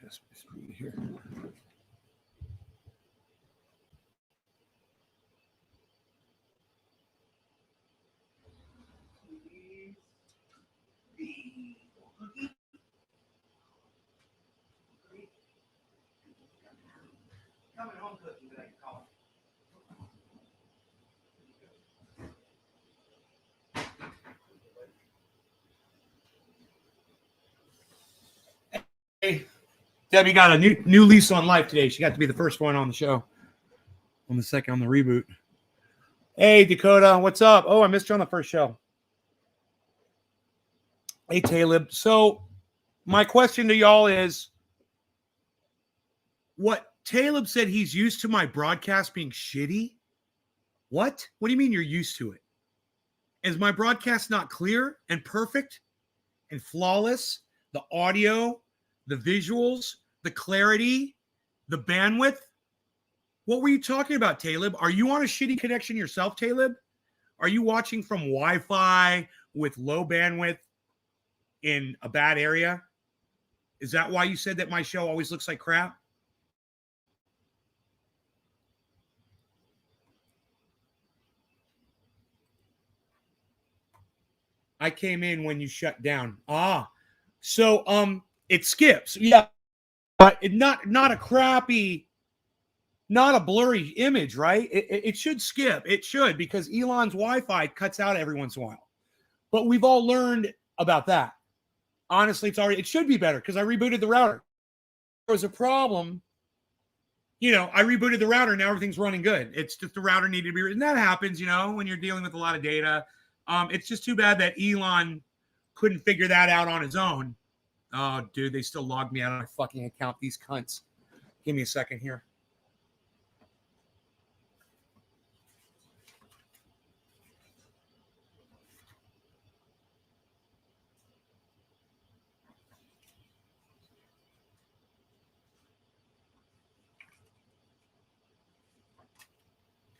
test my speed here. Coming home cooking that I can call it. Hey, Debbie got a new lease on life today. She got to be the first one on the show. On the reboot. Hey, Dakota, what's up? Oh, I missed you on the first show. Hey, Talib. So my question to y'all is, what Talib said he's used to my broadcast being shitty? What? What do you mean you're used to it? Is my broadcast not clear and perfect and flawless? The audio, the visuals, the clarity, the bandwidth? What were you talking about, Talib? Are you on a shitty connection yourself, Talib? Are you watching from Wi-Fi with low bandwidth in a bad area? Is that why you said that my show always looks like crap? I came in when you shut down. So it skips. Yeah. But not a crappy, not a blurry image, right? It should skip. It should, because Elon's Wi-Fi cuts out every once in a while. But we've all learned about that. Honestly, it should be better because I rebooted the router. There was a problem. I rebooted the router. Now everything's running good. It's just the router needed to be, and that happens, when you're dealing with a lot of data. It's just too bad that Elon couldn't figure that out on his own. Oh, dude, they still logged me out of my fucking account, these cunts. Give me a second here.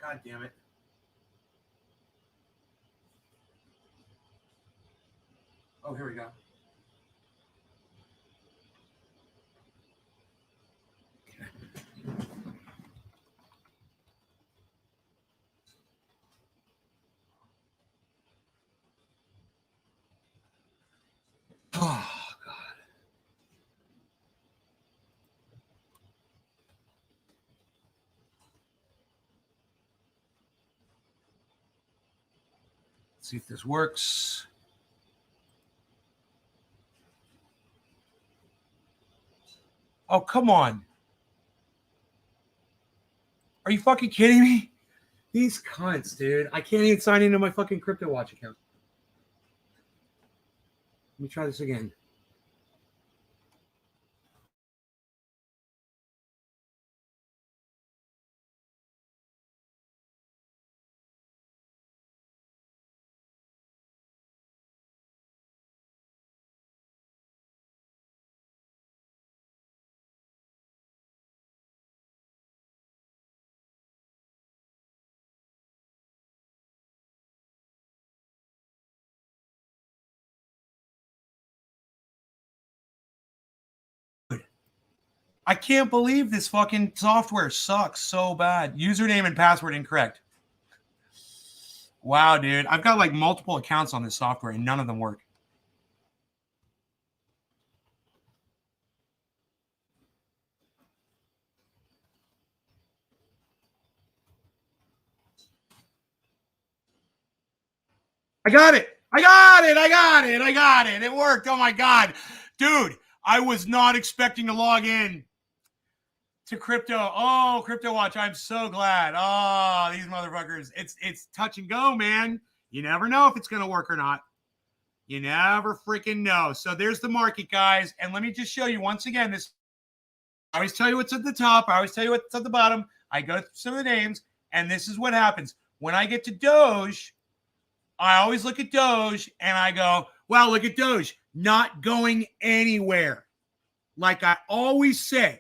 God damn it. Oh, here we go. Oh, God. Let's see if this works. Oh, come on. Are you fucking kidding me? These cunts, dude. I can't even sign into my fucking CryptoWatch account. Let me try this again. I can't believe this fucking software sucks so bad. Username and password incorrect. Wow, dude. I've got like multiple accounts on this software and none of them work. I got it. It worked. Oh my God. Dude, I was not expecting to log in to crypto. Oh, CryptoWatch. I'm so glad. Oh, these motherfuckers. It's touch and go, man. You never know if it's going to work or not. You never freaking know. So there's the market, guys. And let me just show you once again this. I always tell you what's at the top. I always tell you what's at the bottom. I go through some of the names, and this is what happens. When I get to Doge, I always look at Doge, and I go, wow, look at Doge. Not going anywhere. Like I always say,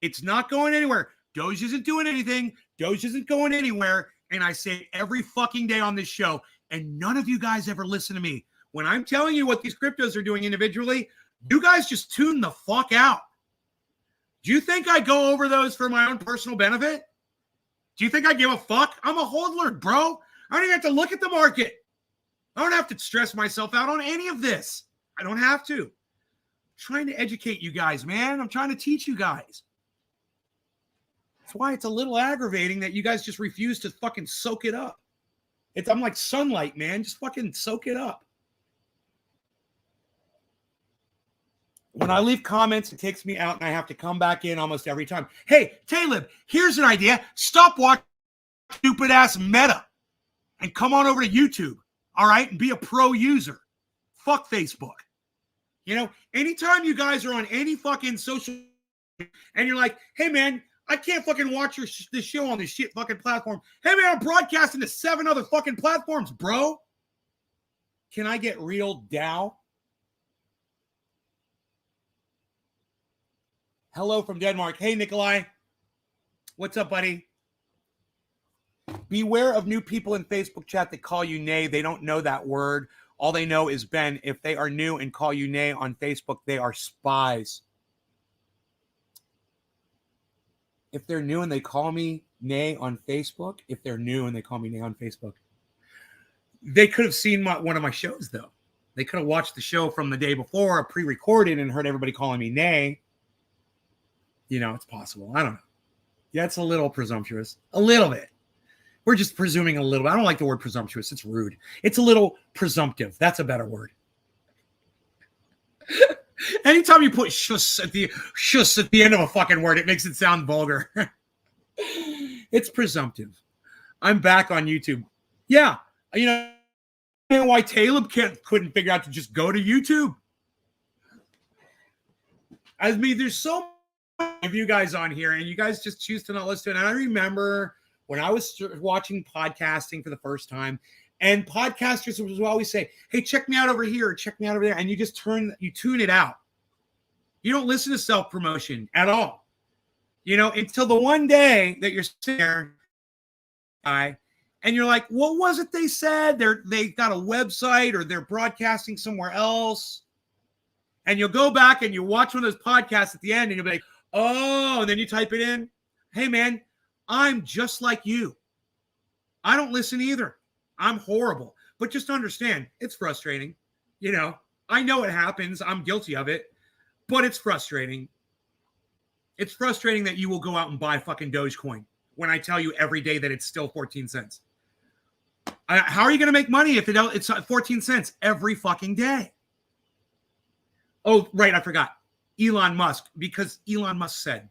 it's not going anywhere. Doge isn't doing anything. Doge isn't going anywhere. And I say it every fucking day on this show, and none of you guys ever listen to me. When I'm telling you what these cryptos are doing individually, you guys just tune the fuck out. Do you think I go over those for my own personal benefit? Do you think I give a fuck? I'm a hodler, bro. I don't even have to look at the market. I don't have to stress myself out on any of this. I don't have to. I'm trying to educate you guys, man. I'm trying to teach you guys. That's why it's a little aggravating that you guys just refuse to fucking soak it up. I'm like sunlight, man. Just fucking soak it up. When I leave comments, it takes me out and I have to come back in almost every time. Hey, Talib, here's an idea. Stop watching stupid ass Meta and come on over to YouTube, all right, and be a pro user. Fuck Facebook. You know, anytime you guys are on any fucking social and you're like, hey, man, I can't fucking watch this show on this shit fucking platform. Hey, man, I'm broadcasting to 7 other fucking platforms, bro. Can I get real Dow? Hello from Denmark. Hey, Nikolai. What's up, buddy? Beware of new people in Facebook chat that call you nay. They don't know that word. All they know is Ben. If they are new and call you nay on Facebook, they are spies. If they're new and they call me nay on Facebook, they could have seen one of my shows, though. They could have watched the show from the day before, pre-recorded, and heard everybody calling me nay. You know, it's possible. I don't know. Yeah, it's a little presumptuous. A little bit. We're just presuming a little bit. I don't like the word presumptuous. It's rude. It's a little presumptive. That's a better word. Anytime you put shuss at the end of a fucking word, it makes it sound vulgar. It's presumptive. I'm back on YouTube. Yeah. You know why Talib couldn't figure out to just go to YouTube? I mean, there's so many of you guys on here, and you guys just choose to not listen to it. And I remember when I was watching podcasting for the first time, and podcasters would always say, hey, check me out over here, check me out over there. And you just tune it out. You don't listen to self-promotion at all. You know, until the one day that you're sitting there, and you're like, what was it they said? They got a website or they're broadcasting somewhere else. And you'll go back and you watch one of those podcasts at the end and you'll be like, oh, and then you type it in. Hey, man, I'm just like you. I don't listen either. I'm horrible. But just understand, it's frustrating. You know, I know it happens. I'm guilty of it. But it's frustrating. It's frustrating that you will go out and buy fucking Dogecoin when I tell you every day that it's still 14 cents. How are you going to make money if it's 14 cents every fucking day? Oh, right. I forgot. Elon Musk, because Elon Musk said,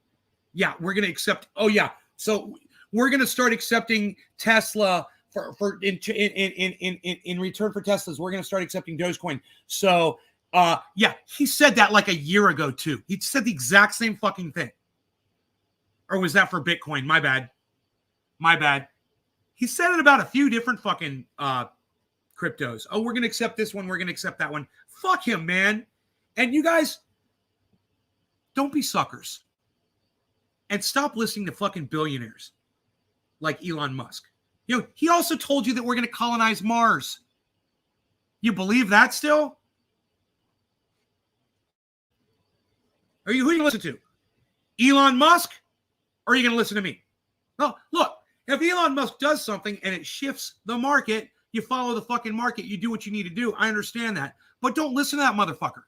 yeah, we're going to accept. Oh, yeah. So we're going to start accepting Tesla in return for Teslas. We're going to start accepting Dogecoin. So, yeah, he said that like a year ago, too. He said the exact same fucking thing. Or was that for Bitcoin? My bad. He said it about a few different fucking cryptos. Oh, we're going to accept this one. We're going to accept that one. Fuck him, man. And you guys, don't be suckers. And stop listening to fucking billionaires like Elon Musk. You know, he also told you that we're going to colonize Mars. You believe that still? Who are you going to listen to? Elon Musk? Or are you going to listen to me? Well, look, if Elon Musk does something and it shifts the market, you follow the fucking market. You do what you need to do. I understand that. But don't listen to that motherfucker.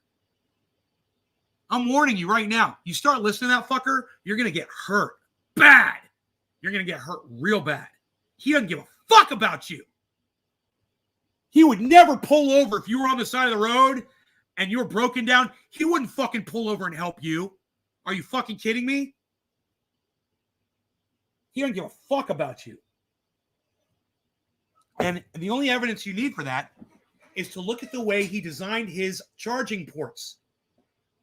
I'm warning you right now. You start listening to that fucker, you're going to get hurt bad. You're going to get hurt real bad. He doesn't give a fuck about you. He would never pull over if you were on the side of the road and you were broken down. He wouldn't fucking pull over and help you. Are you fucking kidding me? He doesn't give a fuck about you. And the only evidence you need for that is to look at the way he designed his charging ports.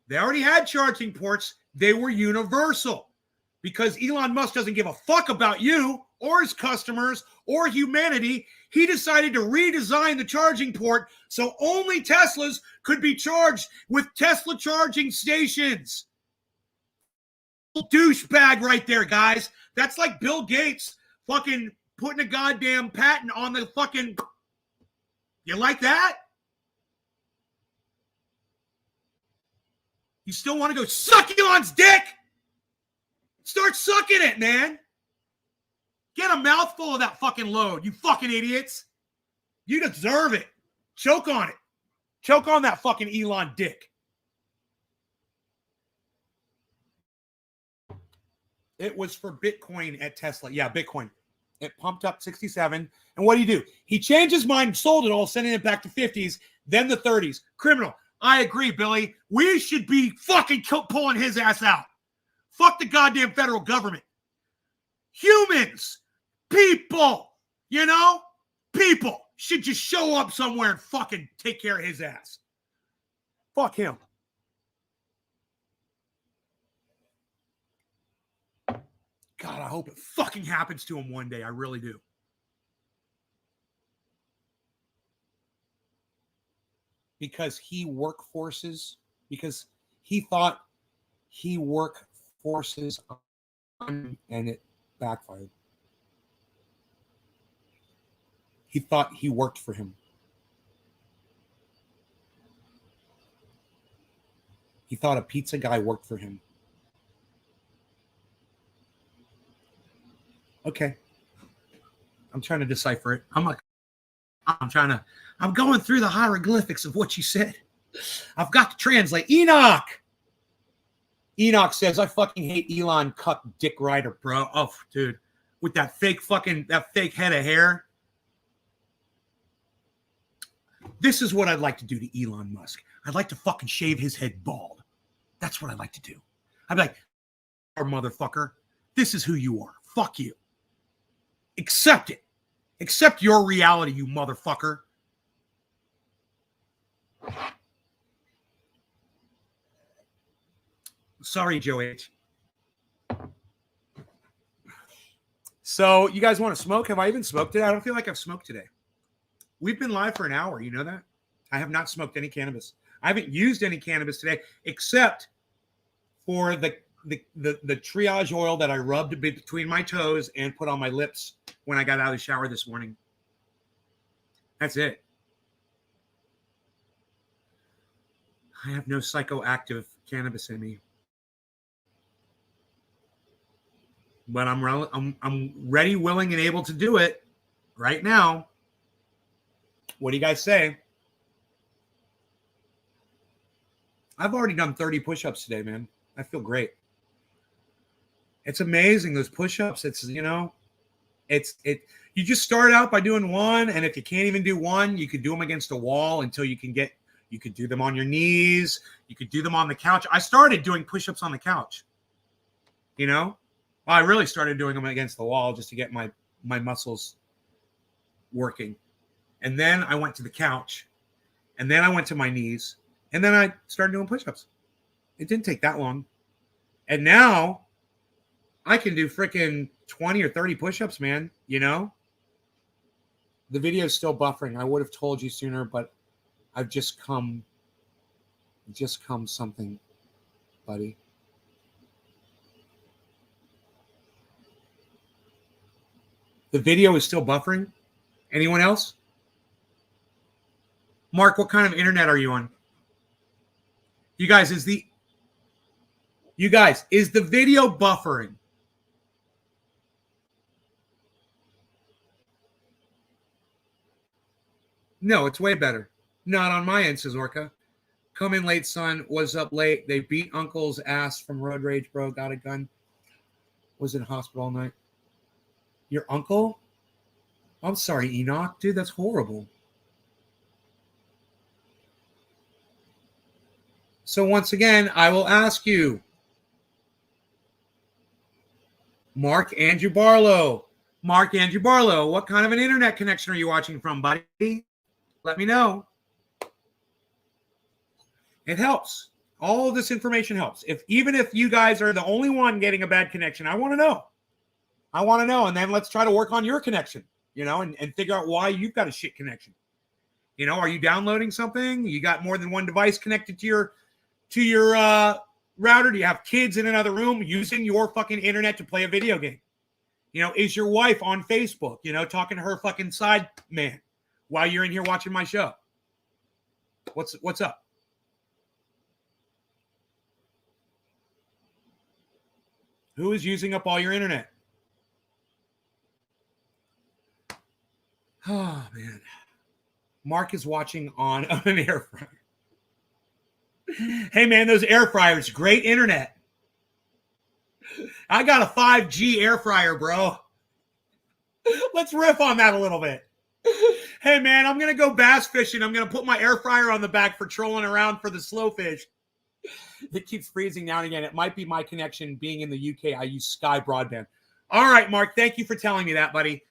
They already had charging ports. They were universal because Elon Musk doesn't give a fuck about you or his customers or humanity. He decided to redesign the charging port so only Teslas could be charged with Tesla charging stations. Douchebag right there, guys. That's like Bill Gates fucking putting a goddamn patent on the fucking... You like that? You still want to go suck Elon's dick? Start sucking it, man. Get a mouthful of that fucking load, you fucking idiots. You deserve it. Choke on it. Choke on that fucking Elon dick. It was for Bitcoin at Tesla. Yeah, Bitcoin. It pumped up 67. And what do? He changed his mind and sold it all, sending it back to 50s, then the 30s. Criminal. I agree, Billy. We should be fucking pulling his ass out. Fuck the goddamn federal government. Humans, people, you know, people should just show up somewhere and fucking take care of his ass. Fuck him. God, I hope it fucking happens to him one day. I really do. Because he because he thought he work forces on, and it backfired. He thought he worked for him. He thought a pizza guy worked for him. Okay. I'm trying to decipher it. I'm going through the hieroglyphics of what you said. I've got to translate. Enoch says, I fucking hate Elon cuck dick rider, bro. Oh, dude. With that fake head of hair. This is what I'd like to do to Elon Musk. I'd like to fucking shave his head bald. That's what I'd like to do. I'd be like, motherfucker, this is who you are. Fuck you. Accept it. Accept your reality, you motherfucker. Sorry, Joe H. So, you guys want to smoke? Have I even smoked today? I don't feel like I've smoked today. We've been live for an hour. You know that? I have not smoked any cannabis. I haven't used any cannabis today, except for the triage oil that I rubbed between my toes and put on my lips when I got out of the shower this morning. That's it. I have no psychoactive cannabis in me. But I'm ready, willing, and able to do it right now. What do you guys say? I've already done 30 push-ups today, man. I feel great. It's amazing, those push-ups. It's, you know, you just start out by doing one, and if you can't even do one, you could do them against a wall until you could do them on your knees. You could do them on the couch. I started doing push-ups on the couch. You know? Well, I really started doing them against the wall just to get my muscles working. And then I went to the couch. And then I went to my knees. And then I started doing push-ups. It didn't take that long. And now I can do freaking 20 or 30 push-ups, man. You know? The video is still buffering. I would have told you sooner, but I've just come something, buddy. The video is still buffering. Anyone else? Mark, what kind of internet are you on? You guys, is the video buffering? No, it's way better. Not on my end, says Orca. Come in late, son. Was up late. They beat uncle's ass from road rage, bro. Got a gun. Was in hospital all night. Your uncle? I'm sorry, Enoch. Dude, that's horrible. So once again, I will ask you, Mark Andrew Barlow, what kind of an internet connection are you watching from, buddy? Let me know. It helps. All of this information helps. Even if you guys are the only one getting a bad connection, I want to know. And then let's try to work on your connection, you know, and figure out why you've got a shit connection. You know, are you downloading something? You got more than one device connected to your router? Do you have kids in another room using your fucking internet to play a video game? You know, is your wife on Facebook, you know, talking to her fucking side man while you're in here watching my show? What's up? Who is using up all your internet? Oh, man. Mark is watching on an air fryer. Hey, man, those air fryers, great internet. I got a 5G air fryer, bro. Let's riff on that a little bit. Hey, man, I'm going to go bass fishing. I'm going to put my air fryer on the back for trolling around for the slow fish. It keeps freezing now and again. It might be my connection being in the UK. I use Sky Broadband. All right, Mark, thank you for telling me that, buddy.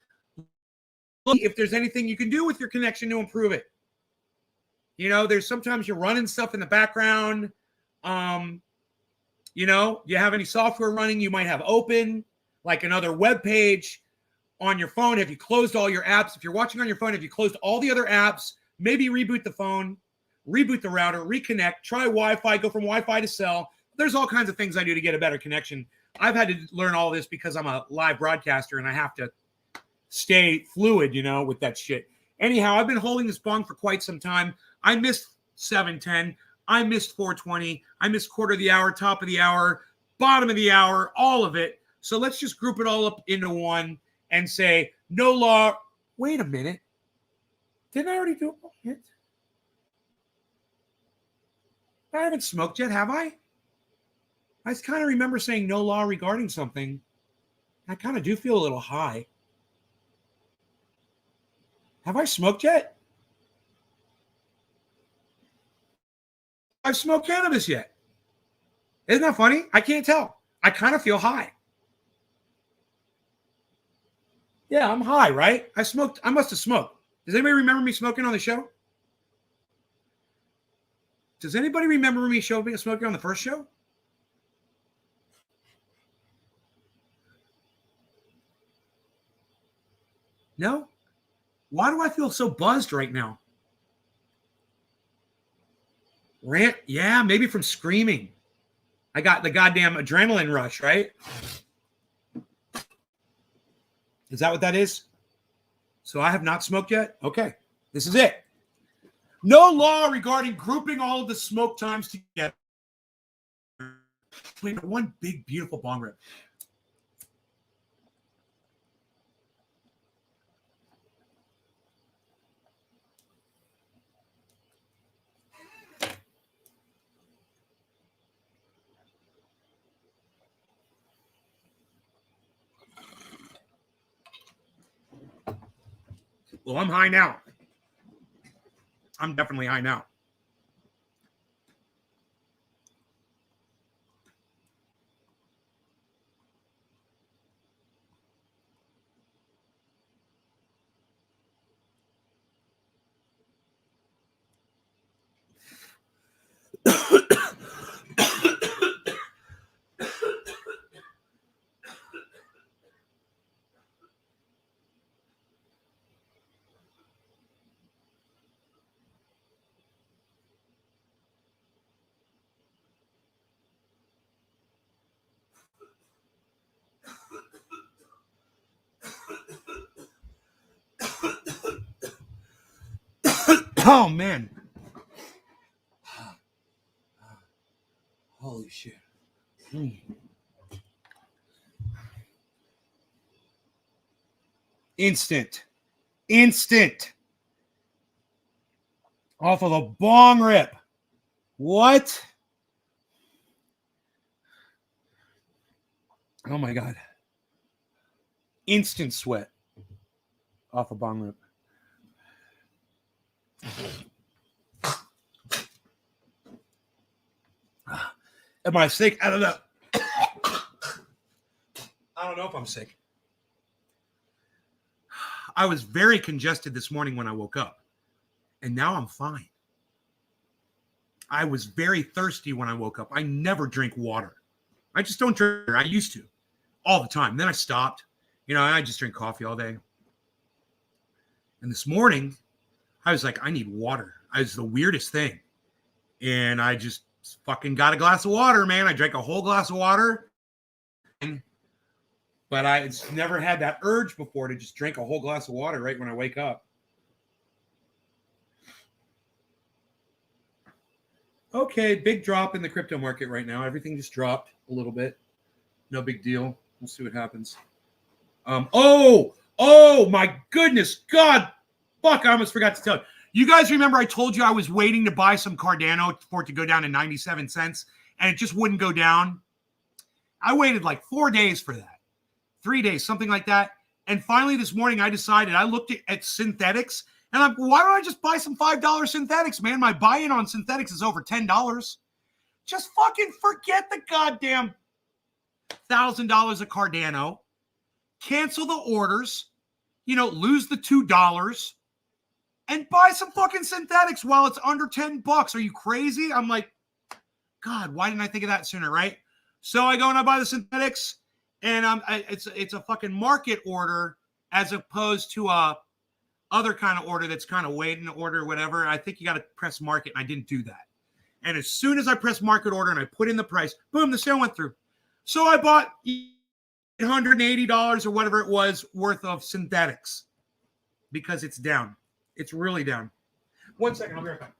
Look, if there's anything you can do with your connection to improve it. You know, there's sometimes you're running stuff in the background. You know, you have any software running you might have open, like another web page on your phone. Have you closed all your apps? If you're watching on your phone, have you closed all the other apps? Maybe reboot the phone, reboot the router, reconnect, try Wi-Fi, go from Wi-Fi to cell. There's all kinds of things I do to get a better connection. I've had to learn all this because I'm a live broadcaster and I have to stay fluid, you know, with that shit. Anyhow, I've been holding this bong for quite some time. I missed 7:10. I missed 4:20. I missed quarter of the hour, top of the hour, bottom of the hour, all of it. So let's just group it all up into one and say, no law. Wait a minute. Didn't I already do it? I haven't smoked yet, have I? I kind of remember saying no law regarding something. I kind of do feel a little high. Have I smoked yet? I've smoked cannabis yet. Isn't that funny? I can't tell. I kind of feel high. Yeah, I'm high, right? I must have smoked. Does anybody remember me smoking on the show? Does anybody remember me smoking on the first show? No? Why do I feel so buzzed right now? Rant? Yeah, maybe from screaming. I got the goddamn adrenaline rush, right? Is that what that is? So I have not smoked yet? Okay. This is it. No law regarding grouping all of the smoke times together. One big, beautiful bong rip. Well, I'm high now. I'm definitely high now. Oh, man. Holy shit. Instant. Off of a bong rip. What? Oh, my God. Instant sweat off a bong rip. Am I sick? I don't know. I don't know if I'm sick. I was very congested this morning when I woke up, and now I'm fine. I was very thirsty when I woke up. I never drink water. I just don't drink. I used to all the time. Then I stopped. You know, I just drink coffee all day. And this morning, I was like, I need water. It's the weirdest thing. And I just fucking got a glass of water, man. I drank a whole glass of water. But I never had that urge before to just drink a whole glass of water right when I wake up. Okay, big drop in the crypto market right now. Everything just dropped a little bit. No big deal. We'll see what happens. Oh my goodness. God, fuck, I almost forgot to tell you. You guys remember I told you I was waiting to buy some Cardano for it to go down to 97 cents and it just wouldn't go down? I waited like 4 days for that. 3 days, something like that. And finally this morning I decided, I looked at synthetics and I'm, why don't I just buy some $5 synthetics, man? My buy-in on synthetics is over $10. Just fucking forget the goddamn $1,000 of Cardano. Cancel the orders, lose the $2 and buy some fucking synthetics while it's under $10. Are you crazy? I'm like, God, why didn't I think of that sooner, right? So I go and I buy the synthetics and it's a fucking market order as opposed to a other kind of order that's kind of waiting to order or whatever. I think you got to press market and I didn't do that. And as soon as I press market order and I put in the price, boom, the sale went through. So I bought $180 or whatever it was worth of synthetics because it's down. It's really down. 1 second, I'll be right back.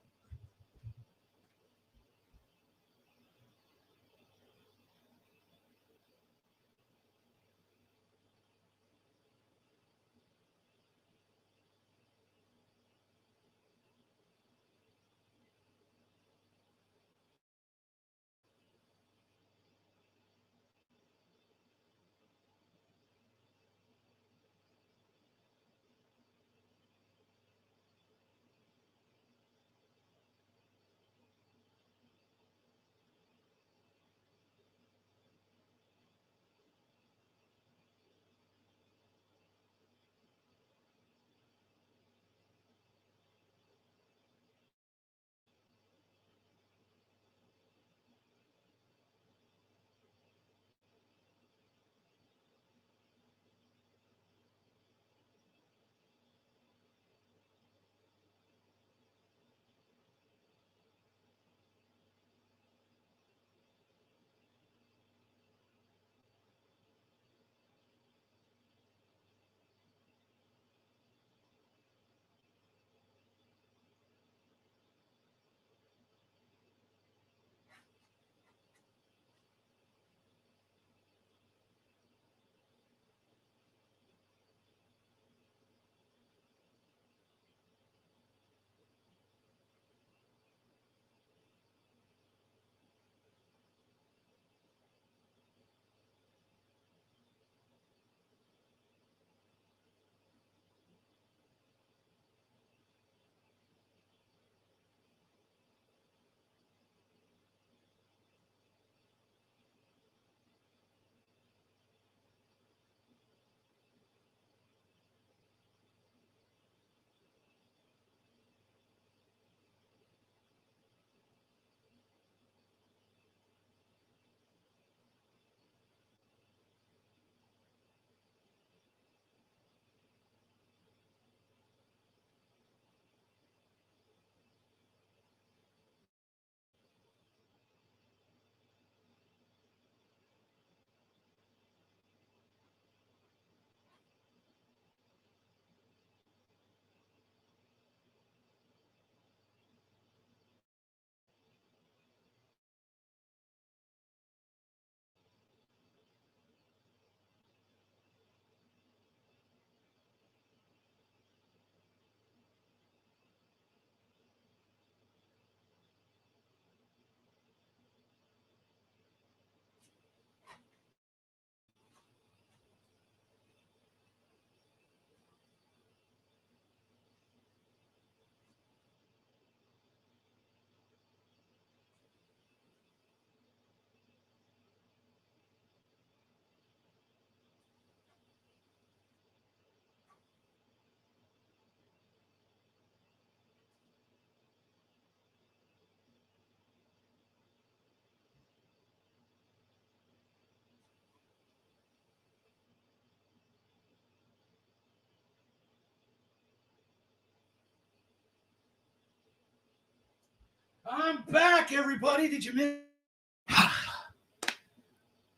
I'm back, everybody. Did you miss?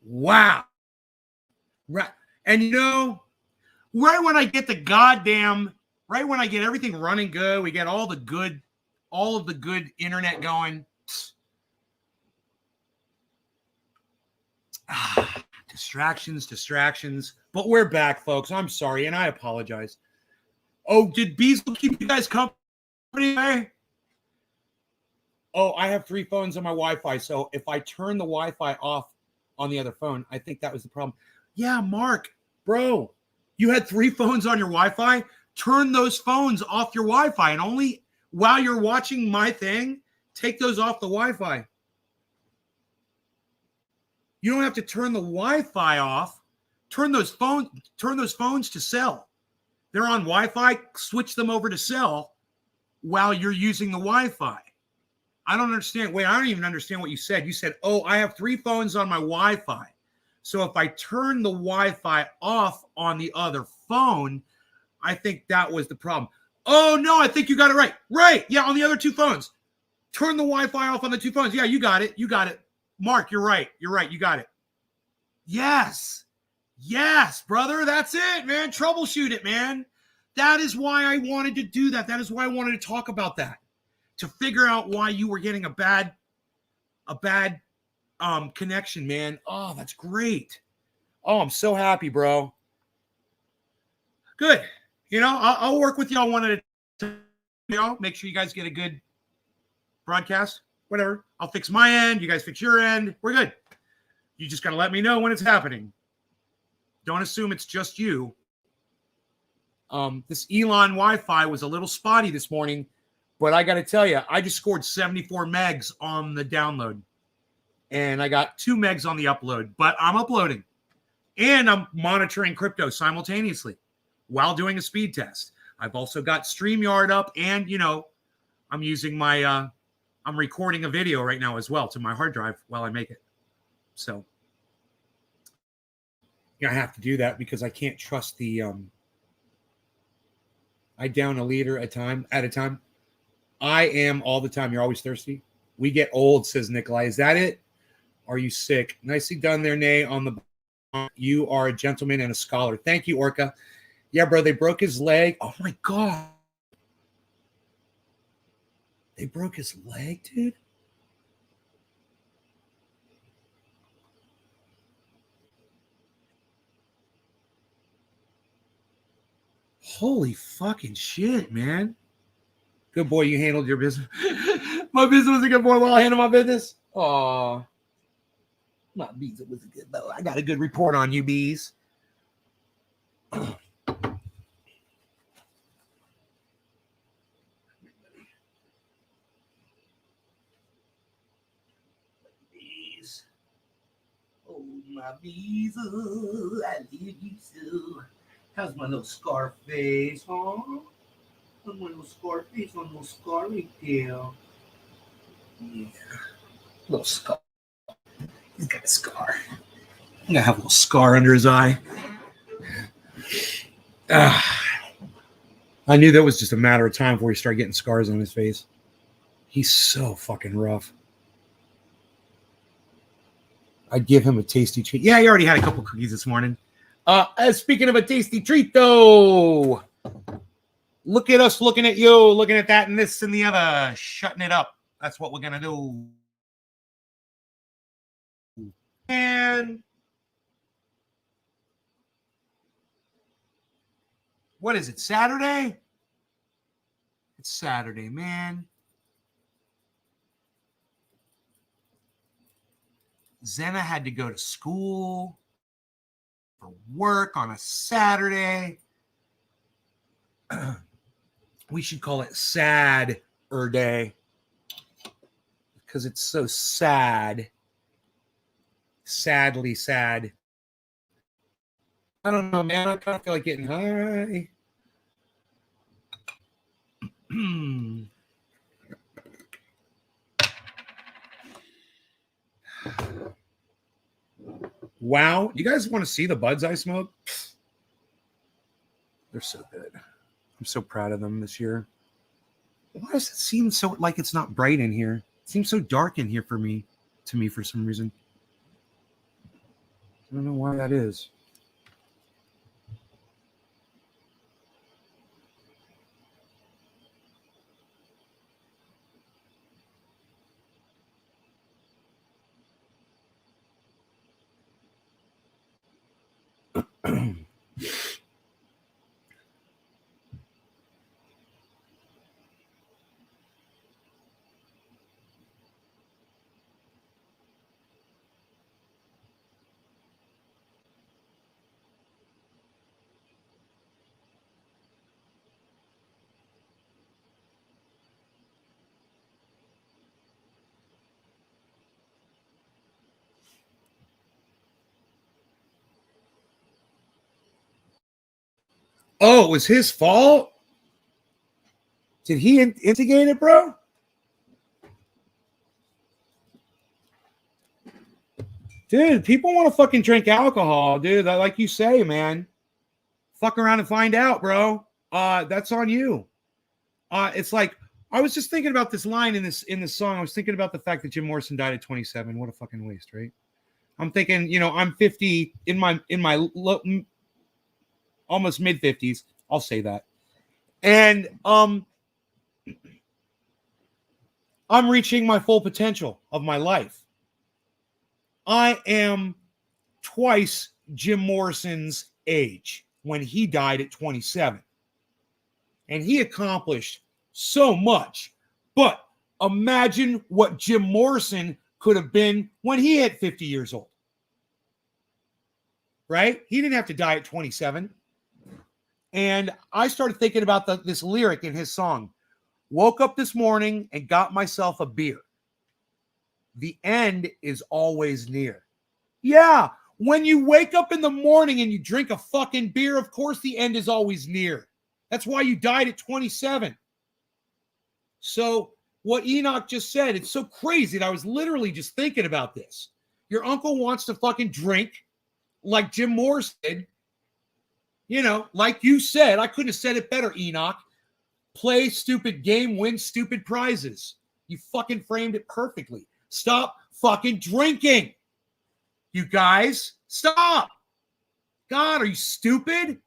Wow. Right. And right when I get right when I get everything running good, we get all of the good internet going. Distractions. But we're back, folks. I'm sorry, and I apologize. Oh, did Beasley keep you guys company? Oh, I have 3 phones on my Wi-Fi, so if I turn the Wi-Fi off on the other phone, I think that was the problem. Yeah, Mark, bro, you had 3 phones on your Wi-Fi? Turn those phones off your Wi-Fi, and only while you're watching my thing, take those off the Wi-Fi. You don't have to turn the Wi-Fi off. Turn those phones to cell. They're on Wi-Fi, switch them over to cell while you're using the Wi-Fi. I don't understand. Wait, I don't even understand what you said. You said, oh, I have 3 phones on my Wi-Fi. So if I turn the Wi-Fi off on the other phone, I think that was the problem. Oh, no, I think you got it right. Right. Yeah, on the other 2 phones. Turn the Wi-Fi off on the 2 phones. Yeah, you got it. You got it. Mark, you're right. You're right. You got it. Yes. Yes, brother. That's it, man. Troubleshoot it, man. That is why I wanted to do that. That is why I wanted to talk about that. To figure out why you were getting a bad connection, man. Oh, that's great. Oh, I'm so happy, bro. Good. I'll work with y'all one at a time. Make sure you guys get a good broadcast. Whatever. I'll fix my end. You guys fix your end. We're good. You just got to let me know when it's happening. Don't assume it's just you. This Elon Wi-Fi was a little spotty this morning. But I got to tell you, I just scored 74 megs on the download. And I got 2 megs on the upload. But I'm uploading. And I'm monitoring crypto simultaneously while doing a speed test. I've also got StreamYard up. And, I'm using I'm recording a video right now as well to my hard drive while I make it. So, I have to do that because I can't trust the... I down a liter at a time. I am all the time. You're always thirsty. We get old, says Nikolai. Is that it? Are you sick? Nicely done there, Nay, on the... You are a gentleman and a scholar. Thank you, Orca. Yeah, bro, they broke his leg. Oh, my God. They broke his leg, dude? Holy fucking shit, man. Good boy, you handled your business. My business was a good boy while I handled my business. Aw. My bees, it was a good boy. I got a good report on you, bees. Bees. Oh, my bees. Oh, I love you so. How's my little scar face, huh? How's my little scar face on little scar right there? Yeah. Little scar. He's got a scar. I'm gonna have a little scar under his eye. I knew that was just a matter of time before he started getting scars on his face. He's so fucking rough. I'd give him a tasty treat. Yeah, he already had a couple cookies this morning. Speaking of a tasty treat, though, look at us looking at you, looking at that and this and the other, shutting it up. That's what we're gonna do. And what is it, Saturday? It's Saturday, man. Zena had to go to school for work on a Saturday. We should call it Sad-er Day because it's so sad. Sadly sad. I don't know, man. I kind of feel like getting high. Wow. You guys want to see the buds I smoke? They're so good. I'm so proud of them this year. Why does it seem so like it's not bright in here? It seems so dark in here to me for some reason. I don't know why that is. Oh, it was his fault? Did he instigate it, bro? Dude, people want to fucking drink alcohol, dude. Like you say, man. Fuck around and find out, bro. That's on you. It's like I was just thinking about this line in this song. I was thinking about the fact that Jim Morrison died at 27. What a fucking waste, right? I'm thinking, I'm 50 in my almost mid 50s. I'll say that. And I'm reaching my full potential of my life. I am twice Jim Morrison's age when he died at 27. And he accomplished so much. But imagine what Jim Morrison could have been when he hit 50 years old. Right? He didn't have to die at 27. And I started thinking about this lyric in his song. Woke up this morning and got myself a beer. The end is always near. Yeah, when you wake up in the morning and you drink a fucking beer, of course the end is always near. That's why you died at 27. So what Enoch just said, it's so crazy that I was literally just thinking about this. Your uncle wants to fucking drink like Jim Morris did. Like you said, I couldn't have said it better, Enoch. Play stupid game, win stupid prizes. You fucking framed it perfectly. Stop fucking drinking. You guys, stop. God, are you stupid?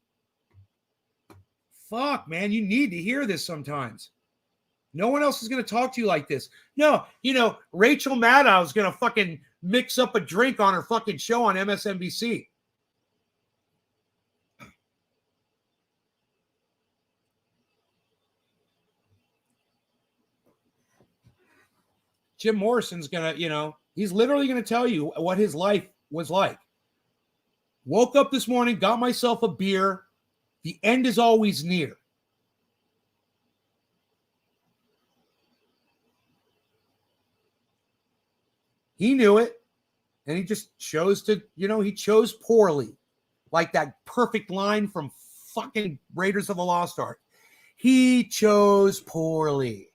Fuck, man, you need to hear this sometimes. No one else is going to talk to you like this. No, Rachel Maddow is going to fucking mix up a drink on her fucking show on MSNBC. Jim Morrison's going to, he's literally going to tell you what his life was like. Woke up this morning, got myself a beer. The end is always near. He knew it, and he just chose to, he chose poorly. Like that perfect line from fucking Raiders of the Lost Ark. He chose poorly.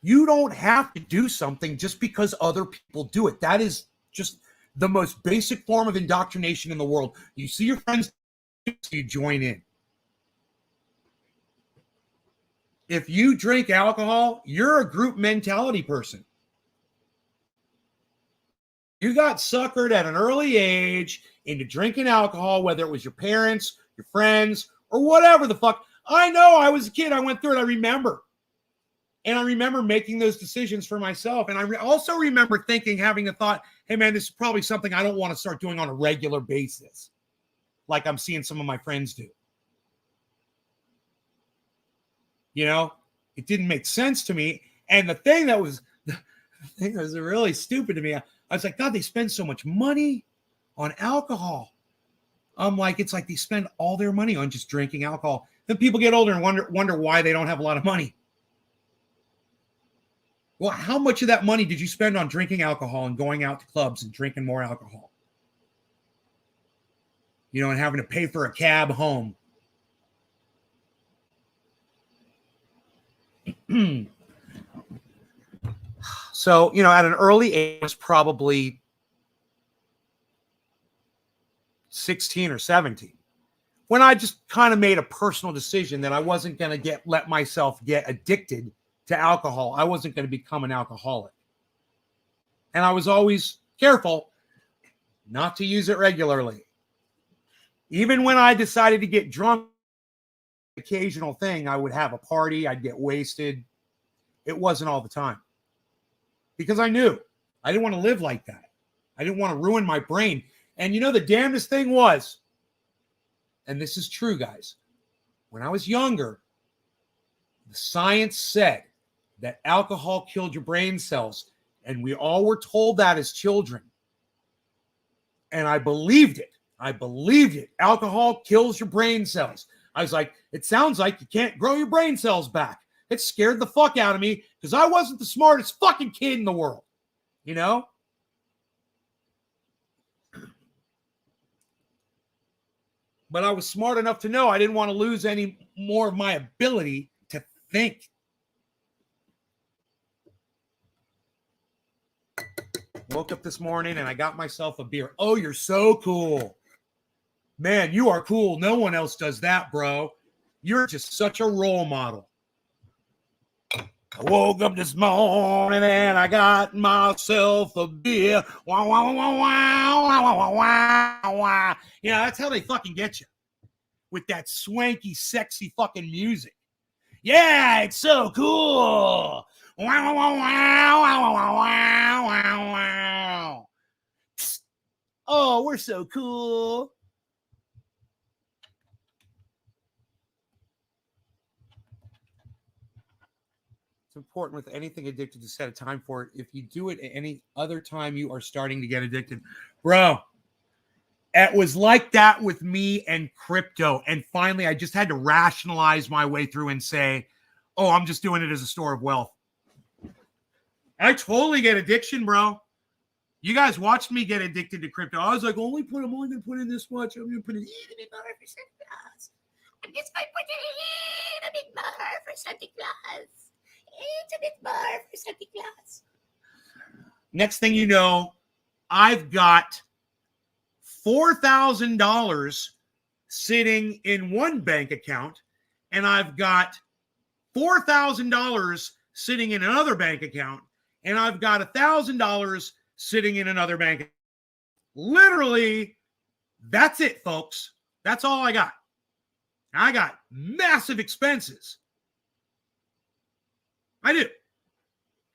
You don't have to do something just because other people do it. That is just the most basic form of indoctrination in the world. You see your friends, you join in. If you drink alcohol, you're a group mentality person. You got suckered at an early age into drinking alcohol, whether it was your parents, your friends, or whatever the fuck. I know I was a kid. I went through it. I remember. And I remember making those decisions for myself. And I also remember having the thought, hey, man, this is probably something I don't want to start doing on a regular basis, like I'm seeing some of my friends do. It didn't make sense to me. And the thing that was really stupid to me, I was like, God, they spend so much money on alcohol. I'm like, it's like they spend all their money on just drinking alcohol. Then people get older and wonder why they don't have a lot of money. Well, how much of that money did you spend on drinking alcohol and going out to clubs and drinking more alcohol? And having to pay for a cab home. So, at an early age, I was probably 16 or 17, when I just kind of made a personal decision that I wasn't going to let myself get addicted to alcohol. I wasn't going to become an alcoholic. And I was always careful not to use it regularly. Even when I decided to get drunk, occasional thing, I would have a party, I'd get wasted. It wasn't all the time. Because I knew I didn't want to live like that. I didn't want to ruin my brain. And you know, the damnedest thing was, and this is true, guys, when I was younger, the science said that alcohol killed your brain cells. And we all were told that as children. And I believed it. I believed it. Alcohol kills your brain cells. I was like, it sounds like you can't grow your brain cells back. It scared the fuck out of me because I wasn't the smartest fucking kid in the world. You know? But I was smart enough to know I didn't want to lose any more of my ability to think. Woke up this morning and I got myself a beer. Oh, you're so cool. Man, you are cool. No one else does that, bro. You're just such a role model. I woke up this morning and I got myself a beer. Wow, wow, wow, wow, wow, wow, wow, wow. You know, that's how they fucking get you. With that swanky, sexy fucking music. Yeah, it's so cool. Wow, wow, wow, wow, wow, wow, wow, wow. Oh, we're so cool. It's important with anything addicted to set a time for it. If you do it at any other time, you are starting to get addicted. Bro, it was like that with me and crypto. And finally, I just had to rationalize my way through and say, oh, I'm just doing it as a store of wealth. I totally get addiction, bro. You guys watched me get addicted to crypto. I was like, I'm only going to put in this much. I'm going to put in even more for Santa Claus. I'm just going to put in a bit more for Santa Claus. It's a bit more for Santa Claus. Next thing you know, I've got $4,000 sitting in one bank account, and I've got $4,000 sitting in another bank account, and I've got $1,000 sitting in another bank account. Literally, that's it, folks. That's all I got. I got massive expenses. I do.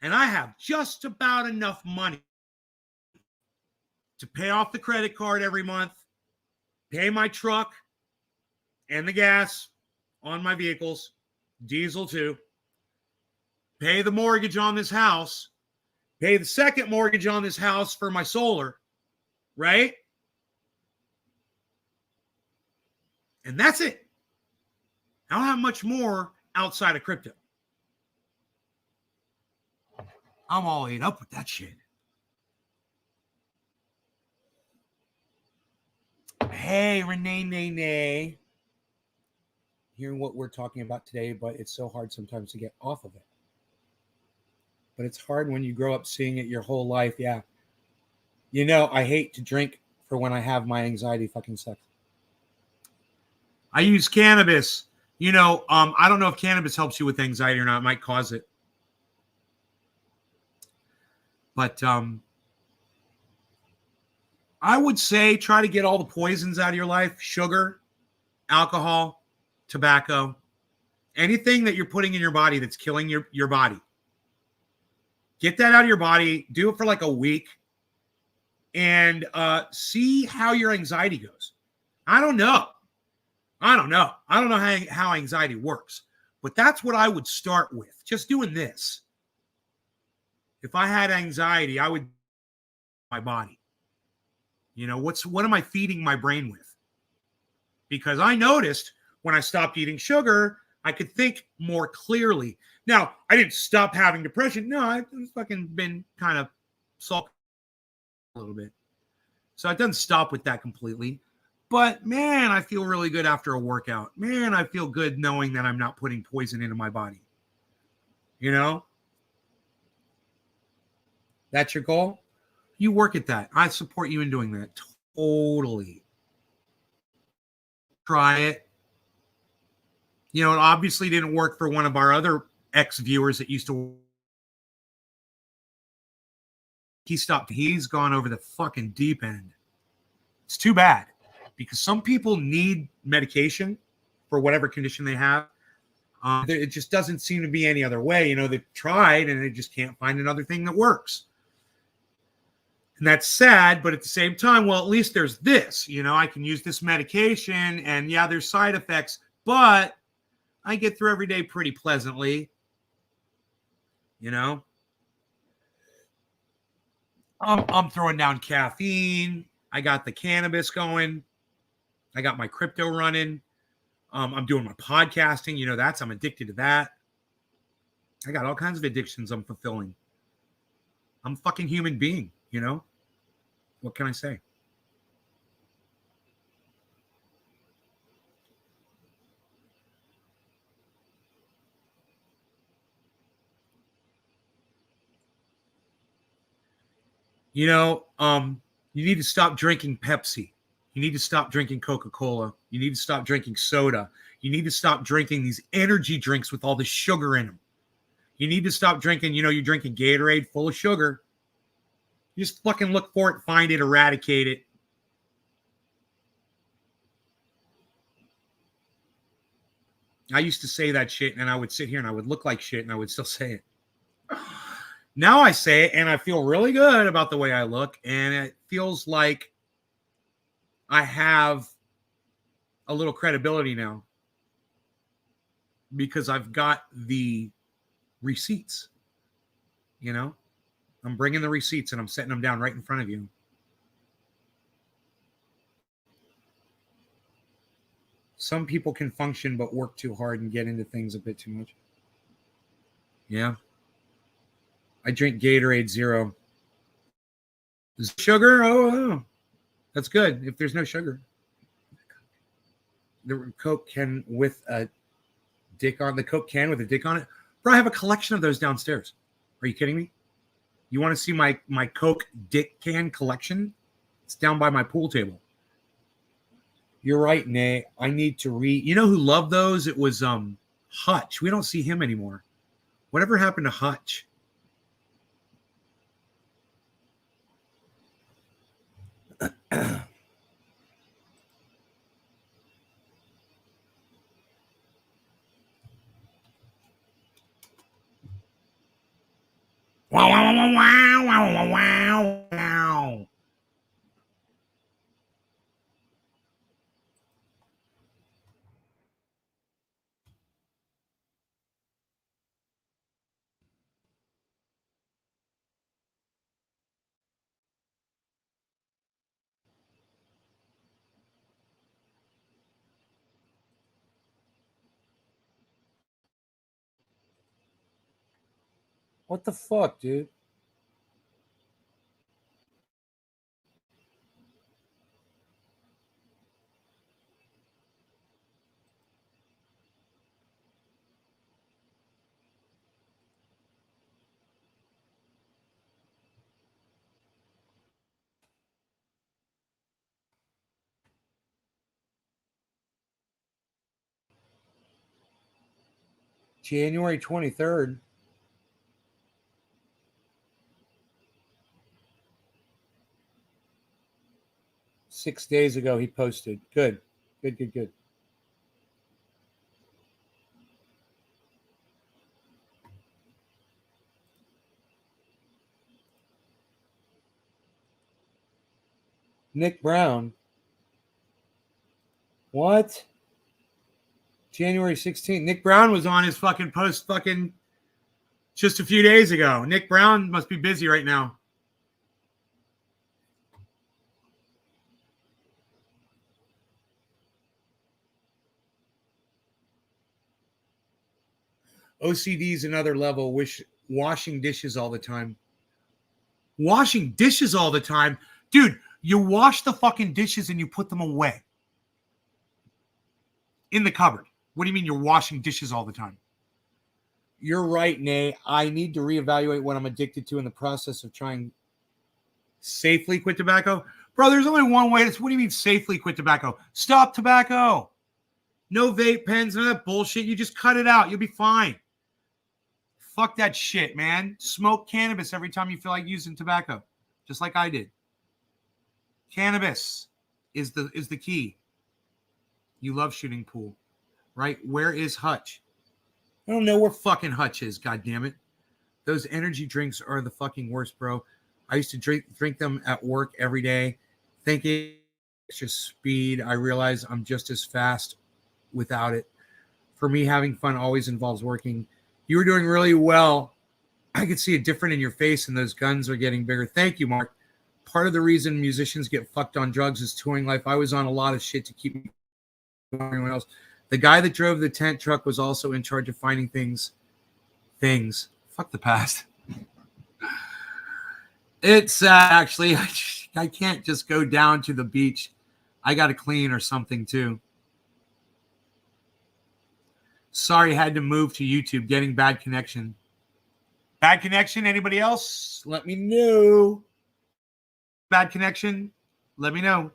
And I have just about enough money to pay off the credit card every month, pay my truck and the gas on my vehicles, diesel too, pay the mortgage on this house, pay the second mortgage on this house for my solar, right? And that's it. I don't have much more outside of crypto. I'm all ate up with that shit. Hey, Renee, nay. Hearing what we're talking about today, but it's so hard sometimes to get off of it. But it's hard when you grow up seeing it your whole life. Yeah. You know, I hate to drink for when I have my anxiety fucking sucks. I use cannabis. You know, I don't know if cannabis helps you with anxiety or not. It might cause it. But I would say try to get all the poisons out of your life. Sugar, alcohol, tobacco, anything that you're putting in your body that's killing your body. Get that out of your body. Do it for like a week. And see how your anxiety goes. I don't know how anxiety works. But that's what I would start with. Just doing this. If I had anxiety, I would my body. You know, what am I feeding my brain with? Because I noticed when I stopped eating sugar, I could think more clearly. Now, I didn't stop having depression. No, I've fucking been kind of sulking a little bit. So it doesn't stop with that completely. But man, I feel really good after a workout. Man, I feel good knowing that I'm not putting poison into my body. You know? That's your goal? You work at that. I support you in doing that. Totally. Try it. You know, it obviously didn't work for one of our other ex-viewers that used to. He stopped. He's gone over the fucking deep end. It's too bad because some people need medication for whatever condition they have. It just doesn't seem to be any other way. You know, they've tried and they just can't find another thing that works. And that's sad, but at the same time, well, at least there's this, I can use this medication and yeah, there's side effects, but I get through every day pretty pleasantly, I'm throwing down caffeine. I got the cannabis going. I got my crypto running. I'm doing my podcasting. I'm addicted to that. I got all kinds of addictions I'm fulfilling. I'm a fucking human being, What can I say? You need to stop drinking Pepsi. You need to stop drinking Coca-Cola. You need to stop drinking soda. You need to stop drinking these energy drinks with all the sugar in them. You need to stop drinking, you're drinking Gatorade full of sugar. You just fucking look for it, find it, eradicate it. I used to say that shit, and I would sit here and I would look like shit, and I would still say it. Now I say it, and I feel really good about the way I look, and it feels like I have a little credibility now because I've got the receipts. I'm bringing the receipts and I'm setting them down right in front of you. Some people can function but work too hard and get into things a bit too much. Yeah. I drink Gatorade Zero. Sugar? Oh, that's good if there's no sugar. The Coke can with a dick on the Coke can with a dick on it. Bro, I have a collection of those downstairs. Are you kidding me? You want to see my Coke dick can collection? It's down by my pool table. You're right, Nay. I need to read. You know who loved those? It was Hutch. We don't see him anymore. Whatever happened to Hutch? Wow, wow, wow, wow, wow, wow, wow. What the fuck, dude? January 23rd. Six days ago, he posted. Good. Nick Brown. What? January 16th. Nick Brown was on his fucking post fucking just a few days ago. Nick Brown must be busy right now. OCD is another level. Washing dishes all the time. Washing dishes all the time? Dude, you wash the fucking dishes and you put them away. In the cupboard. What do you mean you're washing dishes all the time? You're right, Nay. I need to reevaluate what I'm addicted to in the process of trying safely quit tobacco. Bro, there's only one way. What do you mean safely quit tobacco? Stop tobacco. No vape pens, none of that bullshit. You just cut it out. You'll be fine. Fuck that shit, man. Smoke cannabis every time you feel like using tobacco, just like I did. Cannabis is the key. You love shooting pool, right? Where is Hutch? I don't know where fucking Hutch is, goddammit. Those energy drinks are the fucking worst, bro. I used to drink them at work every day, thinking it's just speed. I realize I'm just as fast without it. For me, having fun always involves working. You were doing really well. I could see it different in your face, and those guns are getting bigger. Thank you, Mark. Part of the reason musicians get fucked on drugs is touring life. I was on a lot of shit to keep me from everyone else. The guy that drove the tent truck was also in charge of finding things. Fuck the past. It's actually, I can't just go down to the beach. I got to clean or something too. Sorry, had to move to YouTube. Getting bad connection. Bad connection? Anybody else? Let me know. Bad connection? Let me know.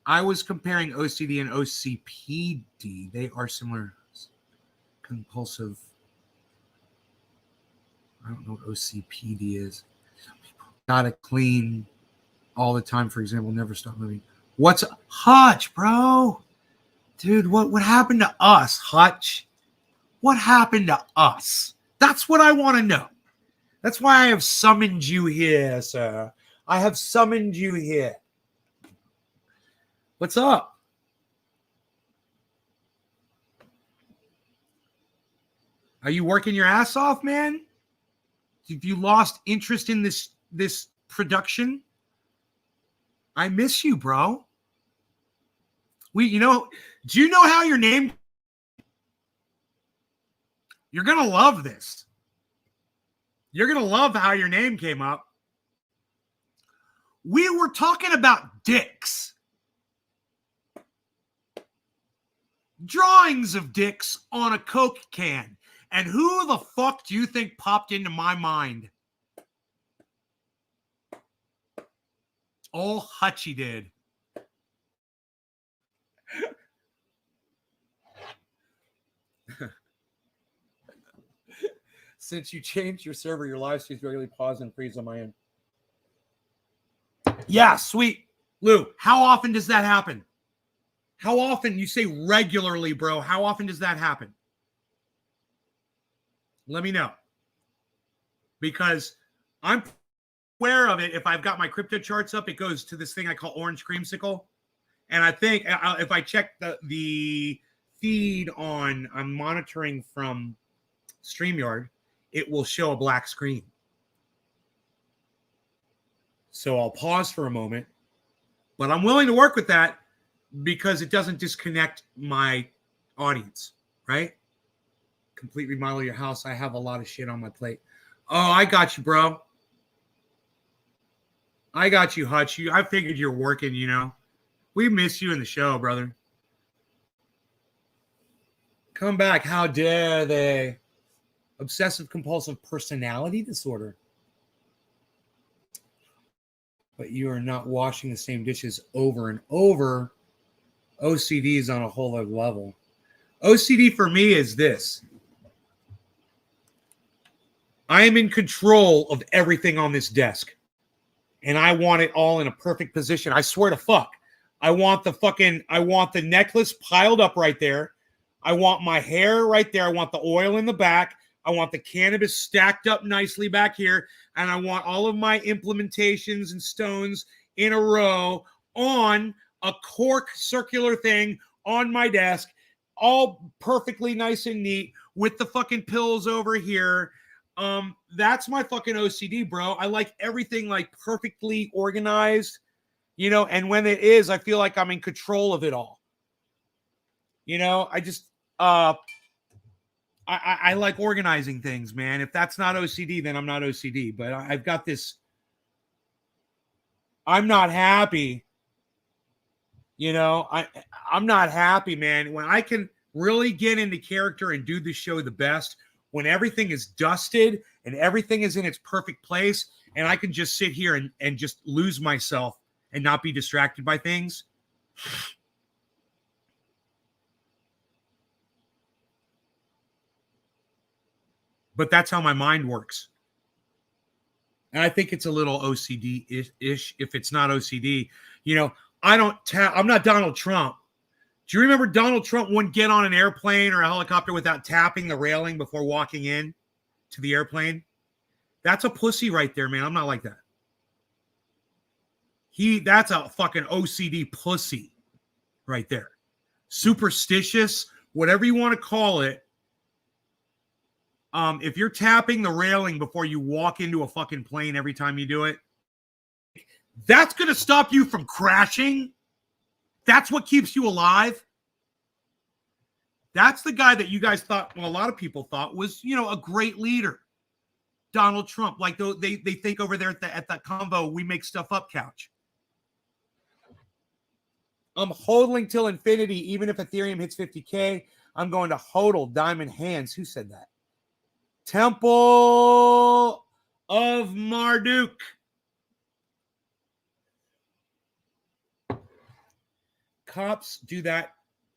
I was comparing OCD and OCPD. They are similar. Compulsive. I don't know what OCPD is. Gotta clean all the time, for example, never stop moving. What's Hutch, bro? Dude, what happened to us, Hutch? What happened to us? That's what I want to know. That's why I have summoned you here, sir. I have summoned you here. What's up? Are you working your ass off, man? Have you lost interest in this production? I miss you, bro. Do you know how your name? You're going to love this. You're going to love how your name came up. We were talking about dicks. Drawings of dicks on a Coke can. And who the fuck do you think popped into my mind? Oh, Hutchie did. Since you changed your server, your live streams regularly pause and freeze on my end. Yeah, sweet. Lou, how often does that happen? How often? You say regularly, bro. How often does that happen? Let me know. Because I'm aware of it. If I've got my crypto charts up, it goes to this thing I call Orange Creamsicle. And I think if I check the feed on, I'm monitoring from StreamYard, it will show a black screen. So I'll pause for a moment. But I'm willing to work with that because it doesn't disconnect my audience, right? Complete remodel your house. I have a lot of shit on my plate. Oh, I got you, bro. I got you, Hutch. I figured you're working, We miss you in the show, brother. Come back. How dare they? Obsessive compulsive personality disorder. But you are not washing the same dishes over and over. OCD is on a whole other level. OCD for me is this. I am in control of everything on this desk. And I want it all in a perfect position. I swear to fuck. I want the necklace piled up right there. I want my hair right there. I want the oil in the back. I want the cannabis stacked up nicely back here. And I want all of my implementations and stones in a row on a cork circular thing on my desk, all perfectly nice and neat with the fucking pills over here. That's my fucking OCD, bro. I like everything like perfectly organized, and when it is, I feel like I'm in control of it all. I just, I like organizing things, man. If that's not OCD, then I'm not OCD, but I've got this. I'm not happy. I'm not happy, man. When I can really get into character and do the show the best, when everything is dusted and everything is in its perfect place, and I can just sit here and just lose myself and not be distracted by things. But that's how my mind works. And I think it's a little OCD-ish if it's not OCD. I'm not Donald Trump. Do you remember Donald Trump wouldn't get on an airplane or a helicopter without tapping the railing before walking in to the airplane? That's a pussy right there, man. I'm not like that. That's a fucking OCD pussy right there. Superstitious, whatever you want to call it. If you're tapping the railing before you walk into a fucking plane every time you do it, that's going to stop you from crashing. That's what keeps you alive. That's the guy that you guys thought, well, a lot of people thought was, a great leader. Donald Trump, like they think over there at the Convo We Make Stuff Up couch. I'm hodling till infinity, even if Ethereum hits 50K. I'm going to hodl diamond hands. Who said that? Temple of Marduk. Cops do that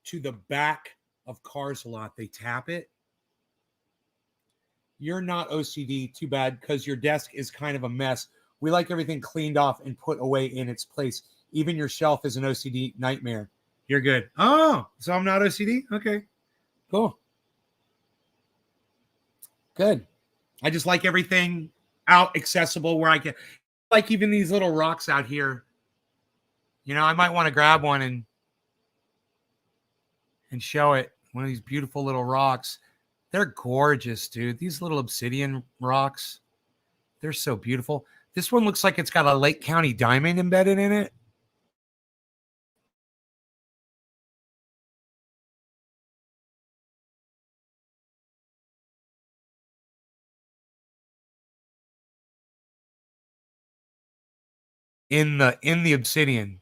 to the back of cars a lot. They tap it. You're not OCD, too bad, because your desk is kind of a mess. We like everything cleaned off and put away in its place. Even your shelf is an OCD nightmare. You're good. Oh, so I'm not OCD? Okay, cool. Good. I just like everything out accessible where I can. Like even these little rocks out here. I might want to grab one and show it. One of these beautiful little rocks. They're gorgeous, dude. These little obsidian rocks. They're so beautiful. This one looks like it's got a Lake County diamond embedded in it. In the obsidian.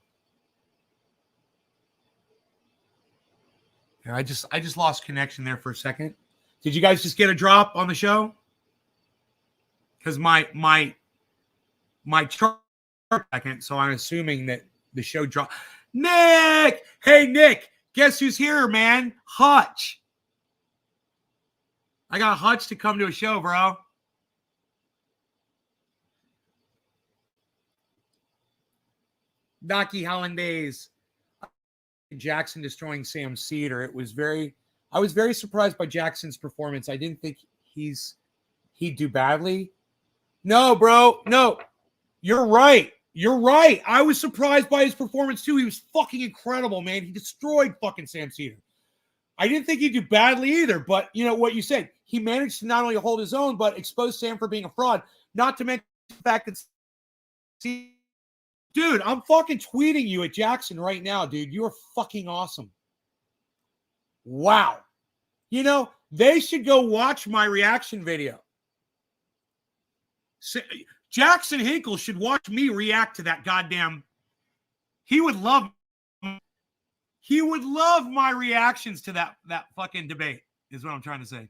I just lost connection there for a second. Did you guys just get a drop on the show? Because my chart second, so I'm assuming that the show dropped. Nick! Hey Nick, guess who's here, man? Hutch. I got Hutch to come to a show, bro. Knocky Hollandaise. Jackson destroying Sam Cedar. I was very surprised by Jackson's performance. I didn't think he'd do badly. No, bro. No. You're right. I was surprised by his performance too. He was fucking incredible, man. He destroyed fucking Sam Cedar. I didn't think he'd do badly either, but you know what you said. He managed to not only hold his own, but expose Sam for being a fraud. Not to mention the fact that dude, I'm fucking tweeting you at Jackson right now, dude. You are fucking awesome. Wow. They should go watch my reaction video. Jackson Hinkle should watch me react to that goddamn. He would love my reactions to that fucking debate, is what I'm trying to say.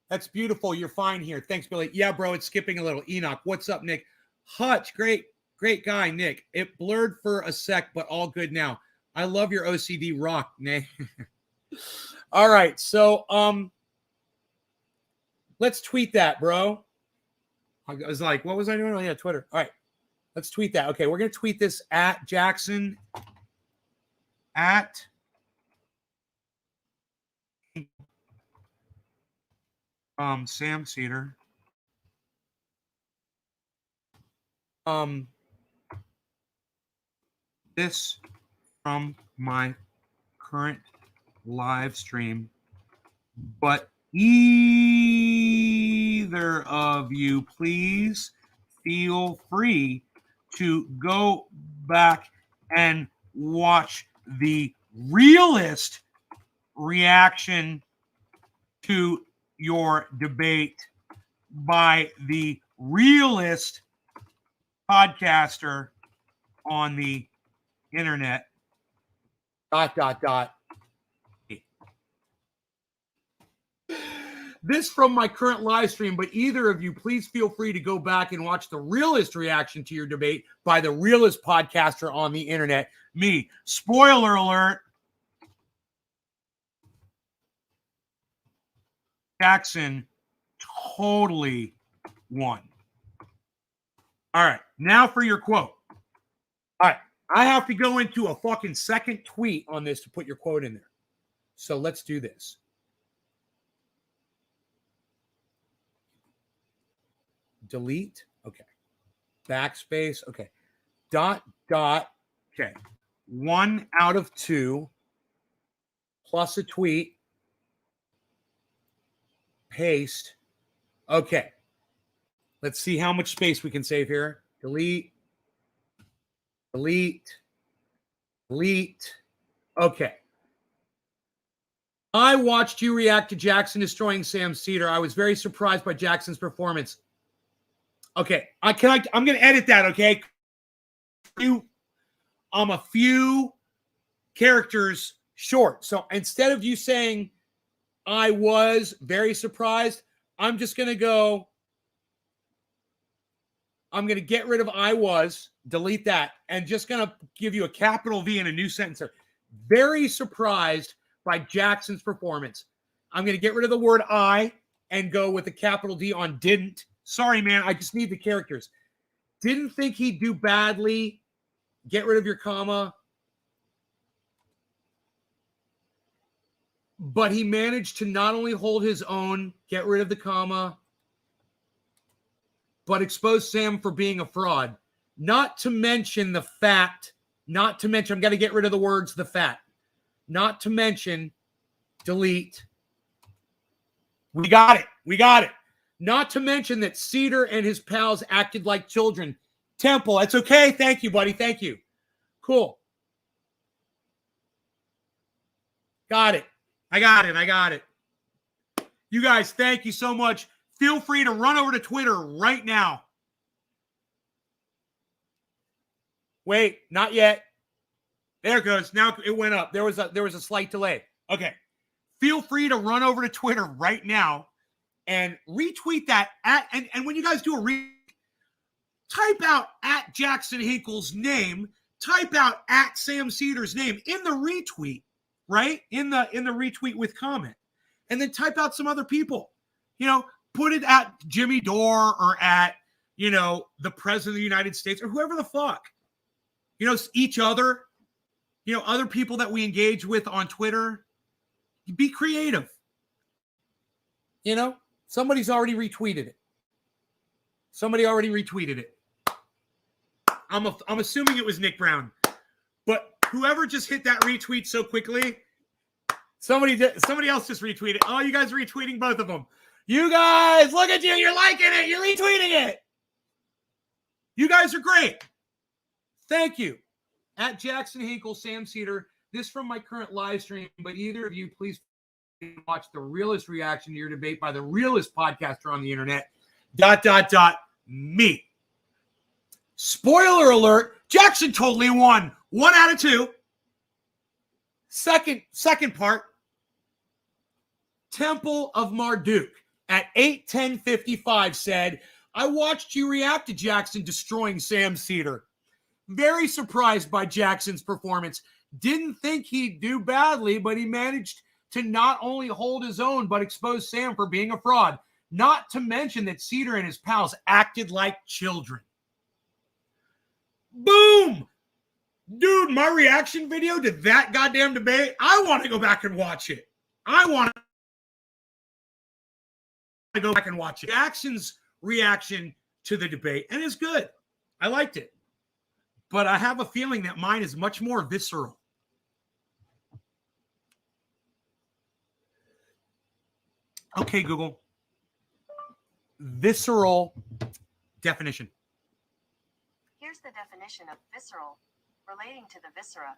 That's beautiful. You're fine here. Thanks, Billy. Yeah, bro, it's skipping a little. Enoch, what's up, Nick? Hutch, great guy, Nick. It blurred for a sec, but all good now. I love your OCD rock, Nick. All right, so let's tweet that, bro. I was like, what was I doing? Oh, yeah, Twitter. All right, let's tweet that. Okay, we're going to tweet this at Jackson at Sam Cedar. This from my current live stream, but either of you please feel free to go back and watch the realist reaction to your debate by the realist podcaster on the internet. ... This from my current live stream, but either of you, please feel free to go back and watch the realist reaction to your debate by the realist podcaster on the internet. Me. Spoiler alert. Jackson totally won. All right. Now for your quote. All right. I have to go into a fucking second tweet on this to put your quote in there. So let's do this. delete. Okay. Backspace. Okay. Dot. Okay. 1 out of 2 plus a tweet. Paste. Okay. Let's see how much space we can save here. Delete. Okay. I watched you react to Jackson destroying Sam Cedar. I was very surprised by Jackson's performance. Okay. I'm going to edit that, okay? I'm a few characters short. So instead of you saying I was very surprised, I'm just going to go, I'm going to get rid of I was, delete that, and just going to give you a capital V in a new sentence. Very surprised by Jackson's performance. I'm going to get rid of the word I and go with a capital D on didn't. Sorry, man. I just need the characters. Didn't think he'd do badly. Get rid of your comma. But he managed to not only hold his own, get rid of the comma, but expose Sam for being a fraud. Not to mention the fact, I'm going to get rid of the words, the fact. Not to mention, delete. We got it. Not to mention that Cedar and his pals acted like children. Temple, that's okay. Thank you, buddy. Thank you. Cool. Got it. I got it. You guys, thank you so much. Feel free to run over to Twitter right now. Wait, not yet. There it goes. Now it went up. There was a slight delay. Okay. Feel free to run over to Twitter right now and retweet that and when you guys do a type out at Jackson Hinkle's name, type out at Sam Cedar's name in the retweet, right? In the retweet with comment. And then type out some other people. Put it at Jimmy Dore or at, the President of the United States or whoever the fuck. Each other, other people that we engage with on Twitter. Be creative. Somebody's already retweeted it. I'm assuming it was Nick Brown. But whoever just hit that retweet so quickly, somebody else just retweeted. Oh, you guys are retweeting both of them. You guys, look at you. You're liking it. You're retweeting it. You guys are great. Thank you. At Jackson Hinkle, Sam Cedar. This from my current live stream, but either of you, please watch the realest reaction to your debate by the realest podcaster on the internet. ... Me. Spoiler alert, Jackson totally won. 1 out of 2. Second part. Temple of Marduk at 8:10:55 said, I watched you react to Jackson destroying Sam Cedar. Very surprised by Jackson's performance. Didn't think he'd do badly, but he managed to not only hold his own, but expose Sam for being a fraud. Not to mention that Cedar and his pals acted like children. Boom! Dude, my reaction video to that goddamn debate, I want to go back and watch it. Jackson's reaction to the debate, and it's good. I liked it. But I have a feeling that mine is much more visceral. Okay, Google. Visceral definition. Here's the definition of visceral, relating to the viscera.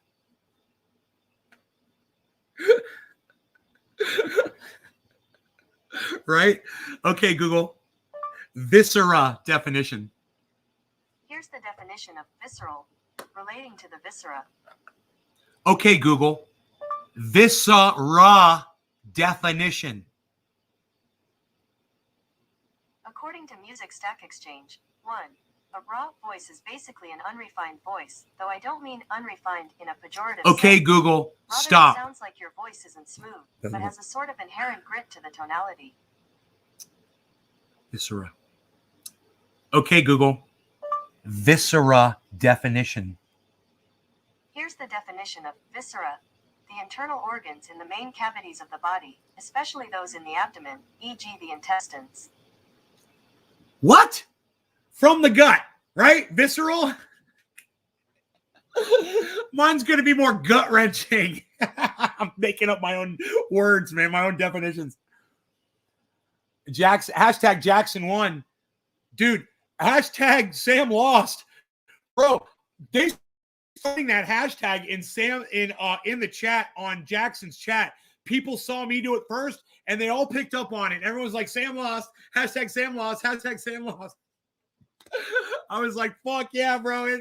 Right? Okay, Google. Viscera definition. Here's the definition of visceral, relating to the viscera. Okay, Google. Viscera definition. According to Music Stack Exchange, 1. A raw voice is basically an unrefined voice, though I don't mean unrefined in a pejorative Okay, sense. Google. Rather, Stop. It sounds like your voice isn't smooth, but has a sort of inherent grit to the tonality. Viscera. Okay, Google. Viscera definition. Here's the definition of viscera. The internal organs in the main cavities of the body, especially those in the abdomen, e.g. the intestines. What? from the gut, right? Visceral. Mine's going to be more gut wrenching. I'm making up my own words, man, my own definitions. Hashtag Jackson won. Dude, hashtag Sam lost. Bro, they starting that hashtag in the chat on Jackson's chat. People saw me do it first and they all picked up on it. Everyone's like, Sam lost, hashtag Sam lost, hashtag Sam lost. I was like, fuck yeah, bro.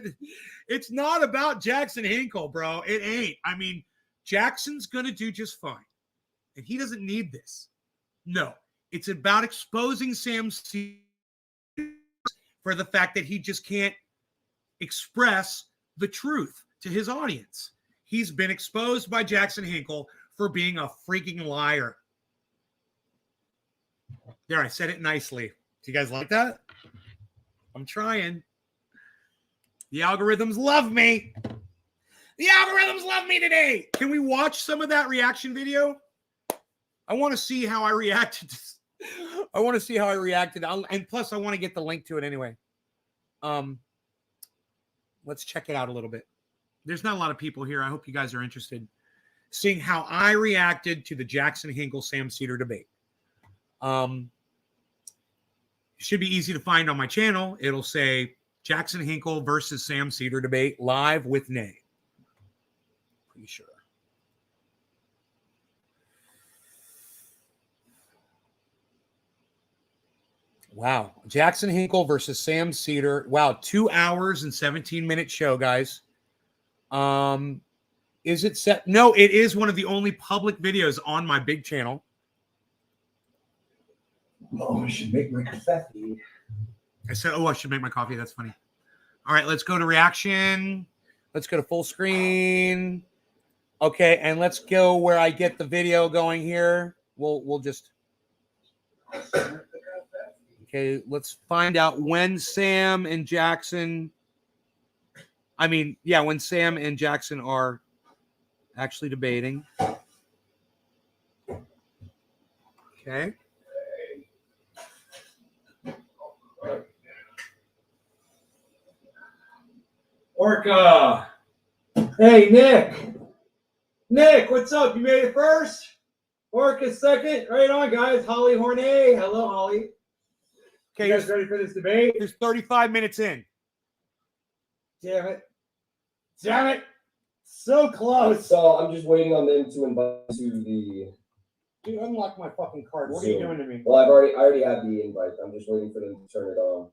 It's not about Jackson Hinkle, bro. It ain't. I mean, Jackson's going to do just fine. And he doesn't need this. No, it's about exposing Sam C for the fact that he just can't express the truth to his audience. He's been exposed by Jackson Hinkle for being a freaking liar. There, I said it nicely. Do you guys like that? I'm trying. The algorithms love me. The algorithms love me today. Can we watch some of that reaction video? I want to see how I reacted. I want to see how I reacted. And plus, I want to get the link to it anyway. Let's check it out a little bit. There's not a lot of people here. I hope you guys are interested. Seeing how I reacted to the Jackson Hinkle Sam Cedar debate. Should be easy to find on my channel. It'll say Jackson Hinkle versus Sam Cedar debate live with Nay. Pretty sure. Wow. Jackson Hinkle versus Sam Cedar. Wow. 2 hours and 17-minute show, guys. Is it set? No, it is one of the only public videos on my big channel. Oh, I should make my coffee. I said, oh, I should make my coffee. That's funny. All right, let's go to reaction. Let's go to full screen. Okay, and let's go where I get the video going here. We'll just... Okay, let's find out when Sam and Jackson... when Sam and Jackson are actually debating. Okay. Orca. Hey, Nick. Nick, what's up? You made it first? Orca second. Right on, guys. Holly Hornay. Hello, Holly. Okay, You guys ready for this debate? There's 35 minutes in. Damn it. Damn it. So close. So I'm just waiting on them to invite to the. Dude, unlock my fucking card. What are you doing to me? Well, I already have the invite. I'm just waiting for them to turn it on.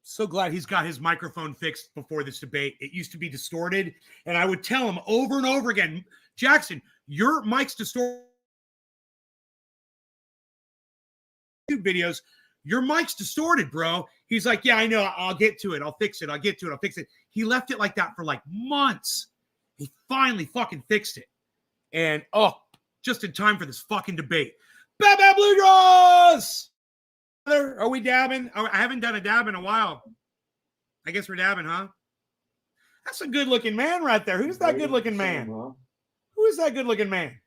So glad he's got his microphone fixed before this debate. It used to be distorted, and I would tell him over and over again, Jackson, your mic's distorted. Videos, your mic's distorted, bro. He's like, yeah, I know. I'll get to it. I'll fix it. I'll get to it. I'll fix it. He left it like that for like months. He finally fucking fixed it. And, just in time for this fucking debate. Bad Bad Blue Draws! Are we dabbing? I haven't done a dab in a while. I guess we're dabbing, huh? That's a good-looking man right there. Who's that good-looking man? Who is that good-looking man?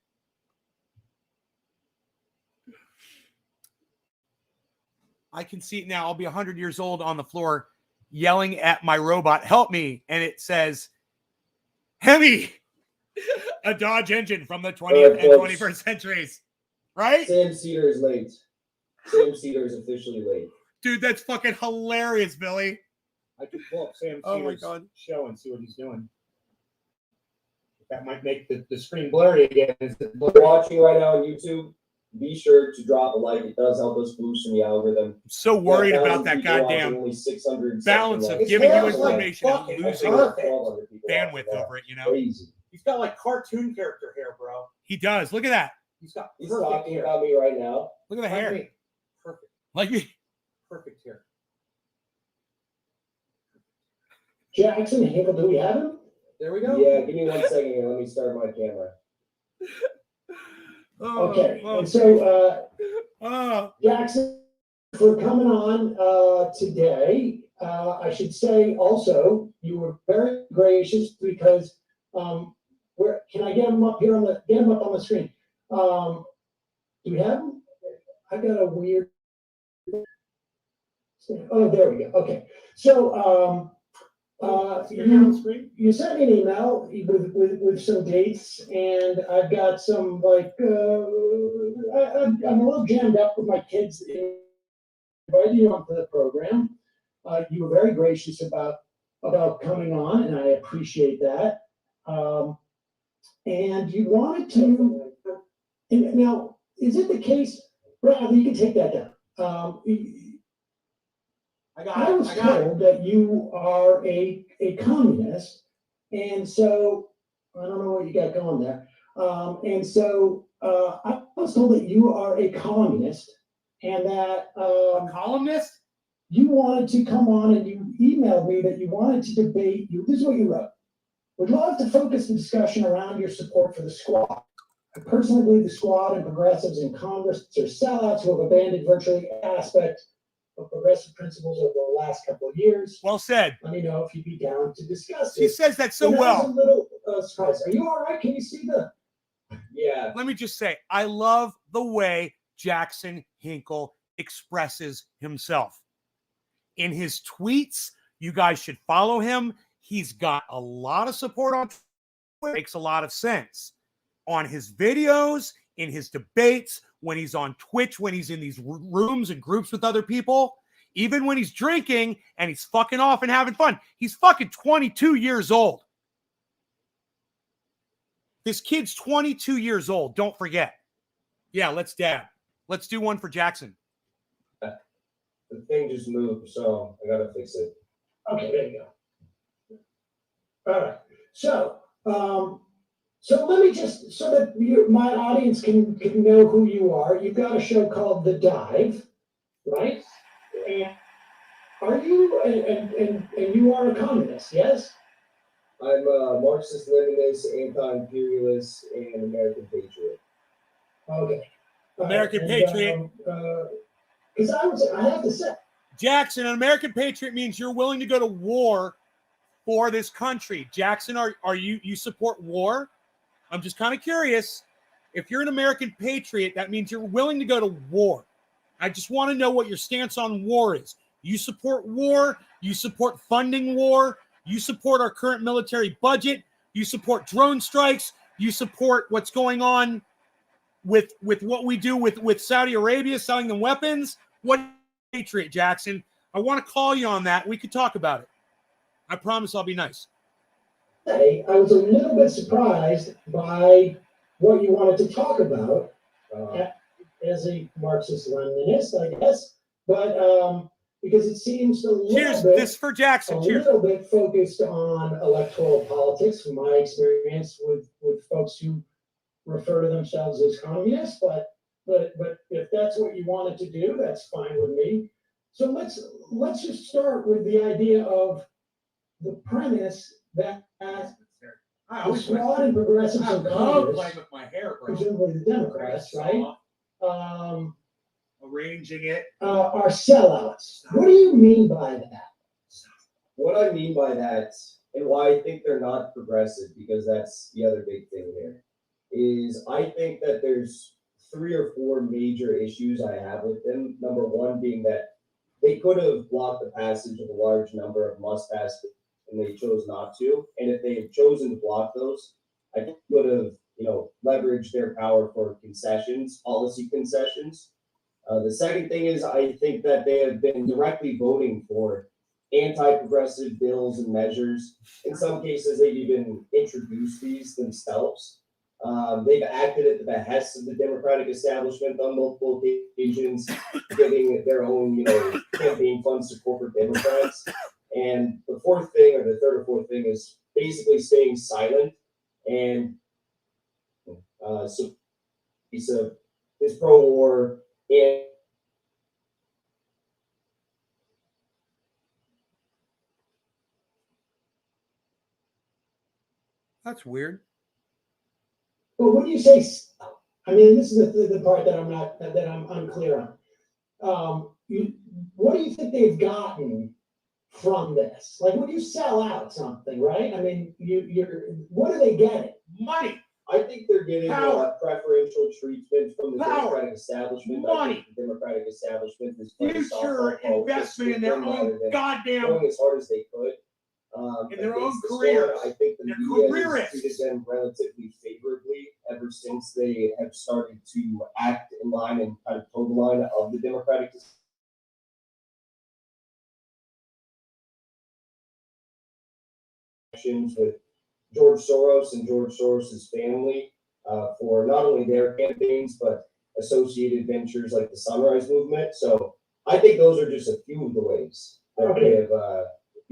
I can see it now. I'll be 100 years old on the floor yelling at my robot, help me. And it says, Hemi, a Dodge engine from the 20th and 21st centuries. Right? Sam Cedar is late. Sam Cedar is officially late. Dude, that's fucking hilarious, Billy. I could pull up Sam Cedar's show and see what he's doing. That might make the screen blurry again. If you're watching right now on YouTube, be sure to drop a like. It does help us boost in the algorithm. I'm so worried about that goddamn only 600 balance of giving you information and losing bandwidth over it, you know? Crazy. He's got like cartoon character hair, bro. He does. Look at that. He's talking hair. About me right now. Look at the hair. Me. Perfect. Like me. Perfect hair. Jackson Hinkle, do we have him? There we go. Yeah, give me 1 second here. Let me start my camera. Okay. And so, Jackson, for coming on today, I should say also you were very gracious because where can I get him up here on the screen? Do we have him? I got a weird. Oh, there we go. Okay. So, you sent me an email with some dates, and I've got some like I'm a little jammed up with my kids. Inviting you onto the program. You were very gracious about coming on, and I appreciate that. And you wanted to. And now, is it the case? Bradley, you can take that down. I was told that you are a communist, and so I don't know what you got going there. And so I was told that you are a communist, and that A columnist? you wanted to come on, and you emailed me that you wanted to debate. This is what you wrote. Would love to focus the discussion around your support for the squad. I personally believe the squad and progressives in Congress are sellouts who have abandoned virtually aspects of progressive principles over the last couple of years. Well said. Let me know if you'd be down to discuss He it. says that so And I was well. a little surprised. Are you all right? Can you see the? Yeah. Let me just say, I love the way Jackson Hinkle expresses himself. In his tweets, you guys should follow him. He's got a lot of support on Twitter. Makes a lot of sense. On his videos, in his debates, when he's on Twitch, when he's in these rooms and groups with other people, even when he's drinking and he's fucking off and having fun. He's fucking 22 years old. This kid's 22 years old. Don't forget. Yeah, let's dab. Let's do one for Jackson. The thing just moved, so I gotta fix it. Okay, there you go. All right. So, so let me just, so that my audience can know who you are. You've got a show called The Dive, right? And are you, and you are a communist, yes? I'm a Marxist-Leninist, anti-imperialist, and American patriot. Okay. American patriot. Because I have to say, Jackson, an American patriot means you're willing to go to war for this country. Jackson, are you support war? I'm just kind of curious. If you're an American patriot, that means you're willing to go to war. I just want to know what your stance on war is. You support war. You support funding war. You support our current military budget. You support drone strikes. You support what's going on with what we do with Saudi Arabia, selling them weapons. What patriot, Jackson? I want to call you on that. We could talk about it. I promise I'll be nice. I was a little bit surprised by what you wanted to talk about as a Marxist-Leninist, I guess. But because it seems a little Cheers. bit, This for Jackson. a Cheers. little bit focused on electoral politics, from my experience with folks who refer to themselves as communists. But if that's what you wanted to do, that's fine with me. So let's just start with the idea of the premise that the squad and progressives in Congress, with my hair, presumably the Democrats, right, Arranging it. are sellouts. What do you mean by that? What I mean by that, and why I think they're not progressive, because that's the other big thing here, is I think that there's 3 or 4 major issues I have with them. Number one being that they could have blocked the passage of a large number of must-pass, and they chose not to. And if they had chosen to block those, I think they would have, leveraged their power for concessions, policy concessions. The second thing is I think that they have been directly voting for anti-progressive bills and measures. In some cases, they've even introduced these themselves. They've acted at the behest of the Democratic establishment on multiple occasions, giving their own, campaign funds to corporate Democrats. And the fourth thing, or the third or fourth thing, is basically staying silent. And so he's pro-war, and That's weird. But when you say, I mean, this is the part that I'm unclear on. What do you think they've gotten from this? Like when you sell out something, right? I mean, what are they getting? Money. I think they're getting preferential treatment from the Power. Democratic establishment. Money. I think the Democratic establishment is playing Future softball politics investment in with their them rather own than goddamn going as hard as they could. in their own against the careers. storm. I think the Their media careerists. has treated them relatively favorably ever since they have started to act in line and kind of toe the line of the Democratic with George Soros and George Soros's family for not only their campaigns but associated ventures like the Sunrise Movement. So I think those are just a few of the ways that they have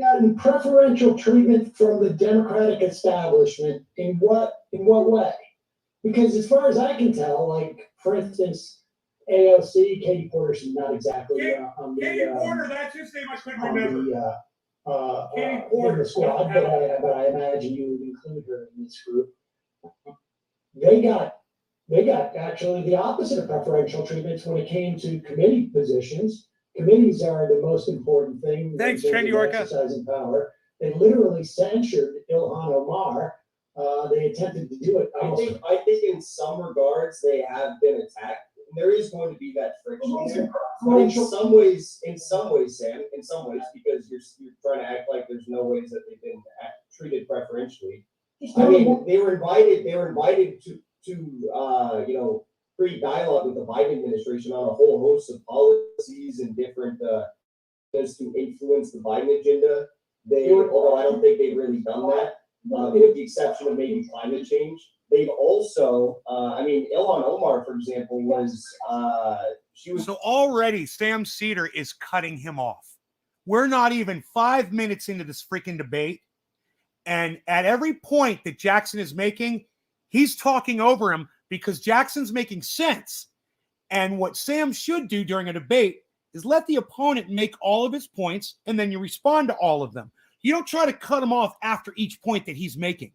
gotten preferential treatment from the Democratic establishment. In what way? Because as far as I can tell, like for instance, AOC, Katie Porter's not exactly on the Katie Porter, that's his name. I couldn't on remember. the Katie in Porter. the squad, but I imagine you would include her in this group. They got actually the opposite of preferential treatments when it came to committee positions. Committees are the most important thing. Thanks, in terms Chen of Yorka. exercising power. They literally censured Ilhan Omar. They attempted to do it. I think in some regards they have been attacked. And there is going to be that friction there. But in some ways, Sam, because you're trying to act like there's no ways that they've been treated preferentially. I mean, they were invited to pre-dialogue with the Biden administration on a whole host of policies and different ways to influence the Biden agenda. Although I don't think they've really done that, with the exception of maybe climate change. They've also, Ilhan Omar, for example, So already Sam Cedar is cutting him off. We're not even 5 minutes into this freaking debate. And at every point that Jackson is making, he's talking over him because Jackson's making sense. And what Sam should do during a debate is let the opponent make all of his points, and then you respond to all of them. You don't try to cut him off after each point that he's making.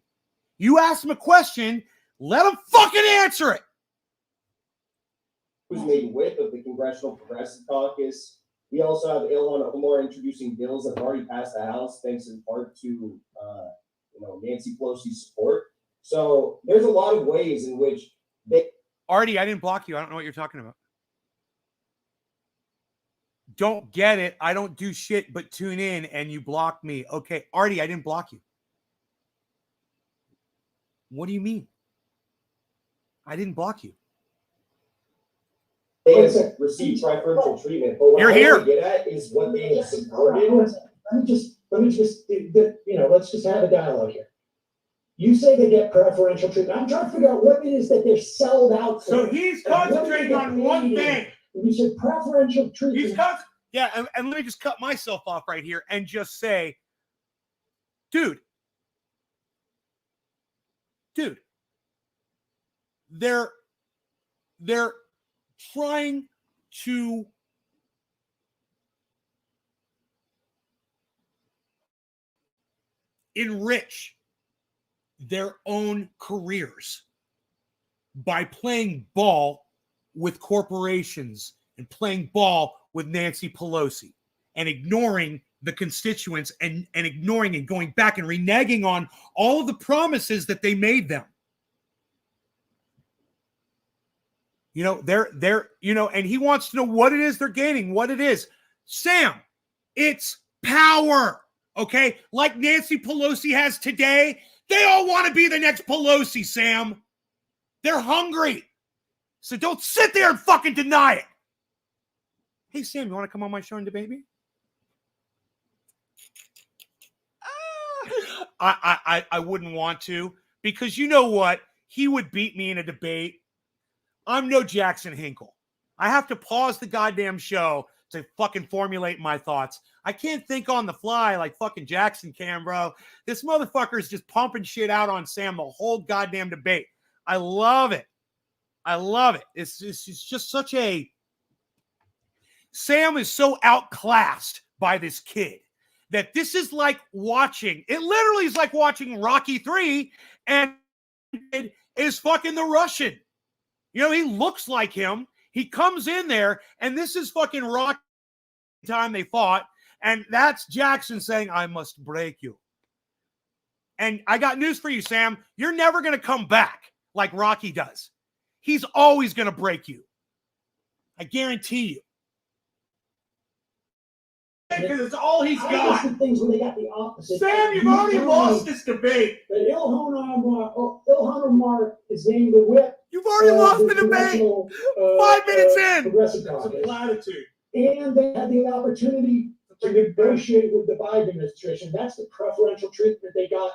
You ask him a question, let him fucking answer it. Who's made whip of the Congressional Progressive Caucus. We also have Ilhan Omar introducing bills that have already passed the House, thanks in part to Nancy Pelosi's support. So there's a lot of ways in which they. Artie, I didn't block you. I don't know what you're talking about. Don't get it. I don't do shit but tune in and you block me. Okay, Artie, I didn't block you. What do you mean? I didn't block you. They have received preferential treatment, but what You're I here. want to get at is what they have supported. Let me just, let's just have a dialogue here. You say they get preferential treatment. I'm trying to figure out what it is that they're sold out for. So he's concentrating on one thing. You said preferential treatment. And let me just cut myself off right here and just say, dude, they're trying to enrich their own careers by playing ball with corporations and playing ball with Nancy Pelosi and ignoring the constituents and ignoring and going back and reneging on all of the promises that they made them. And he wants to know what it is they're gaining, what it is. Sam, it's power, okay? Like Nancy Pelosi has today. They all want to be the next Pelosi, Sam. They're hungry. So don't sit there and fucking deny it. Hey, Sam, you want to come on my show and debate me? I wouldn't want to, because you know what? He would beat me in a debate. I'm no Jackson Hinkle. I have to pause the goddamn show to fucking formulate my thoughts. I can't think on the fly like fucking Jackson can, bro. This motherfucker is just pumping shit out on Sam the whole goddamn debate. I love it. It's just such a... Sam is so outclassed by this kid that this is like watching... It literally is like watching Rocky 3 and it is fucking the Russian. He looks like him. He comes in there, and this is fucking Rocky time they fought, and that's Jackson saying, I must break you. And I got news for you, Sam. You're never going to come back. like Rocky does. He's always going to break you. I guarantee you. Because it's all he's I got. just did things when they got the opposite. Sam, you've already lost this debate. That Ilhan Omar is named the whip. You've already lost the debate. 5 minutes in. Progressive It's a Caucus. platitude. And they had the opportunity to negotiate with the Biden administration. That's the preferential treatment they got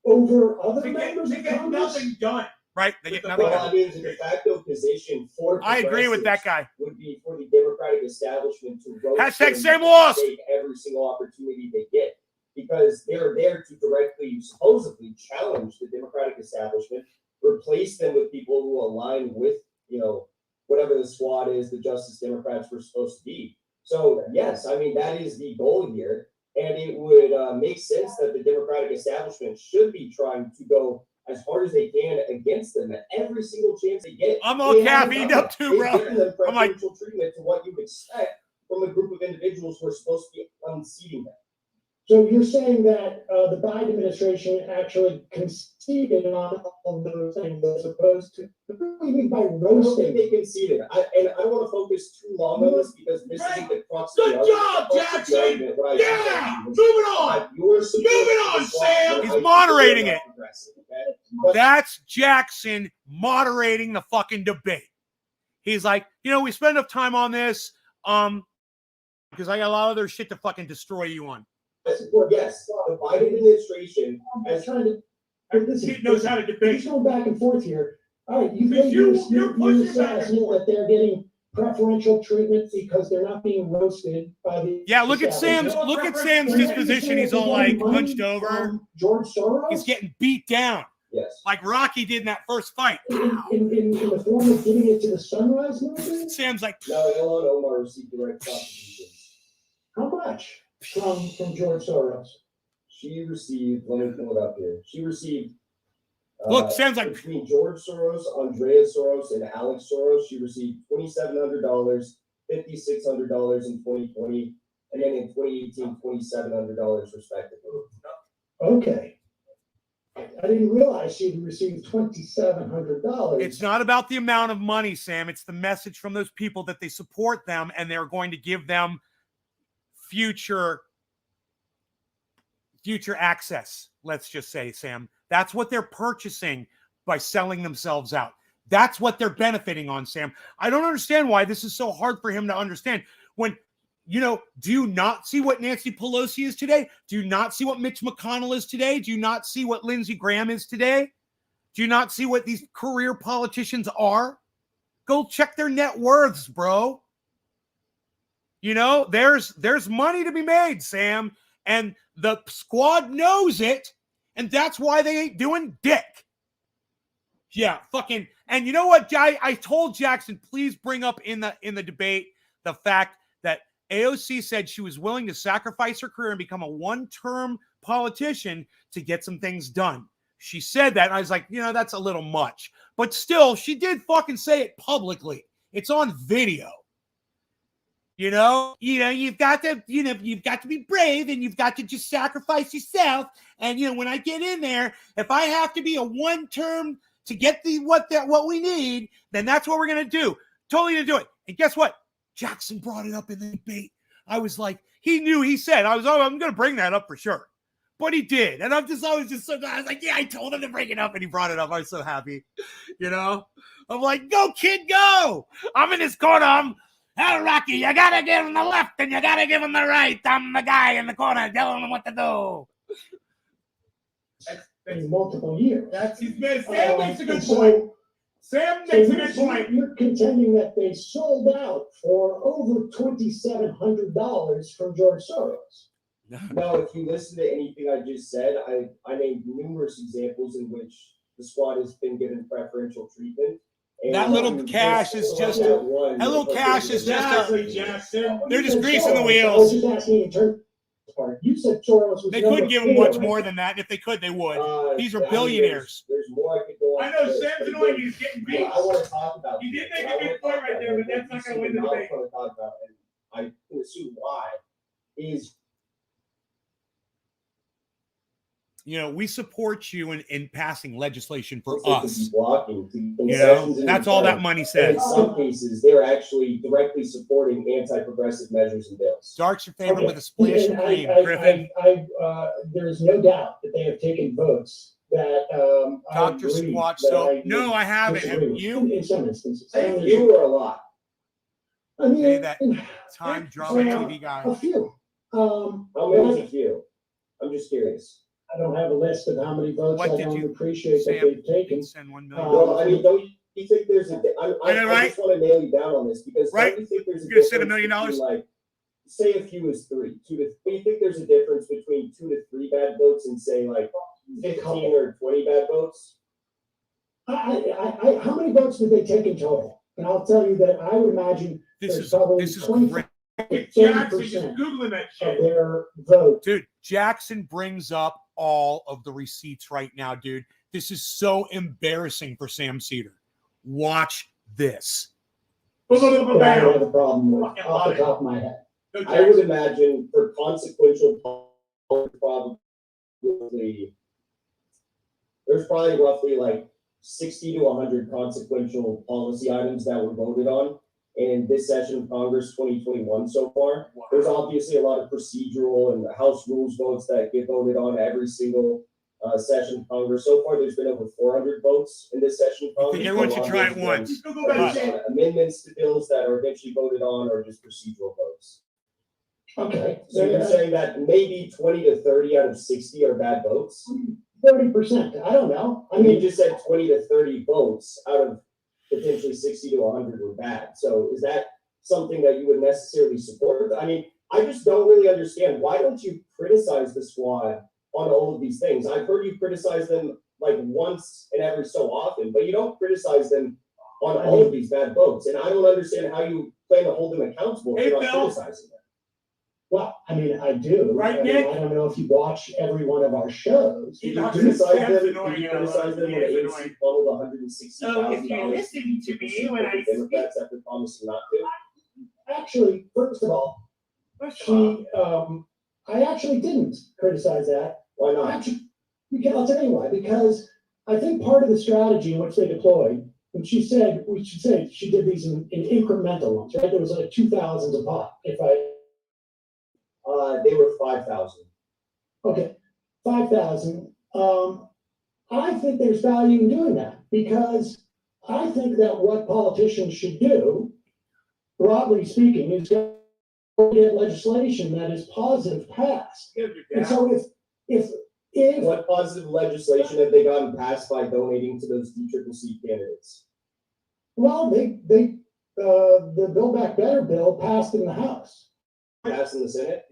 over other members They of get Congress. nothing done. Right? They get nothing Well, done. I mean, the de facto position for I agree with that progressives guy. would be for the Democratic establishment to roast Hashtag them Sam and lost. take every single opportunity they get, because they're there to directly, supposedly, challenge the Democratic establishment, replace them with people who align with, whatever the squad is, the Justice Democrats were supposed to be. So yes, I mean, that is the goal here, and it would make sense that the Democratic establishment should be trying to go as hard as they can against them at every single chance they get. I'm all They haven't caffeined done up it. too, They've bro. given them I'm like- preferential treatment to what you would expect from a group of individuals who are supposed to be unseating them. So you're saying that the Biden administration actually conceded on all of those things as opposed to, what do you mean by I don't think roasting? they conceded. I don't want to focus too long on this because this isn't the crux of Good the job, argument. The crux of the Jackson. argument, what I Yeah, think is moving on. that you're supposed Moving to on, respond Sam. to He's how you moderating feel it. about progressive, okay? But That's Jackson moderating the fucking debate. He's like, we spend enough time on this, because I got a lot of other shit to fucking destroy you on. yes, the Biden administration I'm trying to. He knows how to debate. He's going back and forth here. All right, you've Because made you're your pushing back and assessment forth. that they're getting preferential treatment because they're not being roasted by the. Yeah, look at establishment. Sam's disposition. He's all like hunched over. George Soros. He's getting beat down yes. like Rocky did in that first fight. in the form of giving it to the Sunrise movement. Sam's like, No, Ilhan Omar received direct contributions. How much from George Soros? She received, let me pull it up here. She received look, Sam's like, between George Soros, Andrea Soros, and Alex Soros, she received $2,700, $5,600 in 2020, and then in 2018, $2,700 respectively. Okay. I didn't realize she'd received $2,700. it's not about the amount of money, Sam. It's the message from those people that they support them and they're going to give them future access. Let's just say, Sam, that's what they're purchasing by selling themselves out. That's what they're benefiting on, Sam. I don't understand why this is so hard for him to understand when, do you not see what Nancy Pelosi is today? Do you not see what Mitch McConnell is today? Do you not see what Lindsey Graham is today? Do you not see what these career politicians are? Go check their net worths, bro. There's money to be made, Sam, and the squad knows it, and that's why they ain't doing dick. Yeah, fucking. And you know what, I told Jackson, please bring up in the debate the fact that AOC said she was willing to sacrifice her career and become a one-term politician to get some things done. She said that, and I was like, that's a little much. But still, she did fucking say it publicly. It's on video. You've got to be brave, and you've got to just sacrifice yourself. And when I get in there, if I have to be a one-term to get what we need, then that's what we're gonna do. Totally gonna do it. And guess what? Jackson brought it up in the debate. I was like, he said, I'm gonna bring that up for sure. But he did. And I was just so glad. I was like, yeah, I told him to bring it up, and he brought it up. I was so happy. I'm like, go, kid, go. I'm in this corner. Hey, Rocky, you gotta give him the left and you gotta give him the right. I'm the guy in the corner telling him what to do. In multiple years. Sam makes a good So- point. Sam makes a good point. You're contending that they sold out for over $2,700 from George Soros. No, if you listen to anything I just said, I named numerous examples in which the squad has been given preferential treatment. And That little cash is just that little cash is just Exactly, Jackson. They're just greasing the I was wheels. just asking in terms of part. You said Soros was They number couldn't give him four. much more than that. If they could, they would. These are I mean, billionaires. There's more I could go on. I know to this, Sam's but annoying. again, He's getting what beat. I want to talk about. You did make what a I good wanna point talk right there, about, but that's what not gonna win the I debate. want to talk about, and I can assume why, is you know, we support you in passing legislation for Looks like to be us. blocking You know, concessions in that's all that return. money And says. in some cases, they're actually directly supporting anti-progressive measures and bills. Dark's your favorite Okay. with a splash of And cream, I, Griffin. there's no doubt that they have taken votes that I Dr. agree Squatch. that So I no, I haven't. Have disagree with you? in some instances. Thank you are a lot. I mean, Hey, that time drama TV guy. a few. How many is a few? I'm just curious. I don't have a list of how many votes What I did don't you- appreciate that Sam, they've taken. Send $1 million. Well, I mean, don't you think there's a? I know, right? I just want to nail you down on this because Right? don't you think there's a You're gonna send $1 difference million? between, like, say a few is 3, 2 to. Do you think there's a difference between 2 to 3 bad votes and say like 15 or 20 bad votes? How many votes did they take in total? And I'll tell you that I would imagine This there's is probably this is 25 great. to 30% Googling that of their vote. Dude, Jackson brings up all of the receipts right now, dude. This is so embarrassing for Sam Cedar. Watch this. That I don't have a problem with Fucking off love the it. top of my head. I would imagine for consequential probably there's probably roughly like 60 to 100 consequential policy items that were voted on in this session of Congress 2021 so far. There's obviously a lot of procedural and House rules votes that get voted on every single session of Congress. So far, there's been over 400 votes in this session of Congress. think everyone should try it once. Amendments to bills that are eventually voted on or just procedural votes. Okay. So you're saying that maybe 20 to 30 out of 60 are bad votes? 30%. I don't know. I I mean, you mean, just said 20 to 30 votes out of potentially 60 to 100 were bad. So is that something that you would necessarily support? I mean, I just don't really understand. Why don't you criticize the squad on all of these things? I've heard you criticize them like once and every so often, but you don't criticize them on all of these bad votes. And I don't understand how you plan to hold them accountable if Hey, you're not Bill. criticizing them. well, I mean, I do. Right, I mean, Nick? I don't know if you watch every one of our shows. He Did you knocks criticize Sam's them? annoying, Did you you know, criticize them when he is AOC annoying. funneled $160,000 So if you're listening to me when I the Democrats after promising not to? Actually, first of all, I actually didn't criticize that. Why not? Actually, I'll tell you why. Because I think part of the strategy in which they deployed, and she said, we should say she did these in incremental ones, right? There was like 2,000s a pop. They were 5,000. Okay, 5,000. I think there's value in doing that because I think that what politicians should do, broadly speaking, is get legislation that is positive passed. And so if What positive legislation have they gotten passed by donating to those DCCC candidates? well, the Build Back Better bill passed in the House. Passed in the Senate?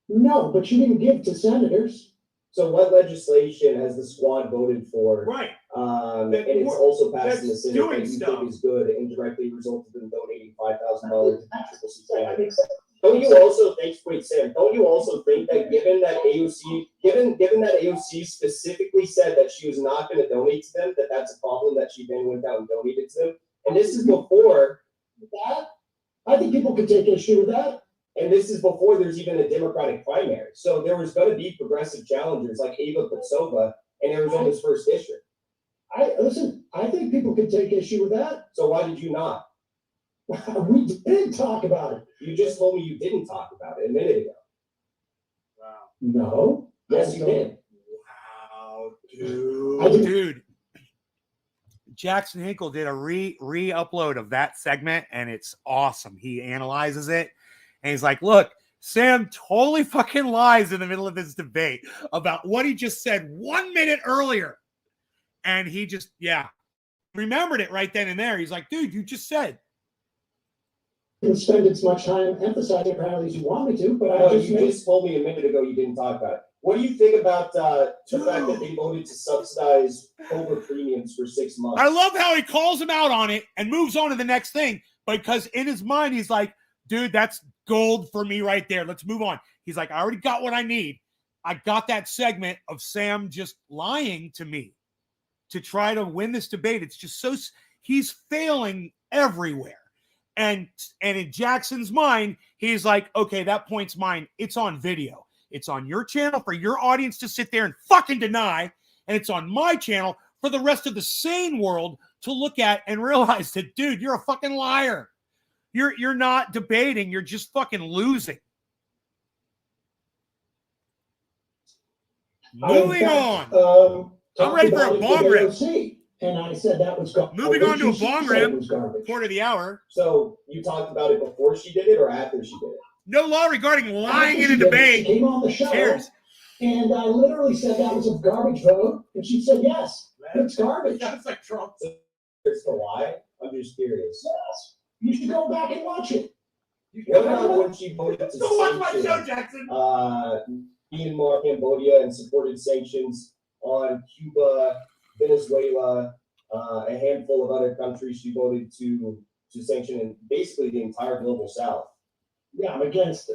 No, but you didn't give to senators. So what legislation has the squad voted for? Right. And That it's wor- also passed in the that's Senate doing that you stuff. think is good and directly resulted in donating $5,000 to DCCC That candidates. makes sense. Don't you also think, wait, Sam, don't you also think that given that AOC specifically said that she was not going to donate to them, that that's a problem that she then went out and donated to them? And this is before, That, I think people could take issue with that. and this is before there's even a Democratic primary. So there was going to be progressive challengers like Ava Patsova in Arizona's first district. I think people could take issue with that. So why did you not? We did talk about it. You just told me you didn't talk about it a minute ago. Wow. No. Yes, you did. Wow, I didn't. Dude, Jackson Hinkle did a re-upload of that segment, and it's awesome. He analyzes it, and he's like, look, Sam totally fucking lies in the middle of this debate about what he just said 1 minute earlier. And he just, remembered it right then and there. He's like, dude, you just said. Didn't spend as much time emphasizing it apparently as you want me to, but I No, just you made just told me a minute ago you didn't talk about it. What do you think about the fact that they voted to subsidize Cobra premiums for 6 months? I love how he calls him out on it and moves on to the next thing because in his mind, he's like, dude, that's gold for me right there. Let's move on. He's like, I already got what I need. I got that segment of Sam just lying to me to try to win this debate. It's just so he's failing everywhere. And in Jackson's mind, he's like, okay, that point's mine. It's on video. It's on your channel for your audience to sit there and fucking deny. And it's on my channel for the rest of the sane world to look at and realize that, dude, you're a fucking liar. You're not debating. You're just fucking losing. Moving on. I'm ready for a bong rip. And I said that was garbage. Moving on to a bong rip. Quarter of the hour. So you talked about it before she did it or after she did it? No law regarding lying in a debate. She came on the show. Cheers. And I literally said that was a garbage vote. And she said, yes, it's garbage. That's like Trump. As to why? I'm just curious. Yes. You should go back and watch it. What about when she voted to Don't watch my show, sanction Jackson. Myanmar, Cambodia, and supported sanctions on Cuba, Venezuela, a handful of other countries she voted to sanction, and basically the entire global south? Yeah, I'm against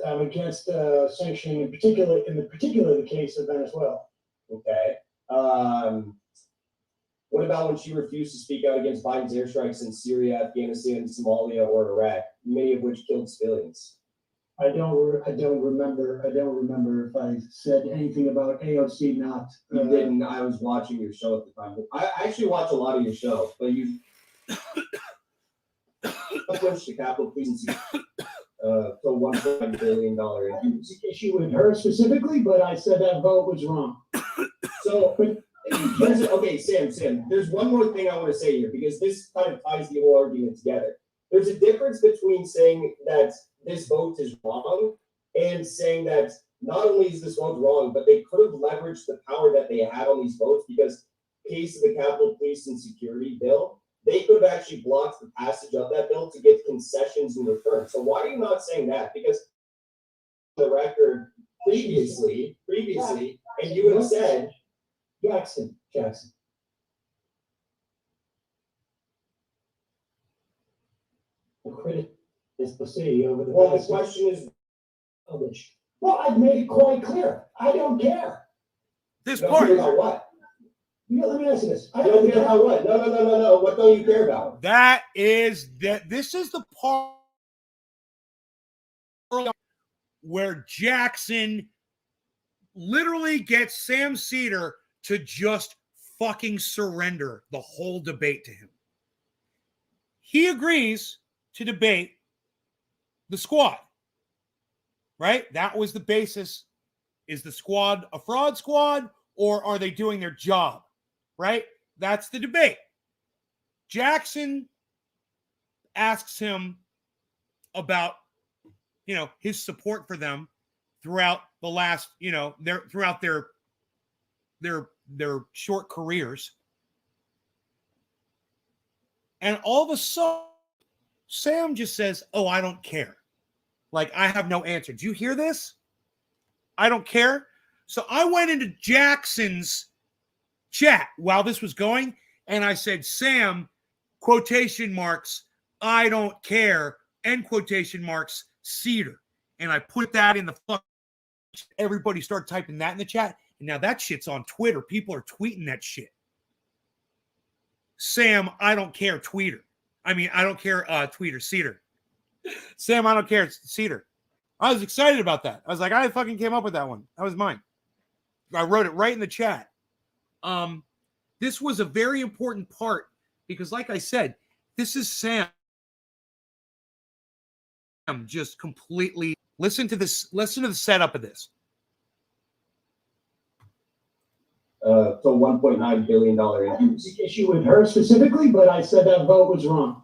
sanctioning in particular the case of Venezuela. Okay. What about when she refused to speak out against Biden's airstrikes in Syria, Afghanistan, Somalia, or Iraq, many of which killed civilians? I don't remember if I said anything about AOC not. You didn't. I was watching your show at the time. I actually watch a lot of your show, but you pushed the Capitol Police to $1.9 billion. I didn't see issue with her specifically, but I said that vote was wrong. So, okay, Sam, there's one more thing I want to say here, because this kind of ties the whole argument together. There's a difference between saying that this vote is wrong and saying that not only is this vote wrong, but they could have leveraged the power that they had on these votes, because case of the Capitol Police and Security bill, they could have actually blocked the passage of that bill to get concessions in return. So why are you not saying that? Because the record previously, and you have said, Jackson. The critic is the city over the. well, the question is, Well, I've made it quite clear. I don't care. This you don't part. care about what? Let me ask you this. I don't care about what? No. What don't you care about? This is the part where Jackson literally gets Sam Cedar to just fucking surrender the whole debate to him. He agrees to debate the squad, right? That was the basis. Is the squad a fraud squad, or are they doing their job, right? That's the debate. Jackson asks him about, his support for them throughout the last, throughout their short careers. And all of a sudden, Sam just says, oh, I don't care. Like, I have no answer. Do you hear this? I don't care. So I went into Jackson's chat while this was going, and I said, Sam, quotation marks, I don't care, end quotation marks, Cedar. And I put that in the fuck. Everybody started typing that in the chat. And now that shit's on Twitter. People are tweeting that shit. Sam, I don't care, tweeter. I don't care, tweeter, Cedar. Sam, I don't care, Cedar. I was excited about that. I was like, I fucking came up with that one. That was mine. I wrote it right in the chat. This was a very important part because, like I said, this is Sam just completely. Listen to this. Listen to the setup of this. So $1.9 billion increase. Issue with her specifically, but I said that vote was wrong.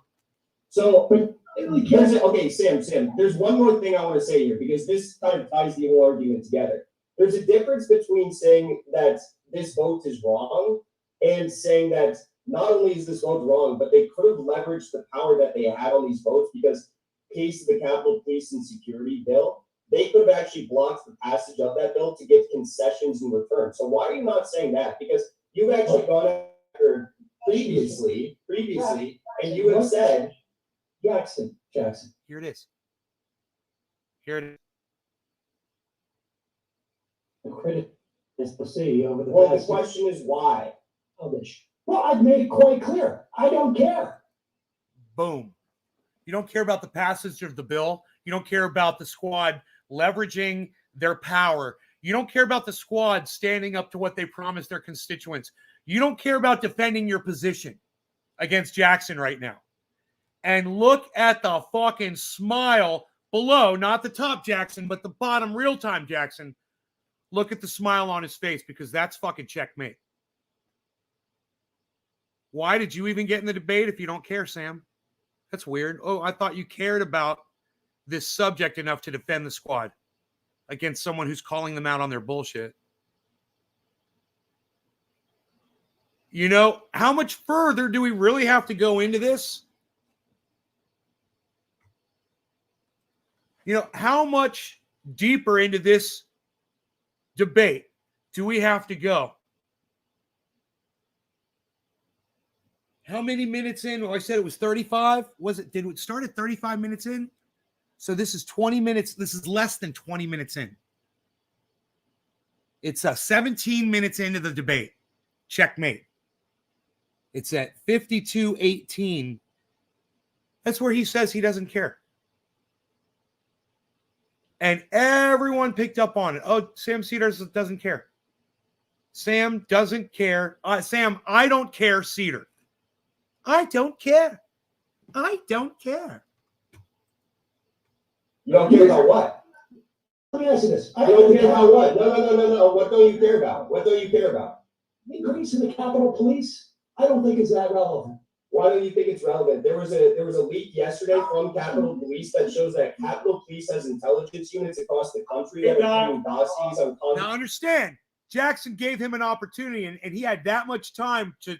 So, okay, Sam, there's one more thing I want to say here, because this kind of ties the whole argument together. There's a difference between saying that this vote is wrong and saying that not only is this vote wrong, but they could have leveraged the power that they had on these votes, because case of the Capitol Police and Security bill, they could have actually blocked the passage of that bill to get concessions in return. So why are you not saying that? Because you've actually gone after previously, and you have said, Jackson. Here it is. The critic is the city over the. well, the question is why? Well, I've made it quite clear. I don't care. Boom. You don't care about the passage of the bill. You don't care about the squad leveraging their power. You don't care about the squad standing up to what they promised their constituents. You don't care about defending your position against Jackson right now. And look at the fucking smile below, not the top Jackson, but the bottom real-time Jackson. Look at the smile on his face, because that's fucking checkmate. Why did you even get in the debate if you don't care, Sam? That's weird. Oh, I thought you cared about this subject enough to defend the squad against someone who's calling them out on their bullshit. You know, how much further do we really have to go into this? You know, how much deeper into this debate do we have to go? How many minutes in? Oh, I said it was 35. Was it? Did it start at 35 minutes in? So this is 20 minutes. This is less than 20 minutes in. It's 17 minutes into the debate. Checkmate. It's at 52:18. That's where he says he doesn't care. And everyone picked up on it. Oh, Sam Cedars doesn't care. Sam doesn't care. Sam, I don't care, Cedar. I don't care. I don't care. You don't care about what? Let me ask you this. You don't care about what? No. What don't you care about? What don't you care about? Increase in the Capitol Police, I don't think is that relevant. Why don't you think it's relevant? There was a leak yesterday from Capitol Police that shows that Capitol Police has intelligence units across the country that are doing dossiers on Now understand, Jackson gave him an opportunity, and he had that much time to,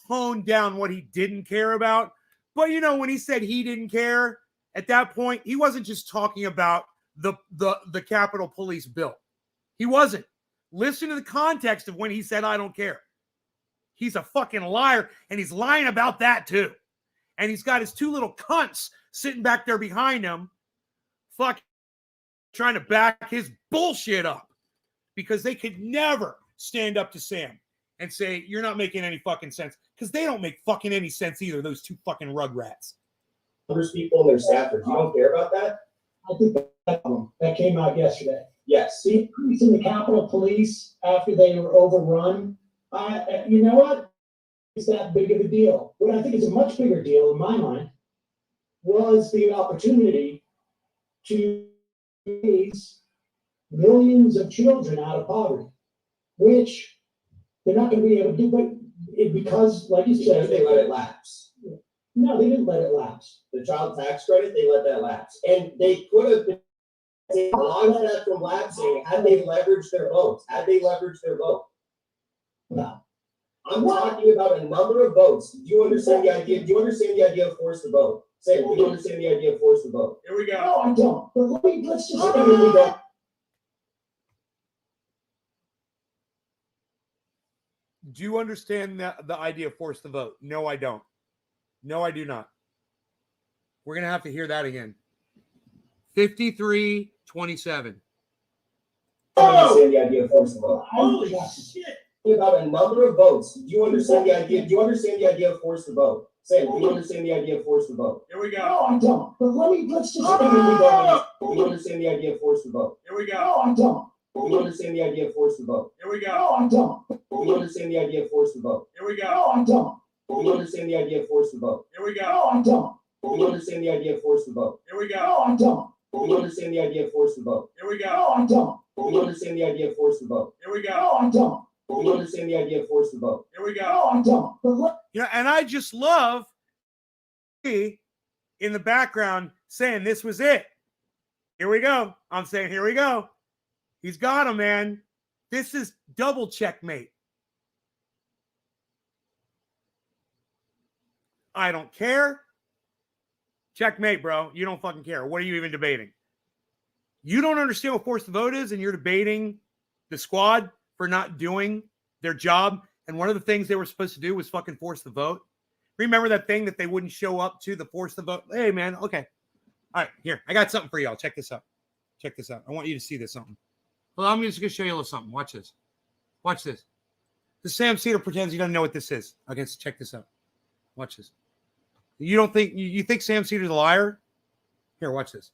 hone down what he didn't care about. But when he said he didn't care, at that point, he wasn't just talking about the Capitol Police bill. He wasn't. Listen to the context of when he said, I don't care. He's a fucking liar, and he's lying about that too. And he's got his two little cunts sitting back there behind him, fucking trying to back his bullshit up, because they could never stand up to Sam and say, you're not making any fucking sense, because they don't make fucking any sense either, those two fucking rugrats. Congress people and their staffers. You don't care about that? I think that came out yesterday. Yes. The increase in the Capitol Police after they were overrun, you know what? It's that big of a deal. What I think is a much bigger deal in my mind was the opportunity to raise millions of children out of poverty, which they're not going to be able to do, but because, like you said, they let it lapse. No, they didn't let it lapse. The child tax credit, they let that lapse. And they could have been blocked that from lapsing had they leveraged their votes. No. I'm talking about a number of votes. Do you understand the idea? Do you understand the idea of force to vote? Say, do you understand the idea of force to vote? Here we go. No, I don't. But let's just Do you understand the idea of force to vote? No, I don't. No, I do not. We're going to have to hear that again. 53-27. I understand the idea of force to vote. Holy shit. About a number of votes. Do you understand the idea? Do you understand the idea of force to vote? Sam, do you understand the idea of force to vote? Here we go. No, I don't. But let's just Do you understand the idea of force to vote? Here we go. No, I don't. Do you understand the idea of force to vote? Here we go. No, I don't. Do you understand the idea of force to vote? Here we go. No, I don't. Do you understand the idea of force to vote? Here we go. No, I don't. Do you understand the idea of force to vote? Here we go. No, I don't. Do you understand the idea of force to vote? Here we go. No, I don't. Do you understand the idea of force to vote? Here we go. No, I don't. Do you understand the idea of force to vote? Here we go. No, I don't. But And I just love in the background saying this was it. Here we go. I'm saying, here we go. He's got him, man. This is double checkmate. I don't care. Checkmate, bro. You don't fucking care. What are you even debating? You don't understand what force the vote is, and you're debating the squad for not doing their job. And one of the things they were supposed to do was fucking force the vote. Remember that thing that they wouldn't show up to, the force the vote? Hey, man. Okay. All right. Here. I got something for y'all. Check this out. Check this out. I want you to see this something. Well, I'm just going to show you a little something. Watch this. Watch this. The Sam Cedar pretends he doesn't know what this is. Okay, so check this out. Watch this. You don't think you think Sam Cedar's a liar? Here, watch this.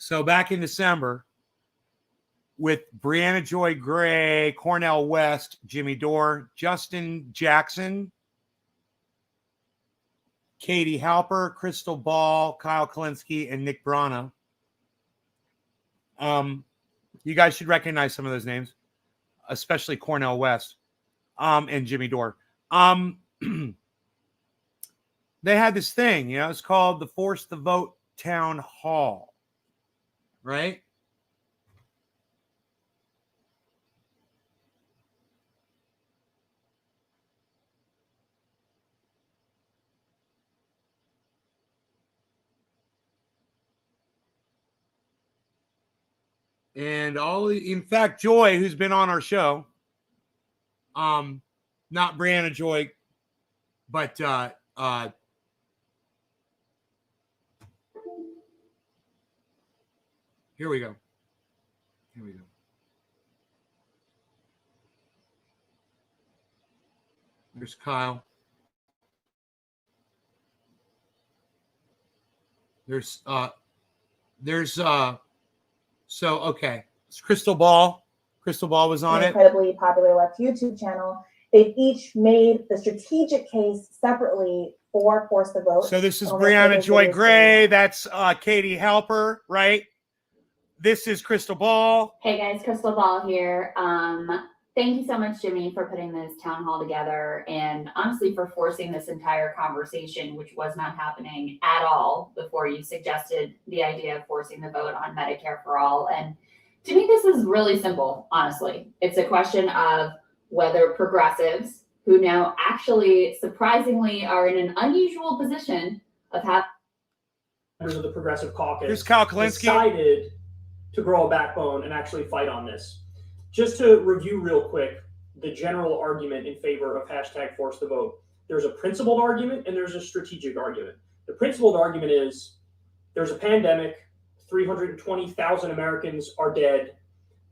So back in December, with Brianna Joy Gray, Cornell West, Jimmy Dore, Justin Jackson, Katie Halper, Crystal Ball, Kyle Kalinske, and Nick Brana. You guys should recognize some of those names, especially Cornell West, and Jimmy Dore. They had this thing, it's called the Force the Vote Town Hall, right? And in fact, Joy, who's been on our show, not Brianna Joy, but here we go. There's Kyle. So, okay. It's Crystal Ball. Crystal Ball was on an it. Incredibly popular left YouTube channel. They've each made the strategic case separately for Force the Vote. So this is Brianna Joy Gray. That's Katie Halper, right? This is Crystal Ball. Hey guys, Crystal Ball here. Thank you so much, Jimmy, for putting this town hall together and honestly for forcing this entire conversation, which was not happening at all before you suggested the idea of forcing the vote on Medicare for all. And to me, this is really simple, honestly. It's a question of whether progressives, who now actually surprisingly are in an unusual position of having members of the Progressive Caucus, here's Kyle Kalinske, decided to grow a backbone and actually fight on this. Just to review real quick, the general argument in favor of hashtag force the vote. There's a principled argument and there's a strategic argument. The principled argument is there's a pandemic, 320,000 Americans are dead,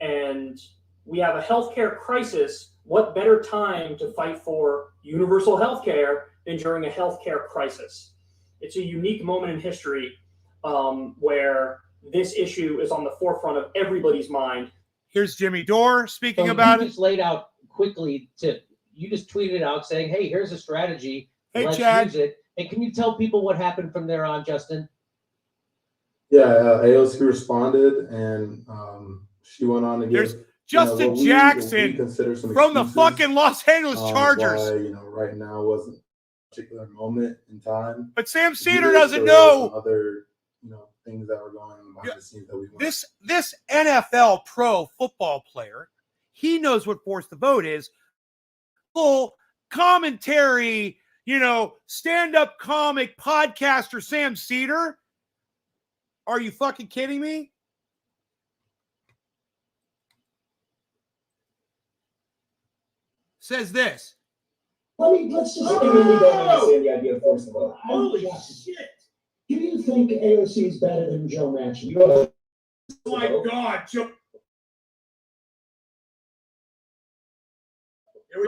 and we have a healthcare crisis. What better time to fight for universal healthcare than during a healthcare crisis? It's a unique moment in history where this issue is on the forefront of everybody's mind. Here's Jimmy Dore speaking So about you it. just laid out quickly you just tweeted out saying, hey, here's a strategy. Hey, Let's Chad. use it. And can you tell people what happened from there on, Justin? Yeah, AOC responded, and she went on to give There's Justin Jackson from the fucking Los Angeles Chargers. Why, right now wasn't a particular moment in time. But Sam Cedar doesn't know other, things that were going on behind the scenes that we want. This NFL pro football player, he knows what force the vote is. Full commentary, stand-up comic podcaster Sam Cedar. Are you fucking kidding me? Says this. Let's just I really don't understand the idea of force the vote. Holy shit. Do you think AOC is better than Joe Manchin? Oh my God, Joe.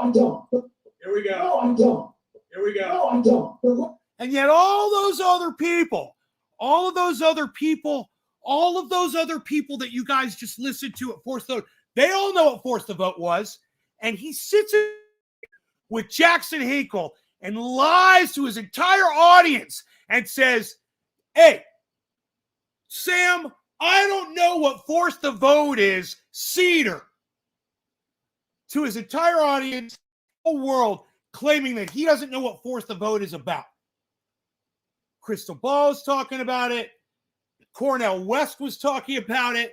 I don't. Here we go. No, I don't. Here we go. No, I don't. And yet all of those other people that you guys just listened to at Force the Vote, they all know what Force the Vote was. And he sits with Jackson Hinkle and lies to his entire audience and says, hey, Sam, I don't know what Force the Vote is, Cedar. To his entire audience, the whole world, claiming that he doesn't know what Force the Vote is about. Crystal Ball is talking about it. Cornell West was talking about it.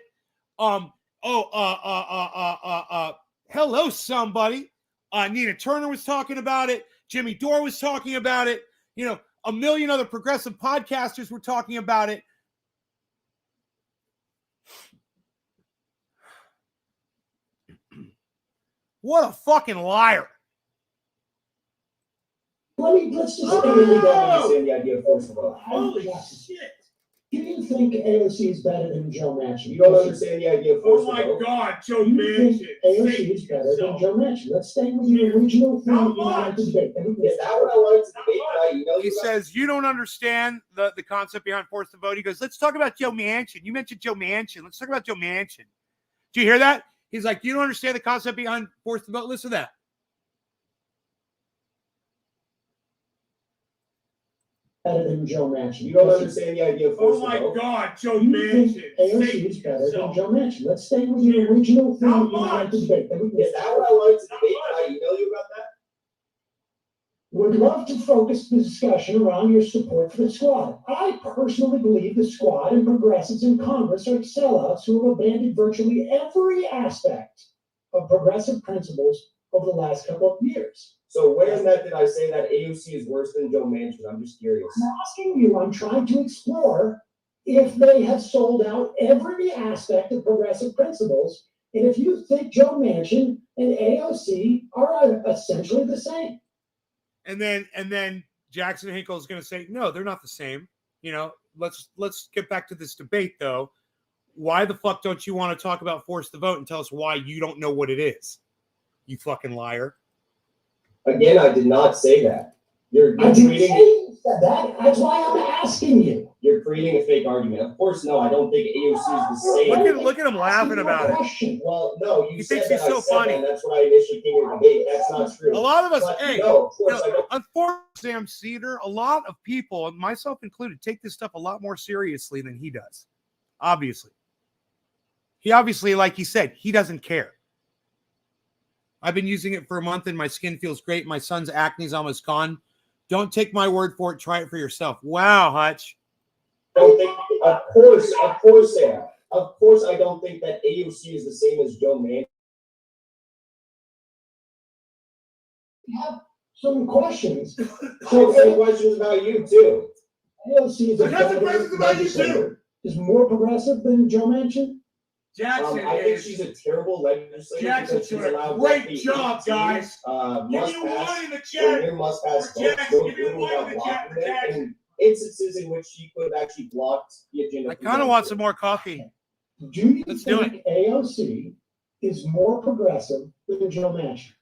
Hello, somebody. Nina Turner was talking about it. Jimmy Dore was talking about it. A million other progressive podcasters were talking about it. What a fucking liar. Let's just I really don't understand the idea of force the vote. Holy shit. Do you think AOC is better than Joe Manchin? You don't understand the idea of force Oh the vote. my God, Joe Do you think Manchin. AOC is better than Joe Manchin? Let's stay with the original thing in the debate. Is that what I wanted to debate tonight? You know He says, you don't understand the concept behind force to vote. He goes, let's talk about Joe Manchin. You mentioned Joe Manchin. Let's talk about Joe Manchin. Do you hear that? He's like, you don't understand the concept behind force to vote. Listen to that. Better than Joe Manchin. You don't understand the idea of force Oh to my vote? God, Joe You think Manchin. AOC is better than Joe Manchin. Let's stay with the original thing How that you wanted to much? debate. Then we can Is that what I wanted to debate? Can I email you about that? Would love to focus the discussion around your support for the squad. I personally believe the squad and progressives in Congress are sellouts who have abandoned virtually every aspect of progressive principles over the last couple of years. So where in that did I say that AOC is worse than Joe Manchin? I'm just curious. I'm asking you, I'm trying to explore if they have sold out every aspect of progressive principles, and if you think Joe Manchin and AOC are essentially the same. And then Jackson Hinkle is going to say, no, they're not the same. You know, let's get back to this debate, though. Why the fuck don't you want to talk about force to vote and tell us why you don't know what it is? You fucking liar. Again, I did not say that. You're I didn't creating, say that. That's why I'm asking you. you're creating a fake argument. Of course, no, I don't think AOC is the same. Look at him laughing about it. Well, no, you He said thinks that he's so I said funny. that, and that's what I initially came here to debate. That's not true. A lot of us, But, hey, no, of course I don't. unfortunately, Sam Cedar, a lot of people, myself included, take this stuff a lot more seriously than he does. Obviously. He obviously, like he said, he doesn't care. I've been using it for a month and my skin feels great. My son's acne is almost gone. Don't take my word for it. Try it for yourself. Wow, Hutch. Don't think, of course, Sam. Of course, I don't think that AOC is the same as Joe Manchin. Have some questions. I have some questions about you too. AOC is I got some questions about you, legislator. Is more progressive than Joe Manchin? Jackson I think is. she's a terrible legislator Jackson's because she's doing a allowed great roughly job, 18, guys. Must Give me a pass one in the or chat. near must pass For votes Jackson, go give me a through one in without the chat blocking for it, Jackson. and instances in which she could have actually blocked the agenda. I kind of want some more coffee. Do you Let's do think AOC is more progressive than Joe Manchin?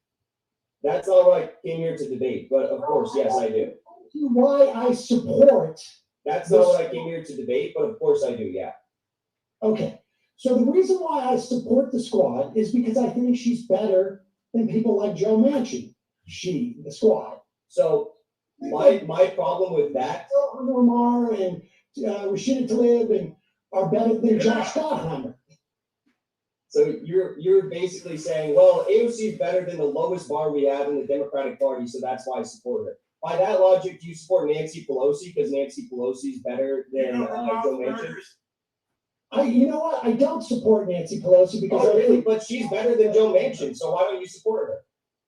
That's not what I came here to debate, but of course, yes, I do. Why I support. That's not what I came here to debate, but of course I do, yeah. Okay. So the reason why I support the squad is because I think she's better than people like Joe Manchin. The squad. So my problem with that. Omar and Rashida Tlaib and are better than Josh Gottheimer. So you're basically saying, well, AOC is better than the lowest bar we have in the Democratic Party, so that's why I support her. By that logic, do you support Nancy Pelosi because Nancy Pelosi is better than Joe Manchin? You know what? I don't support Nancy Pelosi because but she's better than Joe Manchin, so why don't you support her?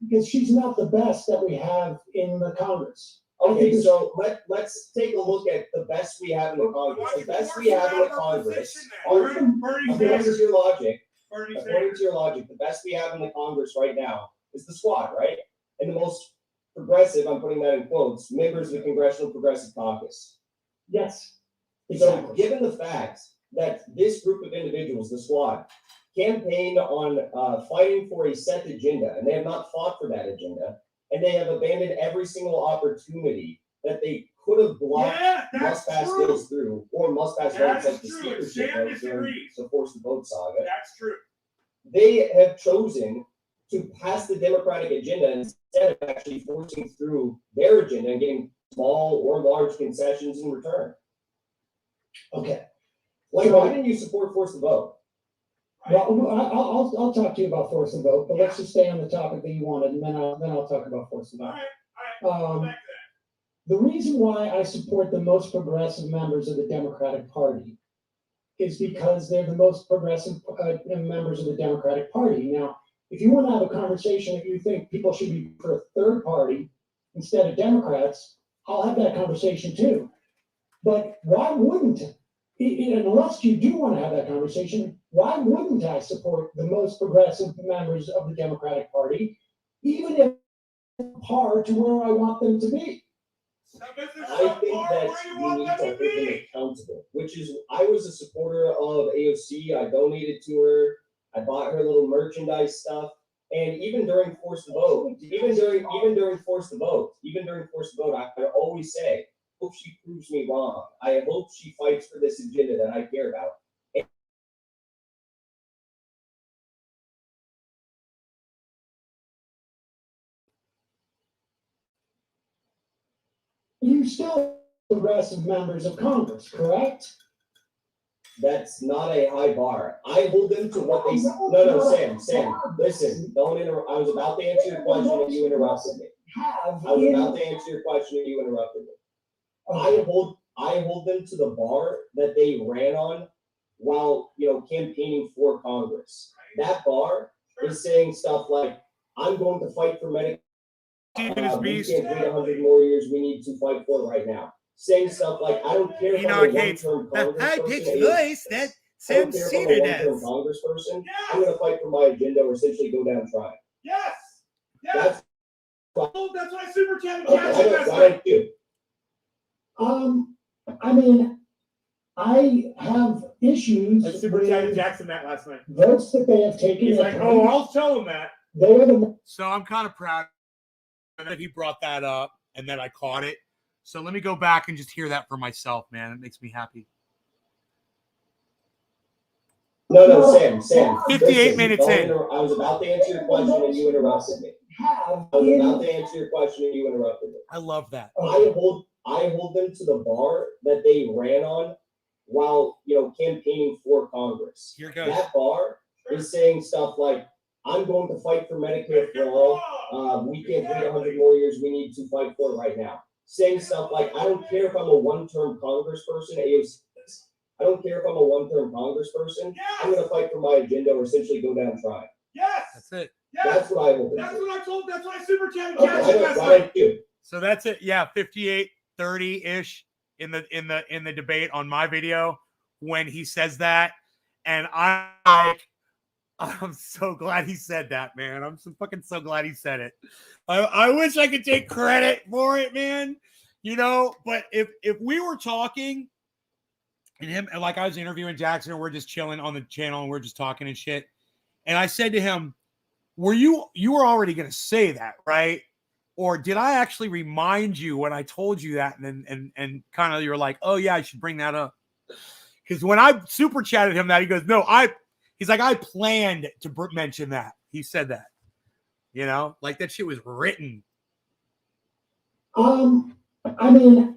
Because she's not the best that we have in the Congress. Okay, so let's take a look at the best we have in the Congress. The best we have in the Congress, according to your logic, the best we have in the Congress right now is the squad, right? And the most progressive, I'm putting that in quotes, members of the Congressional Progressive Caucus. Yes. Exactly. So given the fact that this group of individuals, the squad, campaigned on fighting for a set agenda, and they have not fought for that agenda, and they have abandoned every single opportunity that they could have blocked must-pass bills through, or must-pass votes like the speakership vote during the Force the Vote saga. That's true. They have chosen to pass the Democratic agenda instead of actually forcing through their agenda and getting small or large concessions in return. Okay. Like, why didn't you support Force the Vote? Well, I'll talk to you about force the vote, but let's just stay on the topic that you wanted, and then I'll talk about force the vote. The reason why I support the most progressive members of the Democratic Party is because they're the most progressive members of the Democratic Party. Now, if you want to have a conversation that you think people should be for a third party instead of Democrats, I'll have that conversation too. But why wouldn't, unless you do want to have that conversation, why wouldn't I support the most progressive members of the Democratic Party, even if par to where I want them to be? I think that we need to hold them accountable, which is, I was a supporter of AOC. I donated to her. I bought her little merchandise stuff. And even during force to vote, even during force to vote, I always say, hope she proves me wrong. I hope she fights for this agenda that I care about. You still progressive members of Congress, correct? That's not a high bar. I hold them to what they say. No, Sam, listen, don't interrupt. I was about to answer your question and you interrupted me. I was about to answer your question and you interrupted me. I hold them to the bar that they ran on while, campaigning for Congress. That bar is saying stuff like, I'm going to fight for Medicare. We can't wait 100 more years. We need to fight for it right now. Saying stuff like, I don't care if I'm a one-term congressperson. voice that Sam Cedar does. Congressperson, I'm going to fight for my agenda or essentially go down trying. Yes. That's That's why Super Chatted why Jackson last don't night. you? I mean, I have issues I Super Chatted with Jackson that last night. votes that they have taken. He's like, oh, I'll tell him that. They are the So I'm kind of proud that he brought that up and that I caught it. So let me go back and just hear that for myself, man. It makes me happy. No, Sam. 58 minutes in. I was about to answer your question and you interrupted me. I love that. I hold them to the bar that they ran on while, campaigning for Congress. Here goes. That bar is saying stuff like, I'm going to fight for Medicare for all. We can't wait 100 more years. We need to fight for it right now. Saying stuff like, I don't care if I'm a one-term congressperson. I don't care if I'm a one-term congressperson. I'm going to fight for my agenda or essentially go down trying. Yes. That's it. Yes. That's what I hold. That's why I Super Chatted Okay, Jackson last why night. don't you? So that's it. Yeah, 58-30-ish in the debate on my video when he says that. And I'm so glad he said that, man. I'm so fucking so glad he said it. I wish I could take credit for it, man. But if we were talking and him, like I was interviewing Jackson and we're just chilling on the channel and we're just talking and shit. And I said to him, you were already going to say that, right? Or did I actually remind you when I told you that? And kind of, you're like, oh yeah, I should bring that up. Because when I super chatted him that, he goes, no, he's like, I planned to mention that. He said that, like that shit was written. I mean,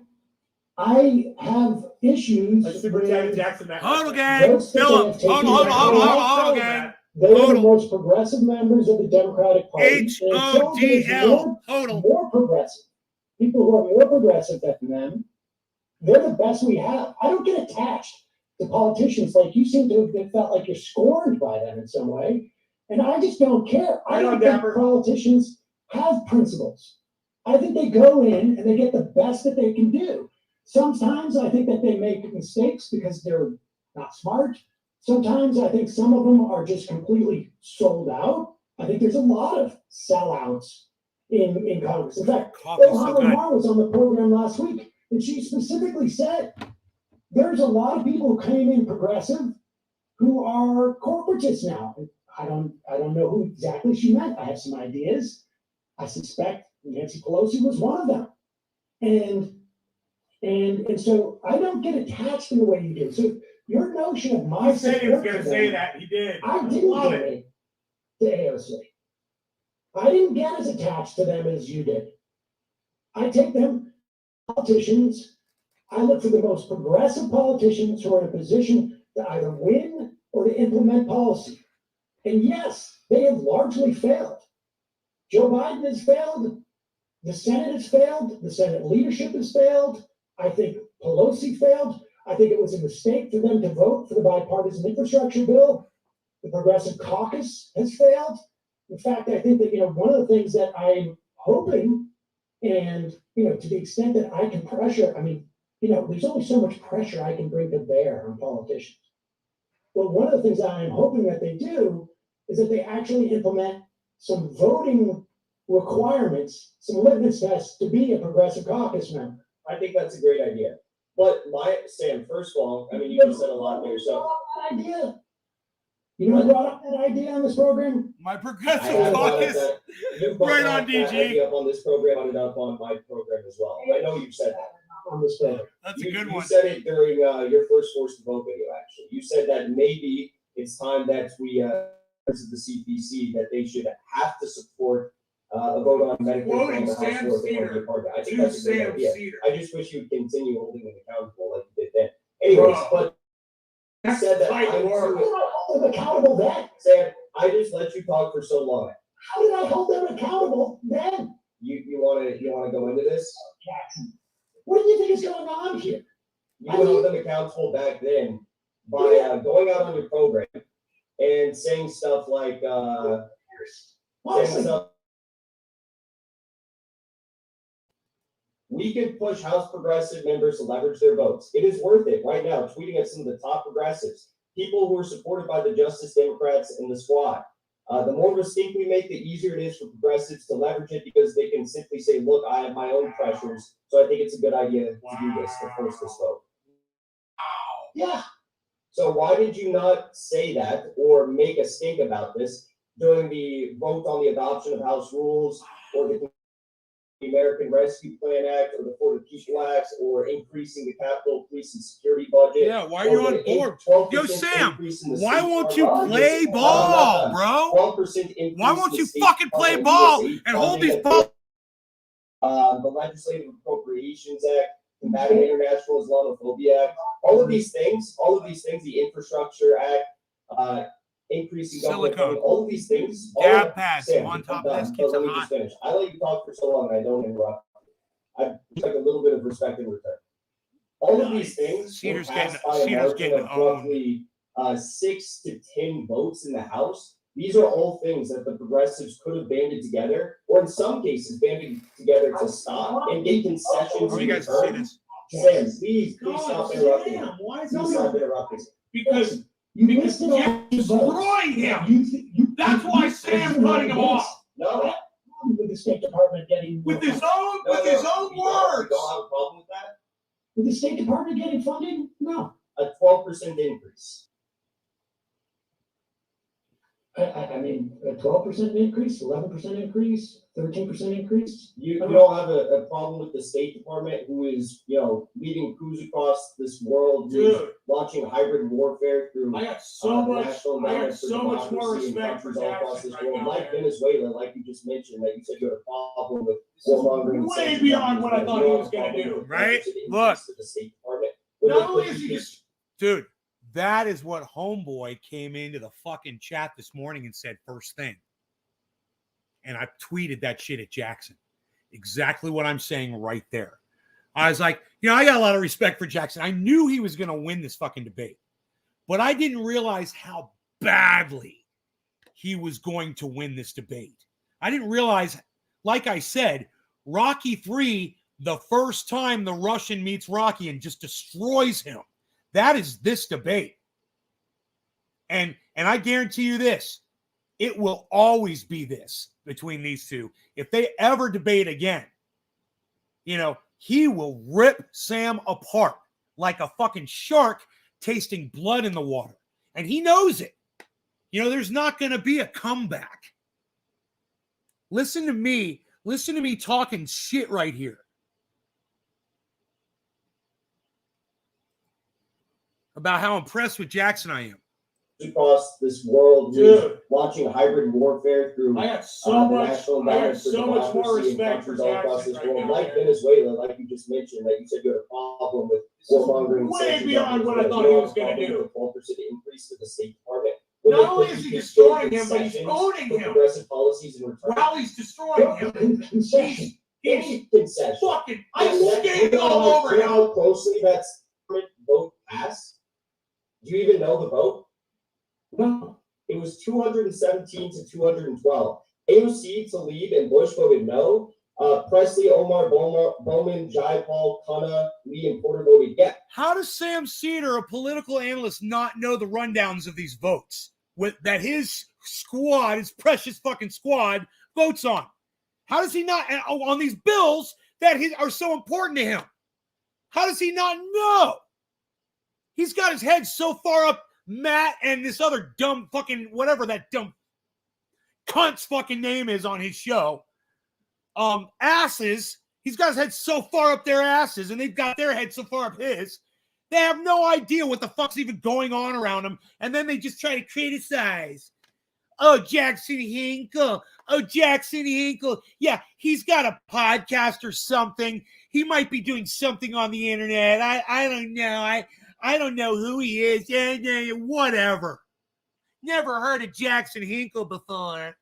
I have issues. I Super Chatted Jackson that Hold last again. Votes that Philip. they have taken Hold again. They are the most progressive members of the Democratic Party. HODL. More progressive. People who are more progressive than them, they're the best we have. I don't get attached to politicians like you seem to have felt like you're scorned by them in some way. And I just don't care. I don't think politicians have principles. I think they go in and they get the best that they can do. Sometimes I think that they make mistakes because they're not smart. Sometimes I think some of them are just completely sold out. I think there's a lot of sellouts in Congress. In fact, Hodl was on the program last week, and she specifically said there's a lot of people who came in progressive who are corporatists now. I don't know who exactly she meant. I have some ideas. I suspect Nancy Pelosi was one of them. And so I don't get attached in the way you do. So your notion of my He said he was going to say that. He did. I didn't donate to AOC. I didn't get as attached to them as you did. I take them politicians. I look for the most progressive politicians who are in a position to either win or to implement policy. And yes, they have largely failed. Joe Biden has failed. The Senate has failed. The Senate leadership has failed. I think Pelosi failed. I think it was a mistake for them to vote for the bipartisan infrastructure bill. The Progressive Caucus has failed. In fact, I think that, one of the things that I'm hoping, and, to the extent that I can pressure, there's only so much pressure I can bring to bear on politicians. But one of the things that I'm hoping that they do is that they actually implement some voting requirements, some litmus tests to be a Progressive Caucus member. I think that's a great idea. But Sam, first of all, you just said a lot there. So idea. You know who brought up that idea on this program? My I progressive have brought up caucus. that. You brought Right that on, DG. idea up on this program, brought it up on my program as well. I know you said that. On this program. That's a You, good you one. said it during your first Force to Vote video, actually. You said that maybe it's time that we, because of the CPC, that they should have to support a vote on Medicare for Quoting the House Sam floor before Cedar. the part. I think To that's a great Sam idea. Cedar. I just wish you'd continue holding them accountable like you did then. Anyways, but you said that tight I'm work. How did I hold them accountable then? Sam, I just let you talk for so long. How did I hold them accountable then? You wanna go into this? Jackson, what do you think is going on here? You held them accountable back then by going out on your program and saying stuff like saying Honestly, stuff. We can push House progressive members to leverage their votes. It is worth it right now, tweeting at some of the top progressives, people who are supported by the Justice Democrats and the Squad. The more distinct we make, the easier it is for progressives to leverage it because they can simply say, look, I have my own pressures. So I think it's a good idea to do this, to force this vote. yeah. So why did you not say that or make a stink about this during the vote on the adoption of House rules or the American Rescue Plan Act or the For the People Act or increasing the Capitol Police and Security budget? Yeah, why are you on board? 12% Yo, Sam, increase in the why state won't you department. play ball, bro? 12% increase. Why in won't the you state fucking play department ball USA and hold funding these that balls? the Legislative Appropriations Act, Combating International Islamophobia Act, all of these things, the Infrastructure Act, increasing government Silicone. funding, all of these things. Dab pads Sam, on I'm top of done, this but keeps let it me hot. just finish. I let you talk for so long and I don't interrupt. I expect a little bit of respect in return. All of these things Cedar's were passed getting- by a Cedar's margin getting of roughly 6 to 10 votes in the House. These are all things that the progressives could have banded together, or in some cases banded together to stop and get concessions Oh, in you guys see return. this? Sam, please stop interrupting. Sam, why is Please nobody? stop interrupting. Because You because listed all you're the votes. destroying him. You, That's why Sam's cutting him off. No, With the State Department getting With his own no, with no, his own you don't words. have a problem with that? with the State Department getting funding? No. A 12% increase. I mean, a 12% increase, 11% increase, 13% increase. You don't have a problem with the State Department, who is, leading coups across this world, who's Dude, launching hybrid warfare through I got so the much National I Endowment got for so much more Democracy in respect for countries all across Jackson this right world, now. like man. Venezuela, like you just mentioned, that you said you had a problem with This is warmongering. way sanctions beyond on what I Venezuela. thought he You was don't have a gonna problem do. with Right? 12% increase Look. to the State Department. When Not they only put is he you- just Dude, that is what Homeboy came into the fucking chat this morning and said first thing. And I tweeted that shit at Jackson. Exactly what I'm saying right there. I was like, I got a lot of respect for Jackson. I knew he was going to win this fucking debate. But I didn't realize how badly he was going to win this debate. I didn't realize, like I said, Rocky 3, the first time the Russian meets Rocky and just destroys him. That is this debate. And I guarantee you this, it will always be this between these two. If they ever debate again, he will rip Sam apart like a fucking shark tasting blood in the water. And he knows it. There's not going to be a comeback. Listen to me talking shit right here. About how impressed with Jackson I am. across this world, Dude. launching hybrid warfare through I got the so much National I Endowment got for so much more Democracy in respect for countries all across Jackson this right world, now. like man. Venezuela, like you just mentioned, that you said you had a problem with This is warmongering. way sanctions beyond on what I Venezuela. thought You he don't was have a gonna problem do. with the 12% increase to the State Department. When Not they only put is he you destroying big him, but he's concessions owning for him. progressive policies in return. While he's destroying him. Concession. He's concession. fucking I'm I'm skating all over him. How closely that's vote passed? Do you even know the vote? No. It was 217 to 212. AOC, Tlaib, and Bush voted no. Presley, Omar, Bowman, Jayapal, Khanna, Lee, and Porter voted yes. How does Sam Cedar, a political analyst, not know the rundowns of these votes that his squad, his precious fucking squad, votes on? How does he not, on these bills that are so important to him? How does he not know? He's got his head so far up Matt and this other dumb fucking whatever that dumb cunt's fucking name is on his show. Asses. He's got his head so far up their asses, and they've got their head so far up his. They have no idea what the fuck's even going on around them, and then they just try to criticize. Oh, Jackson Hinkle. Oh, Jackson Hinkle. Yeah, he's got a podcast or something. He might be doing something on the internet. I don't know. I don't know who he is. Yeah, whatever. Never heard of Jackson Hinkle before.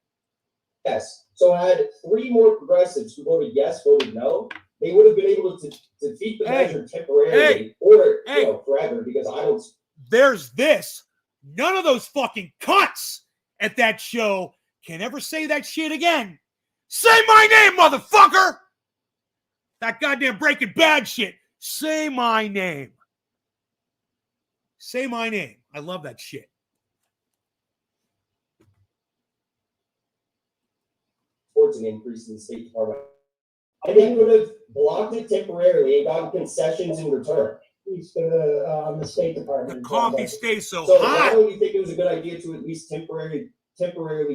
Yes. So had 3 more progressives who voted yes, voted no, they would have been able to defeat the measure temporarily or forever, because I don't. There's this. None of those fucking cunts at that show can ever say that shit again. Say my name, motherfucker! That goddamn Breaking Bad shit. Say my name. Say my name. I love that shit. Towards an increase in the State Department. I think would have blocked it temporarily and gotten concessions in return. On the State Department. The coffee stays so Why hot. don't you think it was a good idea to at least temporarily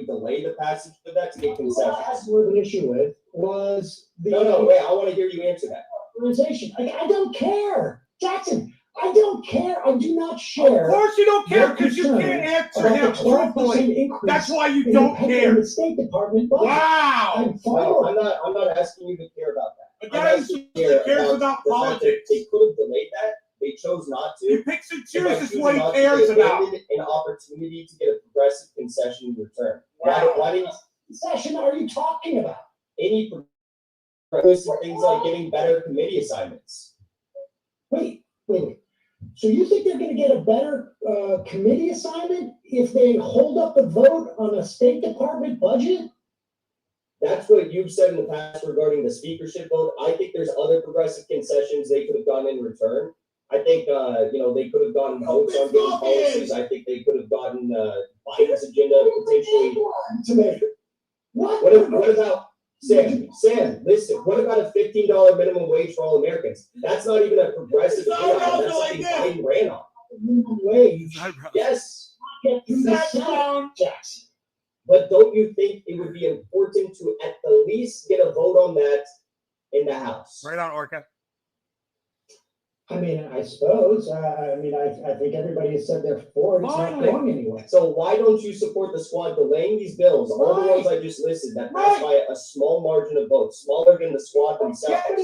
delay the passage of that to get concessions? What I had more of an issue with was the wait, I want to hear you answer that. organization. I don't care, Jackson. I don't care. I do not share. Of course you don't care, because you can't answer him truthfully. That's why you don't care. The State Department budget. Wow. No, I'm not asking you to care about that. A guy who cares about politics. They could have delayed that. They chose not to. He picks and chooses what he cares about. An opportunity to get a progressive concession in return. Wow. Why didn't concession are you talking about? Any progressive things like getting better committee assignments? Wait. So you think they're going to get a better committee assignment if they hold up the vote on a State Department budget? That's what you've said in the past regarding the speakership vote. I think there's other progressive concessions they could have done in return. I think they could have gotten votes on getting policies. I think they could have gotten Biden's agenda potentially. What about Sam? Listen. What about a $15 minimum wage for all Americans? That's not even a progressive agenda. That's something Biden ran on. Minimum wage. Yes. Jackson. But don't you think it would be important to at the least get a vote on that in the House? Right on, Orca. I mean, I suppose. I think everybody has said they're for it. It's not going anywhere. So why don't you support the squad delaying these bills? All the ones I just listed that passed by a small margin of votes, smaller than the squad themselves. In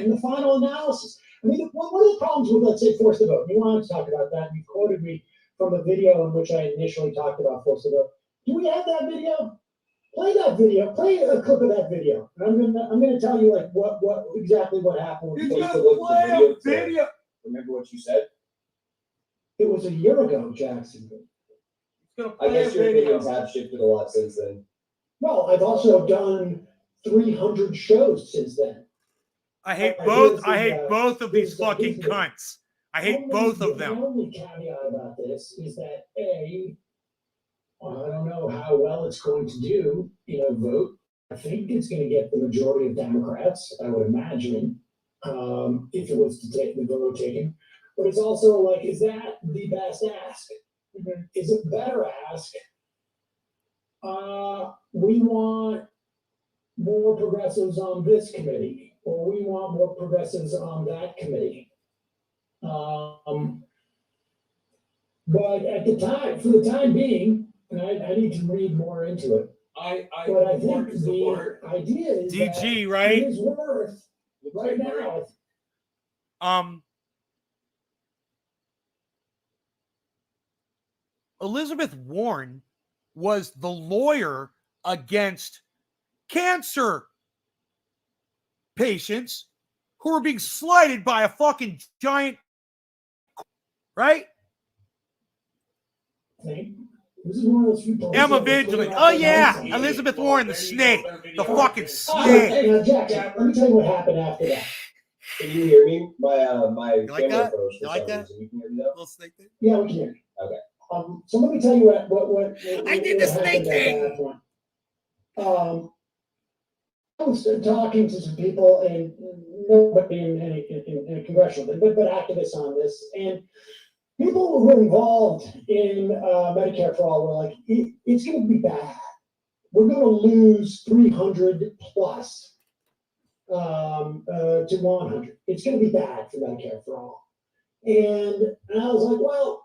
the final analysis. I mean, one of the problems with, let's say, force the vote. You wanted to talk about that. You quoted me from a video in which I initially talked about force the vote. Do we have that video? Play that video. Play a clip of that video. And I'm gonna tell you what exactly happened. You gotta play a video. Remember what you said? It was a year ago, Jackson. I guess your opinions have shifted a lot since then. Well, I've also done 300 shows since then. I hate both of these fucking cunts. I hate both of them. The only caveat about this is that I don't know how well it's going to do in a vote. I think it's going to get the majority of Democrats, I would imagine, if it was to take the vote taken. But it's also like, is that the best ask? Is it better ask? We want more progressives on this committee, or we want more progressives on that committee. But at the time, for the time being, and I need to read more into it. I think the idea is DG, right? It is worth right now. Elizabeth Warren was the lawyer against cancer patients who were being slighted by a fucking giant, right? This is one of those people. Emma Vigilant. Oh yeah, Elizabeth Warren, the snake, the fucking snake. Hey, Jackson, let me tell you what happened after that. Can you hear me? My You like camera that? froze for You like some that? reason. You can hear me now? Little snake thing? Yeah, we can hear you. Okay. So let me tell you what I did the snake thing. I was talking to some people, and nobody in a congressional thing, but activists on this, and people who were involved in Medicare for All were like, it's going to be bad. We're going to lose 300 plus to 100. It's going to be bad for Medicare for All. And I was like, well,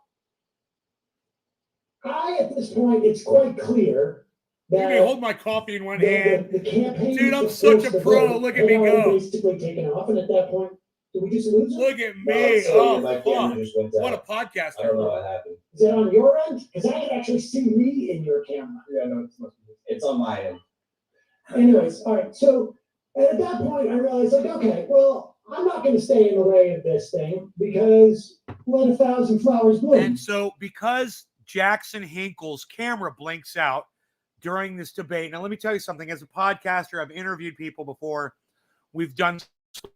at this point, it's quite clear Let me that hold my coffee in one hand. the campaign. Dude, I'm such a pro. Look at me go. Basically taken off, and at that point, did we just lose it? Look at No, me. so Oh, my camera just went what a out. podcaster. I don't know what happened. Is that on your end? Because I can actually see me in your camera. Yeah, no, it's on my end. Anyways, all right. So at that point, I realized, like, okay, well, I'm not going to stay in the way of this thing because let 1,000 flowers bloom. And so because Jackson Hinkle's camera blinks out during this debate, now let me tell you something. As a podcaster, I've interviewed people before. We've done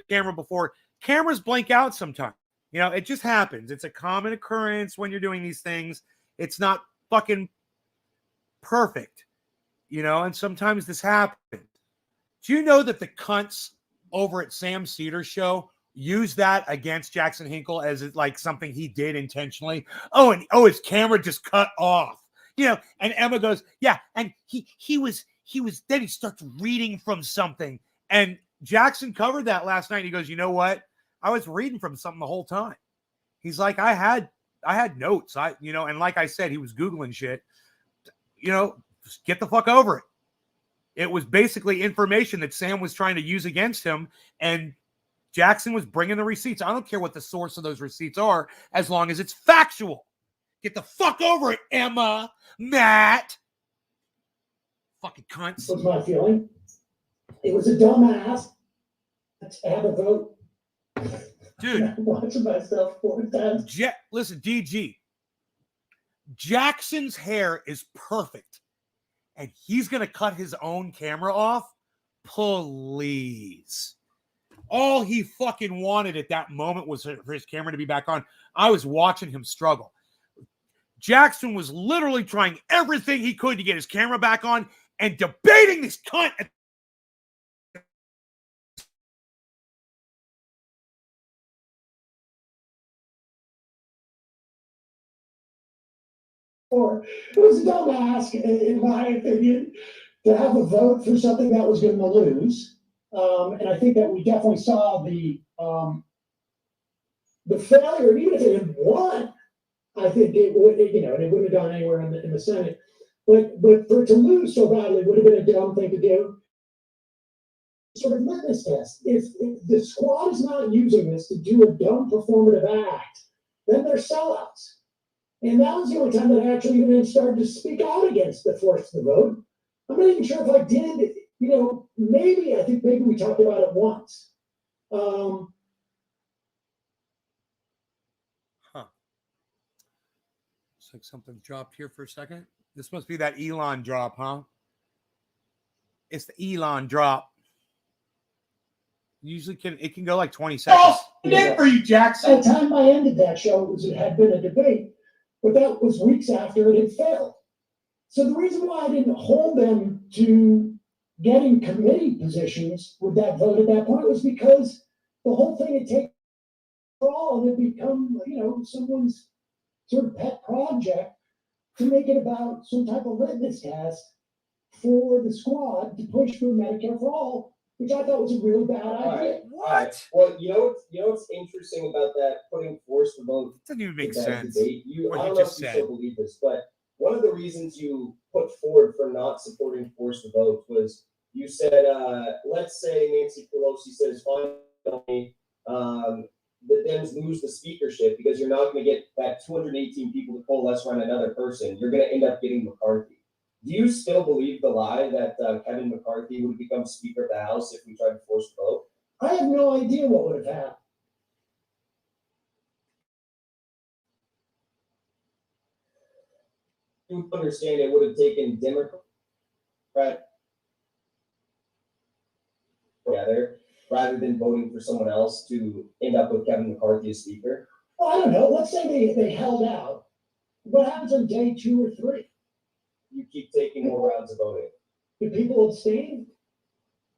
camera before. Cameras blink out sometimes. You know, it just happens. It's a common occurrence when you're doing these things. It's not fucking perfect, you know, and sometimes this happens. Do you know that the cunts over at Sam Cedar's show use that against Jackson Hinkle as like something he did intentionally? Oh, and his camera just cut off. You know, and Emma goes, yeah, and he was then he starts reading from something. And Jackson covered that last night. He goes, you know what? I was reading from something the whole time. He's like, I had notes. And like I said, he was Googling shit. You know, just get the fuck over it. It was basically information that Sam was trying to use against him, and Jackson was bringing the receipts. I don't care what the source of those receipts are, as long as it's factual. Get the fuck over it, Emma, Matt. Fucking cunts. That was my feeling. It was a dumbass to have a vote. Dude. I'm watching myself 4 times. Listen, DG. Jackson's hair is perfect, and he's going to cut his own camera off? Please. All he fucking wanted at that moment was for his camera to be back on. I was watching him struggle. Jackson was literally trying everything he could to get his camera back on and debating this cunt. It was a dumb ask, in my opinion, to have a vote for something that was going to lose. And I think that we definitely saw the failure. Even if it had won, I think it would, it wouldn't have gone anywhere in the Senate. But for it to lose so badly would have been a dumb thing to do. Sort of litmus test. If the squad is not using this to do a dumb performative act, then they're sellouts. And that was the only time that I actually even started to speak out against the force of the vote. I'm not even sure if I did, maybe we talked about it once. Looks like something dropped here for a second. This must be that Elon drop, huh? It's the Elon drop. Usually it can go like 20 seconds. Oh, it did for you, Jackson. At the time I ended that show, it had been a debate, but that was weeks after it had failed. So the reason why I didn't hold them to getting committee positions with that vote at that point was because the whole thing had taken for all, and it become, someone's sort of pet project to make it about some type of litmus test for the squad to push for Medicare for all, which I thought was a really bad idea. What? Well, you know what's interesting about that, putting force to vote? It doesn't even make debate. sense. I What don't you know if just you said. still believe this, but one of the reasons you put forward for not supporting force to vote was you said, let's say Nancy Pelosi says, finally, the Dems lose the speakership because you're not going to get that 218 people to coalesce around another person. You're going to end up getting McCarthy. Do you still believe the lie that Kevin McCarthy would become Speaker of the House if we tried to force a vote? I have no idea what would have happened. You understand it would have taken Democrat together rather than voting for someone else to end up with Kevin McCarthy as Speaker? Well, I don't know. Let's say they held out. What happens on day 2 or 3? You keep taking more rounds of voting. Do people abstain?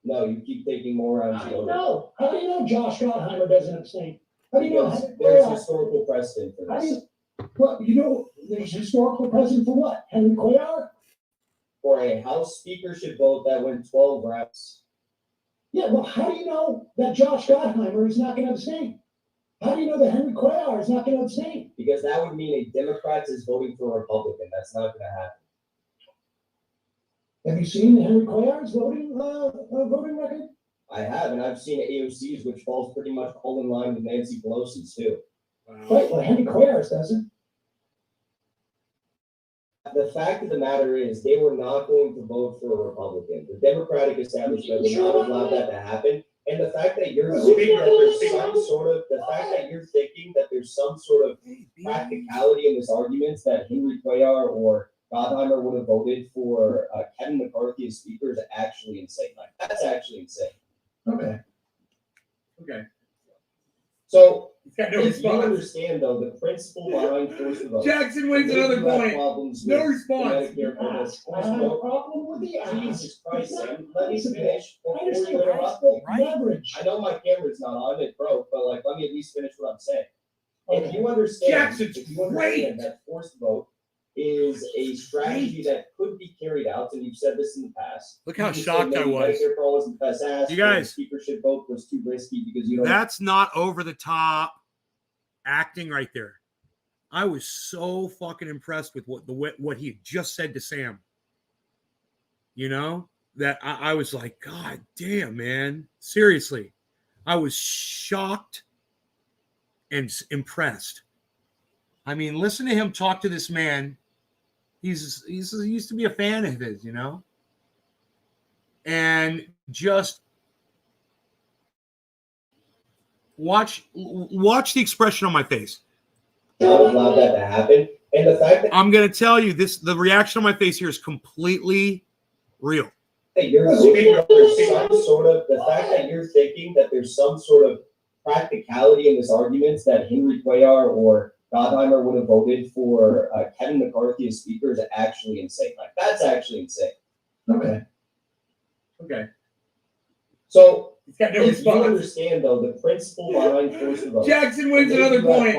No, you keep taking more rounds I of don't voting. know. How do you know Josh Gottheimer doesn't abstain? How do you know? Because there's historical precedent for How do this. you, Well, you know, there's historical precedent for what? Henry Cuellar? For a House speakership vote that went 12 rounds. Yeah, well, how do you know that Josh Gottheimer is not going to abstain? How do you know that Henry Cuellar is not going to abstain? Because that would mean a Democrat is voting for a Republican. That's not going to happen. Have you seen Henry Cuellar's voting record? I have, and I've seen AOC's, which falls pretty much all in line with Nancy Pelosi's too. Right, well, Henry Cuellar's doesn't. The fact of the matter is, they were not going to vote for a Republican. The Democratic establishment would not allow that to happen. And the fact that you're thinking that there's some sort of practicality in this argument that Henry Cuellar or Gottheimer would have voted for Kevin McCarthy as speaker is actually insane. Like, that's actually insane. Okay. So, got no if you response. understand, though, the principle behind forced vote. Jackson wins another point. No response. I have a problem with the ask. Jesus Christ, Sam, let me finish I before understand you interrupt the me. leverage. I know my camera's not on, it broke, but like, let me at least finish what I'm saying. If Okay. you understand, Jackson's great. that forced vote is a strategy that could be carried out, and you've said this in the past. Look how You say shocked I maybe was. Medicare for all wasn't the best ask, You guys. or the speakership vote was too risky because you don't. That's not over the top acting right there. I was so fucking impressed with what he just said to Sam. You know, that I was like, God damn, man. Seriously. I was shocked and impressed. I mean, listen to him talk to this man. He used to be a fan of his, you know? And just watch the expression on my face. Not allow that to happen. And the fact that I'm going to tell you this, the reaction on my face here is completely real. you're thinking that there's some sort of, the fact that you're thinking that there's some sort of practicality in this argument that Henry Cuellar or Gottheimer would have voted for Kevin McCarthy as speaker is actually insane. Like, that's actually insane. Okay. So, He's got no if you response. understand, though, the principle behind forced vote. Jackson wins another point.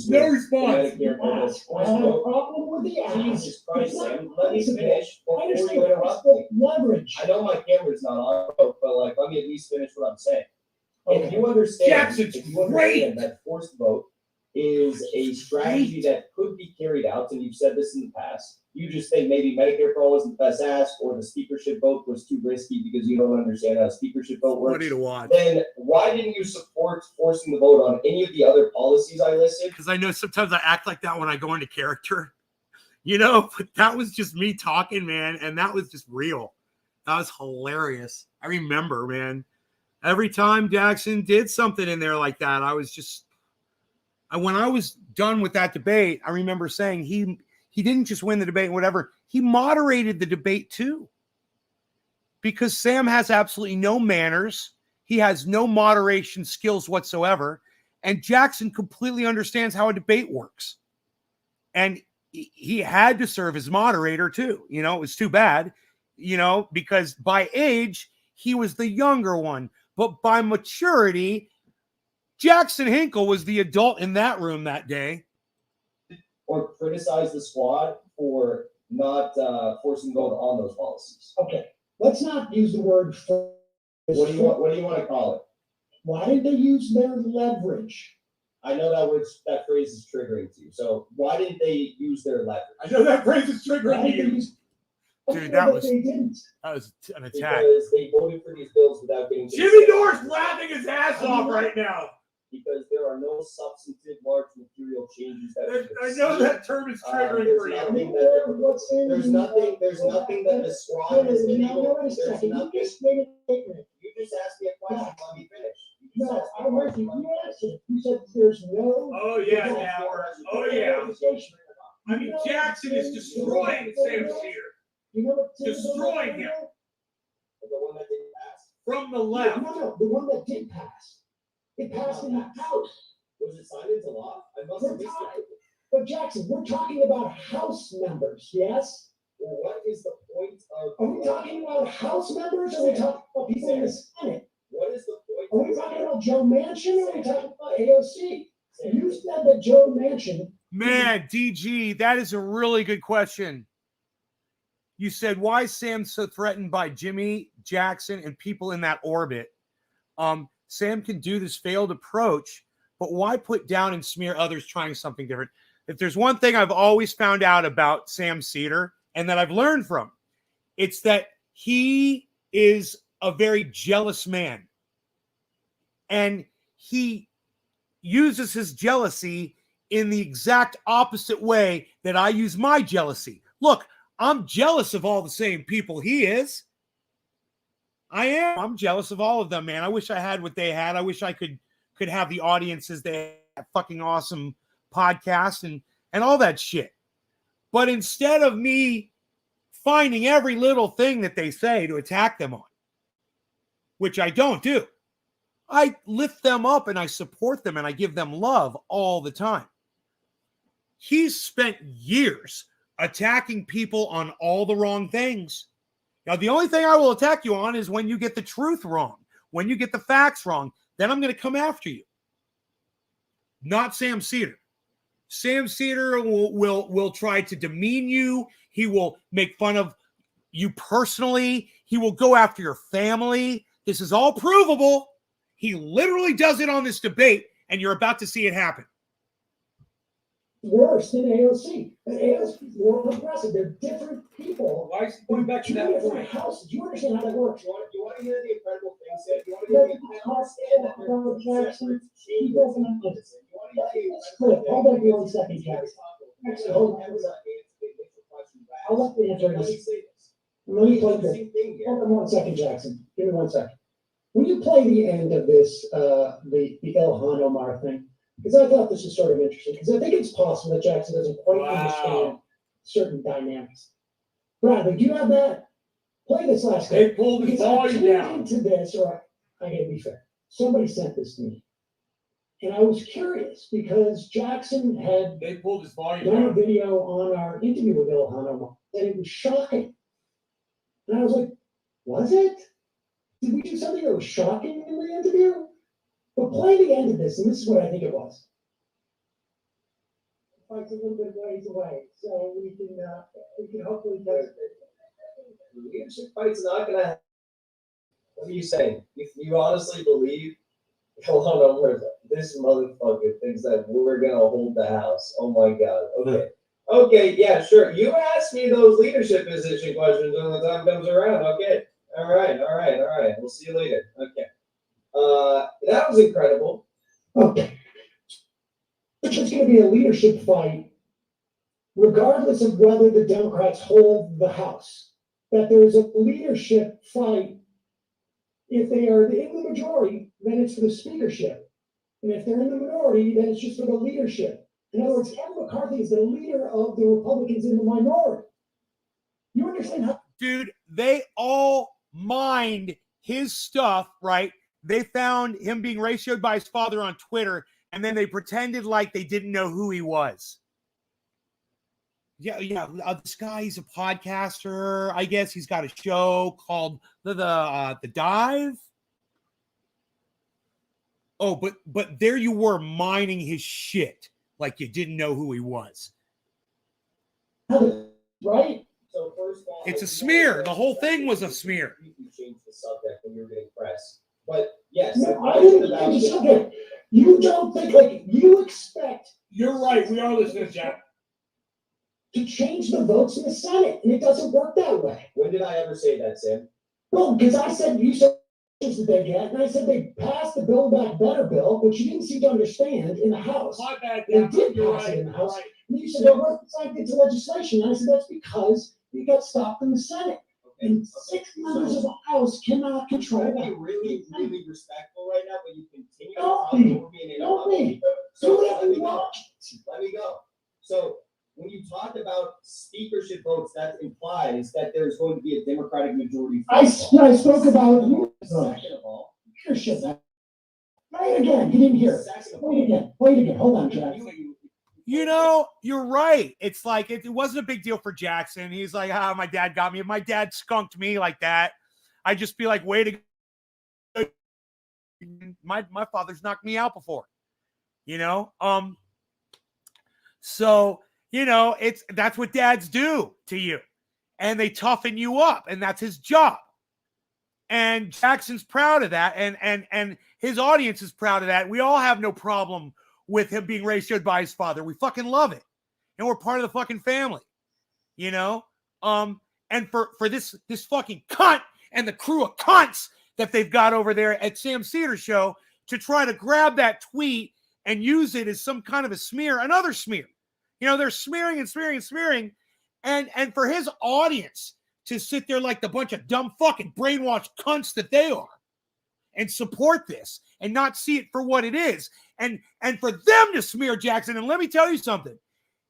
No response. Medicare for all I have a problem with the ask. Jesus Christ, Sam, let me finish I before you understand interrupt me. leverage. I know my camera's not on, but like, let me at least finish what I'm saying. If you understand, Jackson's great. that forced vote is a strategy that could be carried out, and you've said this in the past. You just think maybe Medicare for all wasn't the best ask, or the speakership vote was too risky because you don't understand how a speakership vote works. Funny to watch. Then why didn't you support forcing the vote on any of the other policies I listed? Because I know sometimes I act like that when I go into character, you know, but that was just me talking, man. And that was just real. That was hilarious. I remember, man, every time Jackson did something in there like that, I was just, when I was done with that debate, I remember saying he didn't just win the debate, whatever. He moderated the debate too. Because Sam has absolutely no manners. He has no moderation skills whatsoever. And Jackson completely understands how a debate works. And he had to serve as moderator too. You know, it was too bad, you know, because by age, he was the younger one. But by maturity, Jackson Hinkle was the adult in that room that day. Or criticize the squad for not forcing vote on those policies. Okay, let's not use the word. What do you want to call it? Why did they use their leverage? I know that phrase is triggering to you. So why didn't they use their leverage? I know that phrase is Why triggering did to they you. use? Dude, that was they didn't. an attack. Because they voted for these bills without getting. Jimmy Dore's laughing his ass off right now. Because there are no substantive large material changes that. I know that term is triggering for you. There's nothing that the squad has been able. There's nothing. You just asked me a question. Let me finish. No, I heard you. You answered. You said there's no. Oh yeah, now. Oh yeah. I mean, Jackson is destroying Sam Sear. You know what? Destroying him. The one that didn't pass. From the left. No, the one that did pass. It passed in the House. Was it signed into law? I must have missed it. But Jackson, we're talking about House members, yes? Well, what is the point of? Are we talking about House members, or are we talking about people in the Senate? What is the point? Are we talking about Joe Manchin, or are we talking about AOC? You said that Joe Manchin Man, DG, that is a really good question. You said, why is Sam so threatened by Jimmy, Jackson, and people in that orbit? Sam can do this failed approach, but why put down and smear others trying something different? If there's one thing I've always found out about Sam Cedar and that I've learned from, it's that he is a very jealous man. And he uses his jealousy in the exact opposite way that I use my jealousy. Look, I'm jealous of all the same people he is. I am. I'm jealous of all of them, man. I wish I had what they had. I wish I could have the audiences they had, fucking awesome podcast and all that shit. But instead of me finding every little thing that they say to attack them on, which I don't do, I lift them up and I support them and I give them love all the time. He's spent years attacking people on all the wrong things. Now, the only thing I will attack you on is when you get the truth wrong, when you get the facts wrong, then I'm going to come after you. Not Sam Cedar. Sam Cedar will try to demean you. He will make fun of you personally. He will go after your family. This is all provable. He literally does it on this debate, and you're about to see it happen. Worse than AOC. And AOC is more progressive. They're different people. Why is going back to that different houses? Do you understand how that works? You want to hear the incredible thing said? You want to hear the incredible Jackson, he doesn't understand. Hold on for 1 second, Jackson. Actually, hold on. I'll let the answer this. Let me play this. Hold on 1 second, Jackson. Give me 1 second. Will you play the end of this, the Ilhan Omar thing? Because I thought this was sort of interesting. Because I think it's possible that Jackson doesn't quite understand certain dynamics. Bradley, do you have that? Play this last They clip. pulled the Because I volume tuned down. into this, or I gotta be fair. Somebody sent this to me. And I was curious because Jackson had They pulled his volume done a down. video on our interview with Ilhan Omar, and it was shocking. And I was like, was it? Did we do something that was shocking in the interview? But play the end of this, and this is what I think it was. Fight's a little bit ways away, so we can hopefully get it. The leadership fight's not going to happen. What are you saying? If you honestly believe, hold on, this motherfucker thinks that we're going to hold the house. Oh my God. Okay. Okay, yeah, sure. You asked me those leadership position questions when the time comes around. Okay. All right. We'll see you later. Okay. That was incredible. Okay. It's going to be a leadership fight, regardless of whether the Democrats hold the House. That there is a leadership fight. If they are in the majority, then it's for the speakership. And if they're in the minority, then it's just for the leadership. In other words, Kevin McCarthy is the leader of the Republicans in the minority. You understand how? Dude, they all mined his stuff, right? They found him being ratioed by his father on Twitter, and then they pretended like they didn't know who he was. Yeah. This guy, he's a podcaster. I guess he's got a show called the Dive. Oh, but there you were mining his shit like you didn't know who he was. Right? So first of all, It's a smear. The whole thing was a smear. You changed the subject when you were getting pressed. But yes, No, I didn't change the subject. You don't think like you expect. You're right. We are listening, Jack. To change the votes in the Senate, and it doesn't work that way. When did I ever say that, Sam? Well, because I said you said that they get, and I said they passed the Build Back Better bill, which you didn't seem to understand in the House. My bad. They Dan. did You're pass right. it in the House. Right. And you said they weren't signed into legislation. And I said that's because it got stopped in the Senate. And 6 members of the House cannot control Trying to that. be really respectful right now, but you continue to Don't talk be. over me and Don't interrupt me. be. So Do whatever let me you go. want. Let me go. So when you talk about speakership votes, that implies that there's going to be a Democratic majority. I spoke about Second of all, leadership. Play it again. You didn't hear it. second of Play it again. Play it again. Hold on, Jack. You know, you're right. It's like it wasn't a big deal for Jackson. He's like, my dad got me. If my dad skunked me like that, I'd just be like, way to go. My father's knocked me out before. You know? So, that's what dads do to you. And they toughen you up, and that's his job. And Jackson's proud of that, and his audience is proud of that. We all have no problem with him being ratioed by his father. We fucking love it. And we're part of the fucking family. And for this fucking cunt and the crew of cunts that they've got over there at Sam Cedar Show to try to grab that tweet and use it as some kind of a smear, another smear. They're smearing and smearing and smearing. And for his audience to sit there like the bunch of dumb fucking brainwashed cunts that they are and support this and not see it for what it is. And for them to smear Jackson. And let me tell you something.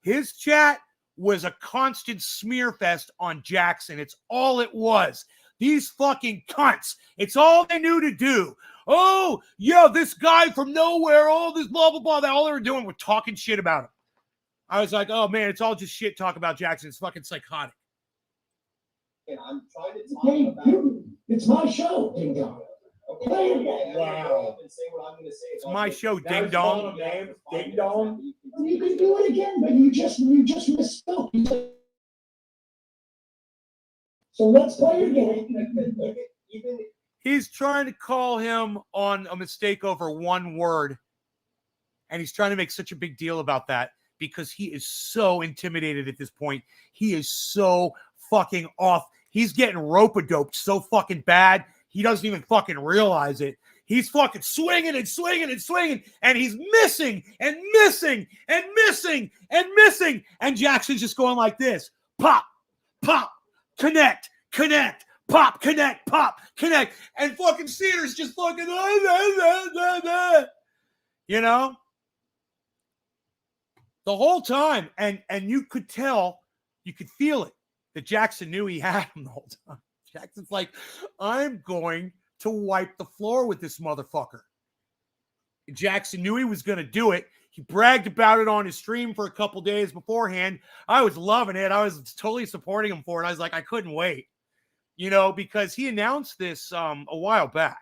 His chat was a constant smear fest on Jackson. It's all it was. These fucking cunts. It's all they knew to do. Oh, yeah, this guy from nowhere, all this blah, blah, blah. That all they were doing was talking shit about him. I was like, oh, man, it's all just shit talk about Jackson. It's fucking psychotic. And I'm trying to talk about... It's my show, ding dong. Okay. Wow. It's my show, ding dong. Ding dong. You can do it again, but you just misspoke. So let's play again. He's trying to call him on a mistake over one word. And he's trying to make such a big deal about that because he is so intimidated at this point. He is so fucking off. He's getting rope-a-doped so fucking bad. He doesn't even fucking realize it. He's fucking swinging and swinging and swinging, and he's missing and missing and missing and missing. And Jackson's just going like this. Pop, pop, connect, connect, pop, connect, connect. And fucking Cedar's just fucking, the whole time. And you could tell, you could feel it, that Jackson knew he had him the whole time. Jackson's like, I'm going to wipe the floor with this motherfucker. Jackson knew he was going to do it. He bragged about it on his stream for a couple days beforehand. I was loving it. I was totally supporting him for it. I was like, I couldn't wait, because he announced this a while back.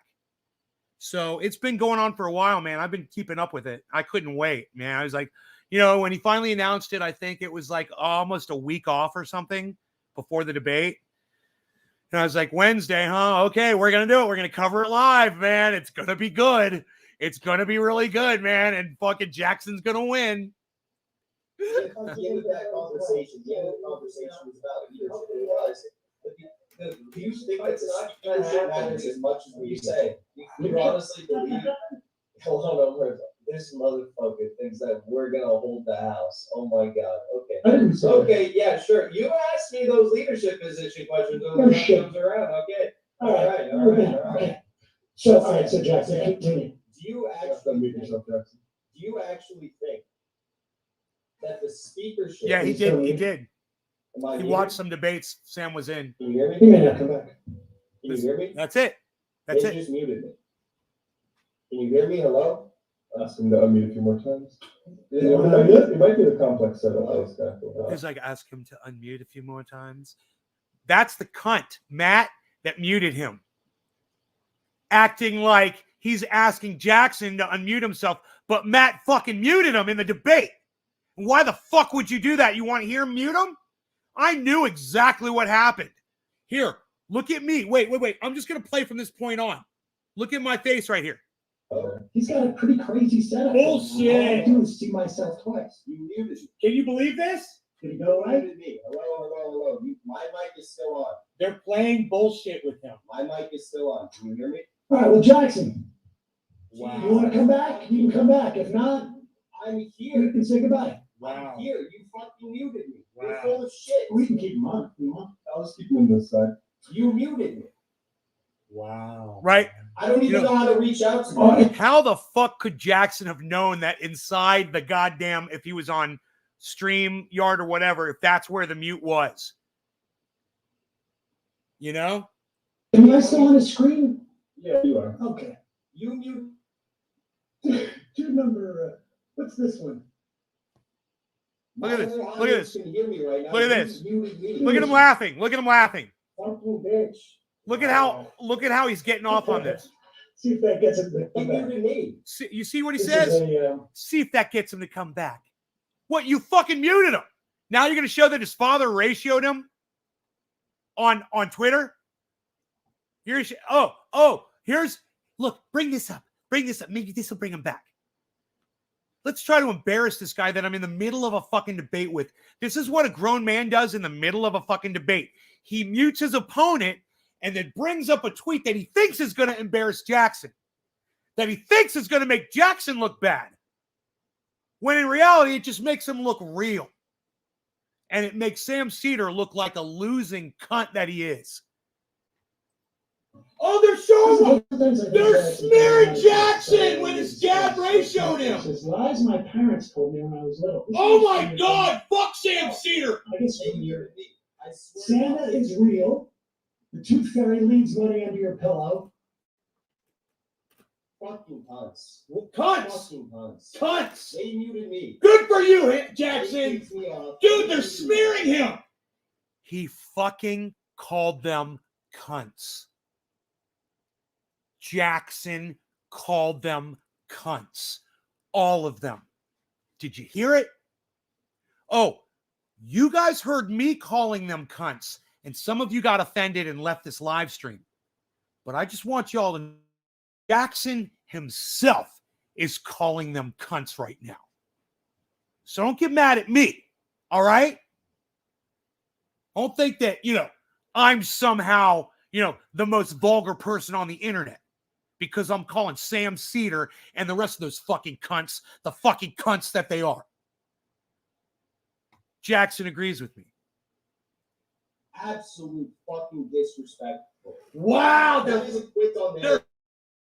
So it's been going on for a while, man. I've been keeping up with it. I couldn't wait, man. I was like, when he finally announced it, I think it was like almost a week off or something before the debate. And I was like, Wednesday, huh? Okay, we're going to do it. We're going to cover it live, man. It's going to be good. It's going to be really good, man. And fucking Jackson's going to win. The end of that conversation, was about leadership. Do you think that leadership matters as much as we say? You honestly believe, hold on, this motherfucker thinks that we're going to hold the house. Oh my God. Okay. Okay, yeah, sure. You asked me those leadership position questions when the time comes around. Okay. All right. So Jackson, continue. Do you actually think that the speakership? Yeah, he did. He did. He watched some debates Sam was in. Can you hear me? He may not come back. Can you hear me? That's it. That's they it. Just muted me. Can you hear me? Hello? Ask him to unmute a few more times. It might be the complex setup. He's like, ask him to unmute a few more times. That's the cunt, Matt, that muted him. Acting like he's asking Jackson to unmute himself, but Matt fucking muted him in the debate. Why the fuck would you do that? You want to hear him mute him? I knew exactly what happened. Here, look at me. Wait. I'm just going to play from this point on. Look at my face right here. He's got a pretty crazy setup. Bullshit. All I do is see myself twice. You muted me. Can you believe this? Did he go away? You muted me. Hello. My mic is still on. They're playing bullshit with him. My mic is still on. Can you hear me? All right, well, Jackson, Wow. you want to come back? You can come back. If not, I'm you here. can say goodbye. Wow. I'm here. You fucking muted me. Wow. You're full of shit. We can keep him on if we want. I'll just keep him on this side. You muted me. Wow. Right? I don't even know how to reach out to you. How the fuck could Jackson have known that inside the goddamn, if he was on StreamYard or whatever, if that's where the mute was? Am I still on the screen? Yeah, you are. Okay. You mute. Do number, what's this one? Look at this. My Look at audience this. can hear me right now. Look at You this. muted me. Look at him laughing. Look at him laughing. Fucking bitch. Look at how he's getting off on this. See if that gets him to He come back. muted me. You see what he This says? is a, See if that gets him to come back. What, you fucking muted him? Now you're going to show that his father ratioed him on Twitter? Here's look, bring this up. Maybe this will bring him back. Let's try to embarrass this guy that I'm in the middle of a fucking debate with. This is what a grown man does in the middle of a fucking debate. He mutes his opponent and then brings up a tweet that he thinks is going to embarrass Jackson, that he thinks is going to make Jackson look bad, when in reality, it just makes him look real. And it makes Sam Cedar look like a losing cunt that he is. Oh, they're showing him. They're smearing Jackson when his dad ratioed him. It's lies my parents told me when I was little. Oh my God! Fuck Sam Cedar. I guess Santa is real. The tooth fairy leaves money under your pillow. Fucking cunts. Cunts. Fucking cunts. Cunts. They muted me. Good for you, Jackson. Dude, they're smearing him. He fucking called them cunts. Jackson called them cunts. All of them. Did you hear it? Oh, you guys heard me calling them cunts, and some of you got offended and left this live stream. But I just want y'all to know Jackson himself is calling them cunts right now. So don't get mad at me, all right? Don't think that, I'm somehow, the most vulgar person on the internet because I'm calling Sam Cedar and the rest of those fucking cunts the fucking cunts that they are. Jackson agrees with me. Absolute fucking disrespectful. Wow, That is a quit on there.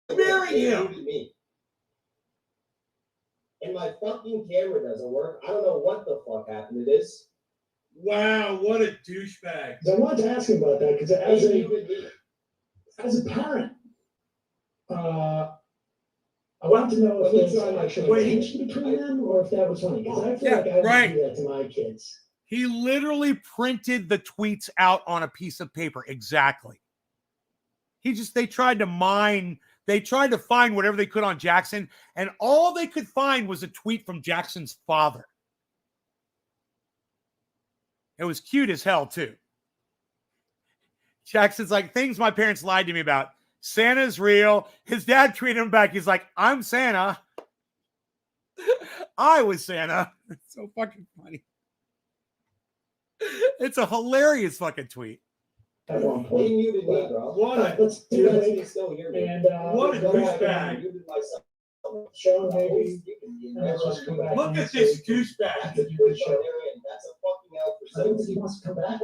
Smearing him. Me. And my fucking camera doesn't work. I don't know what the fuck happened to this. Wow, what a douchebag. I wanted to ask him about that because as a parent, I wanted to know if there's actually tension between them or if that was funny. Because I feel like I would do that to my kids. He literally printed the tweets out on a piece of paper. Exactly. They tried to find whatever they could on Jackson, and all they could find was a tweet from Jackson's father. It was cute as hell, too. Jackson's like, things my parents lied to me about. Santa's real. His dad tweeted him back. He's like, I'm Santa. I was Santa. It's so fucking funny. It's a hilarious fucking tweet. At one point. They muted me, bro. What a douchebag. Sean, maybe. Look at this douchebag. That's a fucking out for I think he wants to come back. I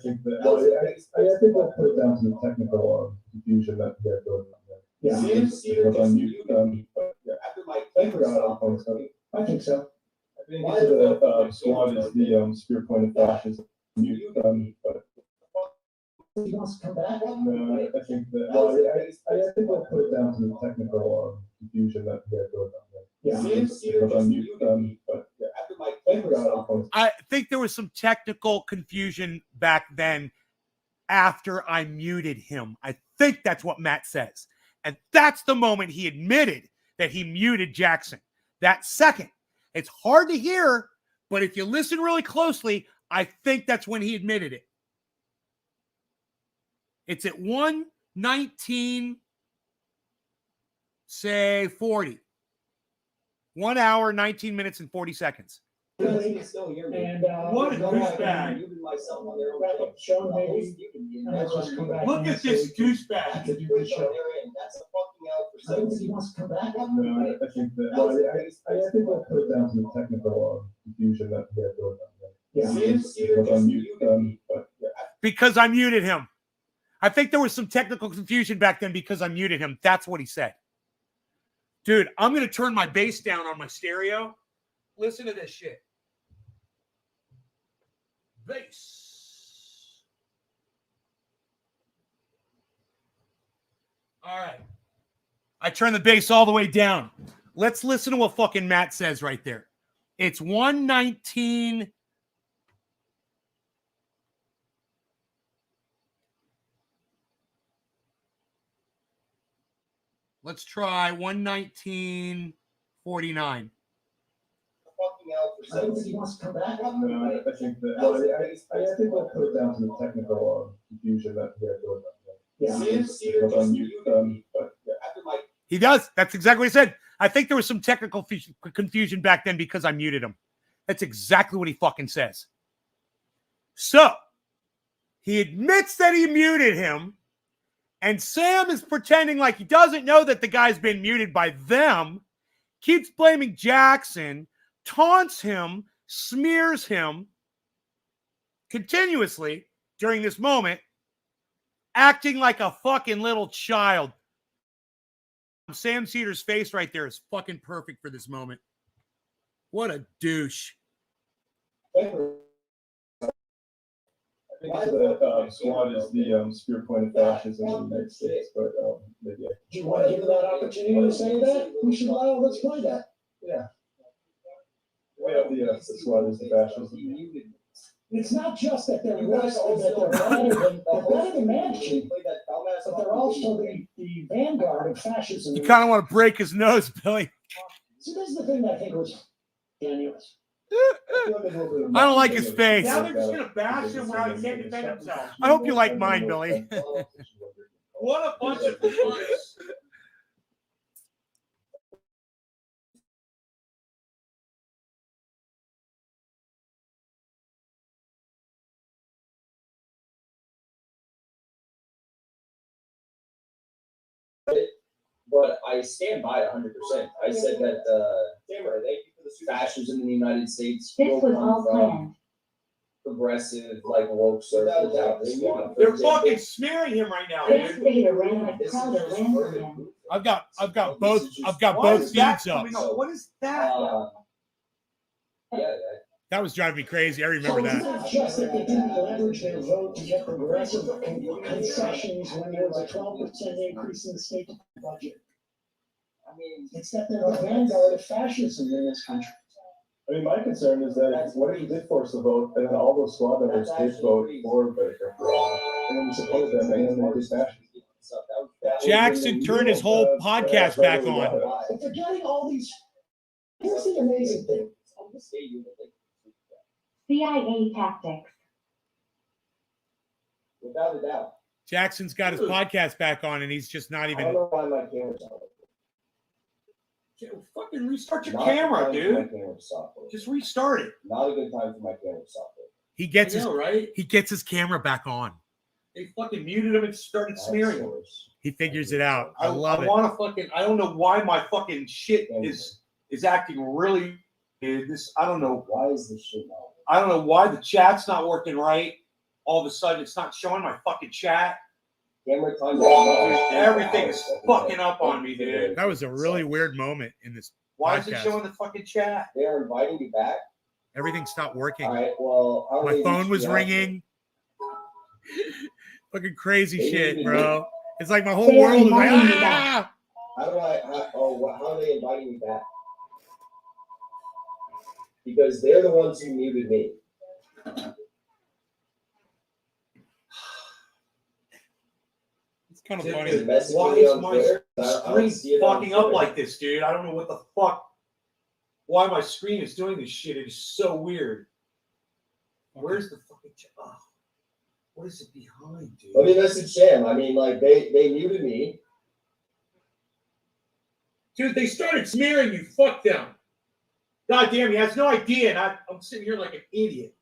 think we'll put it down to the technical confusion that we had going on there. Yeah. After my camera stopped. I think so. I think the squad is the spear point of fascism. But he wants to come back. I think we'll put it down to the technical confusion that we had going on there. I think there was some technical confusion back then after I muted him. I think that's what Matt says. And that's the moment he admitted that he muted Jackson. That second. It's hard to hear, but if you listen really closely, I think that's when he admitted it. It's at 1:19, say 40. 1 hour, 19 minutes, and 40 seconds. And what a douchebag. Sean, maybe. Look at this douchebag. That's a fucking out for I think he wants to come back. I think we'll put it down to the technical confusion that we had going on there. Because I muted him. I think there was some technical confusion back then because I muted him. That's what he said. Dude, I'm going to turn my bass down on my stereo. Listen to this shit. Bass. All right. I turn the bass all the way down. Let's listen to what fucking Matt says right there. It's 1:19. Let's try 1:19:49. Fucking out for I don't think he wants to come back. No, I think that. Well, I think we'll put it down to the technical confusion that we had going on. Yeah. But yeah. After my He does. That's exactly what he said. I think there was some technical confusion back then because I muted him. That's exactly what he fucking says. So, he admits that he muted him, and Sam is pretending like he doesn't know that the guy's been muted by them, keeps blaming Jackson, taunts him, smears him continuously during this moment, acting like a fucking little child. Sam Cedar's face right there is fucking perfect for this moment. What a douche. I think the squad is the spear point of fascism in the United States, but maybe Do you want to give that opportunity to say that? We should allow, let's play that. yeah. We have the squad is the fascism. It's not just that they're worse, that they're better than Mansion, but they're also the vanguard of fascism. You kind of want to break his nose, Billy. So this is the thing that I think was genius. I don't like his face. Now they're just gonna bash him while he can't defend himself. I hope you like mine, Billy. What a bunch of idiots. But I stand by 100%. I said that Tamara, thank you for the fascism in the United States. This will was come all from planned. Progressive, like woke circles out this one. They're fucking smearing him right now, This dude. Vader ran like Crowder ran for him. I've got both Why is that feeds up. coming up? What is that? Yeah, That was driving me crazy. I remember So it's that. not just that they didn't leverage their vote to get progressive concessions when there was a 12% increase in the state budget. I mean, It's that they're the vanguard of fascism in this country. I mean, my concern is that what if you did force the vote, and then all those squad members did vote for Baker for all, and then you supported them, and then they did fascism. Jackson turned his whole podcast back on. But they're getting all these. Here's the amazing thing. CIA tactics. Without a doubt. Jackson's got his podcast back on, and he's just not I don't even. know why my camera's on. Fucking restart your Not a good camera, time for my dude. camera to stop. Just restart it. Not a good time for my camera to stop. He gets his right? he gets his camera back on. They fucking muted him and started smearing him. He figures it out. I love it. want to fucking. I don't know why my fucking shit is acting really. This I don't know. Why is this shit not? I don't know why the chat's not working right. All of a sudden, it's not showing my fucking chat. Camera time. Everything is fucking up on me, dude. That was a really weird moment in this Why is it podcast. showing the fucking chat? They are inviting me back. Everything stopped working. All right. Well, I'll My leave phone you was out. ringing. Fucking crazy They shit, need bro. me. It's like my whole They are world is like, inviting me ah! How are they inviting me back? Because they're the ones who muted me. It's kind of Dude, funny. They messaged Why me is on my Twitter. I don't screen see it on fucking up Twitter. like this, dude? I don't know what the fuck. Why my screen is doing this shit? It is so weird. Where's the fucking chat? Oh, what is it behind, dude? Let me message Sam. I mean, like they muted me. Dude, they started smearing you. Fuck them. God damn, he has no idea, and I'm sitting here like an idiot.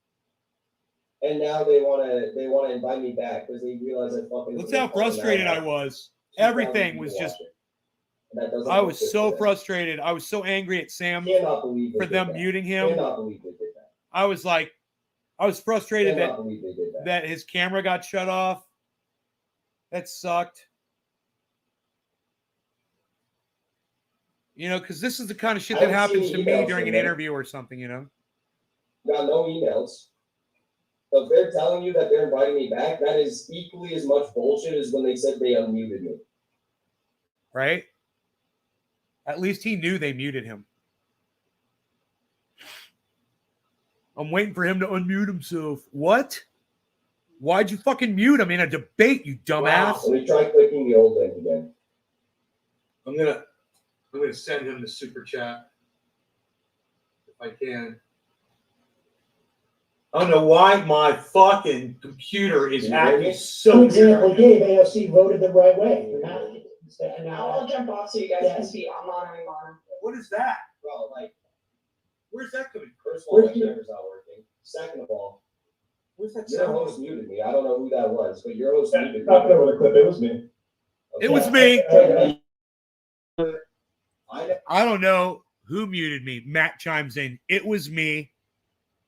And now they wanna invite me back because they realize I fucking. Look how frustrated I was. Everything was just. I was so frustrated. I was so angry at Sam Cannot believe they for did them that. muting him. Cannot believe they did that. I was like, I was frustrated Cannot that believe they did that. that his camera got shut off. That sucked. You know, because this is the kind of shit I that haven't happens seen to me emails during from an them. interview or something, you know? Got no emails. So if they're telling you that they're inviting me back, that is equally as much bullshit as when they said they unmuted me. Right? At least he knew they muted him. I'm waiting for him to unmute himself. What? Why'd you fucking mute him in a debate, you dumbass? Let me try clicking the old link again. I'm gonna send him the super chat. I can. I don't know why my fucking computer is acting For so example, weird. Gabe, AOC voted the right way. And now I'll jump off so you guys can see. I'm monitoring. What is that? Bro, like, Where's that coming? first of all, my camera's not working. Second of all, Where's that your sound? host muted me. I don't know who that was, but your host muted me. Talking over the clip, it was me. It was me. I don't know who muted me. Matt chimes in. It was me.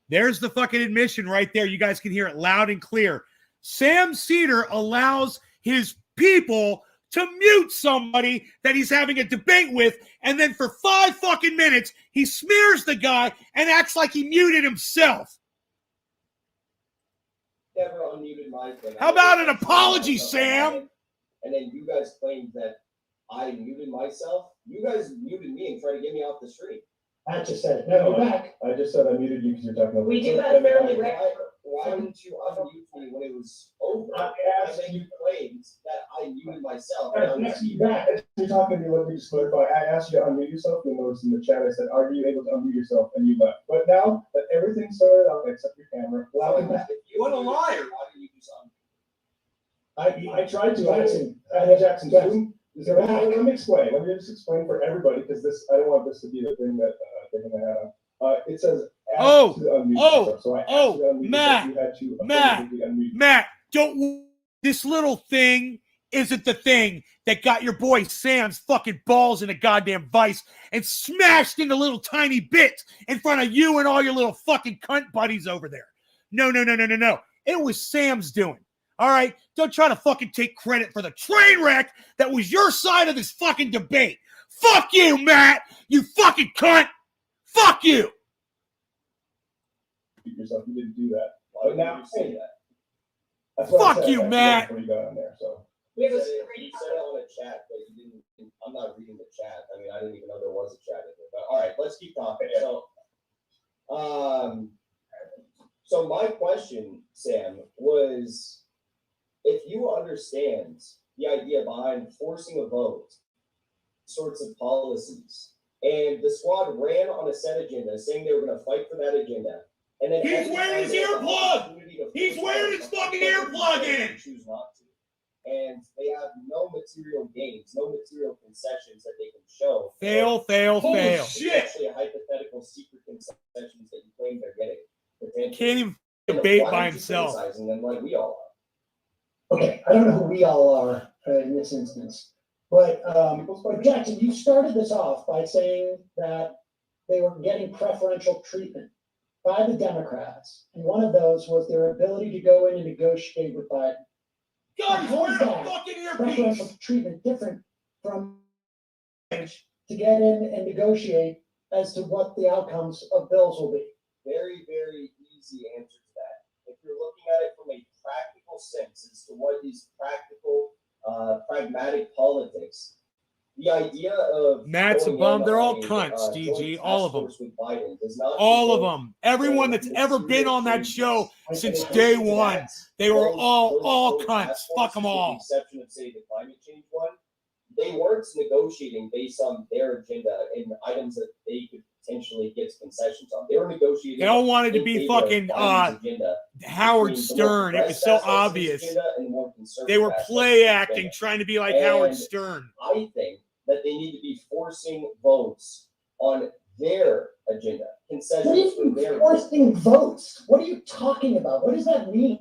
There's the fucking admission right there. You guys can hear it loud and clear. Sam Cedar allows his people to mute somebody that he's having a debate with, and then for 5 fucking minutes, he smears the guy and acts like he muted himself. never unmuted my thing. How about an apology, Sam? And then you guys claimed that I muted myself. You guys muted me and tried to get me off the street. I just said it. No, you're back. I just said I muted you because you're talking over. We do the that fairly Why, regularly. why didn't you unmute me when it was over? I asked And then you claimed that I muted myself. I asked you back. You're talking to me. Let me just clarify. I asked you to unmute yourself. You'll notice in the chat I said, "Are you able to unmute yourself?" And you left. But now that everything started out except your camera, welcome back. What a liar. How did you do something? I tried to. Jackson. Jackson. Zoom. Let me explain. Let me just explain for everybody because this. I don't want this to be the thing that thing I had on. It says. Oh, to unmute yourself. So I asked you to unmute Matt, yourself. You had to Matt, affirmatively unmute. Matt, don't. This little thing isn't the thing that got your boy Sam's fucking balls in a goddamn vice and smashed into little tiny bits in front of you and all your little fucking cunt buddies over there. No. It was Sam's doing. All right? Don't try to fucking take credit for the train wreck that was your side of this fucking debate. Fuck you, Matt. You fucking cunt. Fuck you. Yourself. You didn't do that. Why But did now, you say that? that's what I Fuck said. you, I said Matt. Before you got on there, so. We have You a said screen. it on a chat, but you didn't. I'm not reading the chat. I mean, I didn't even know there was a chat in there. But all right, let's keep talking. So my question, Sam, was if you understand the idea behind forcing a vote, sorts of policies, and the squad ran on a set agenda, saying they were going to fight for that agenda, and then He's wearing his earplug. He's wearing his fucking earplug in. Choose not to. And they have no material gains, no material concessions that they can show. Fail. It's actually a hypothetical secret concessions that you claim they're getting. Can't even debate Why by aren't you himself. criticizing them like we all are? Okay, I don't know who we all are in this instance, but Jackson, you started this off by saying that they were getting preferential treatment by the Democrats, and one of those was their ability to go in and negotiate with Biden. God, he's How wearing is a that fucking preferential earpiece. treatment different from to get in and negotiate as to what the outcomes of bills will be? Very, very easy answer to that. If you're looking at it from a practical sense as to what is practical, pragmatic politics, the idea of Matt's a going bum. in They're on all a, cunts, joint DG. task All of them. force with Biden does not All of result them. Everyone that's ever been on that show since day one. They were all cunts. Fuck them all. With the exception of, say, the climate change one, they weren't negotiating based on their agenda and items that they could potentially get concessions on. They were negotiating. They all wanted to in be favor of fucking Biden's agenda Howard between the more Stern. It was so progressive aspects of his obvious. agenda and the more conservative They were aspects of play his acting, agenda. trying to be like And Howard Stern. I think that they need to be forcing votes on their agenda, What concessions is for their forcing votes? What are you talking about? What does that mean?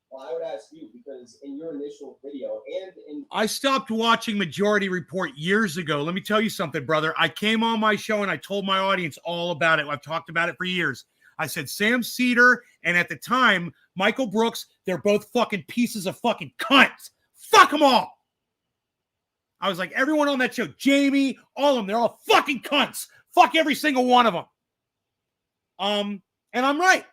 Well, I would ask you because in your initial video and in I stopped watching Majority Report years ago. Let me tell you something, brother. I came on my show and I told my audience all about it. I've talked about it for years. I said Sam Cedar and at the time, Michael Brooks, they're both fucking pieces of fucking cunts. Fuck them all. I was like, everyone on that show, Jamie, all of them, they're all fucking cunts. Fuck every single one of them. And I'm right.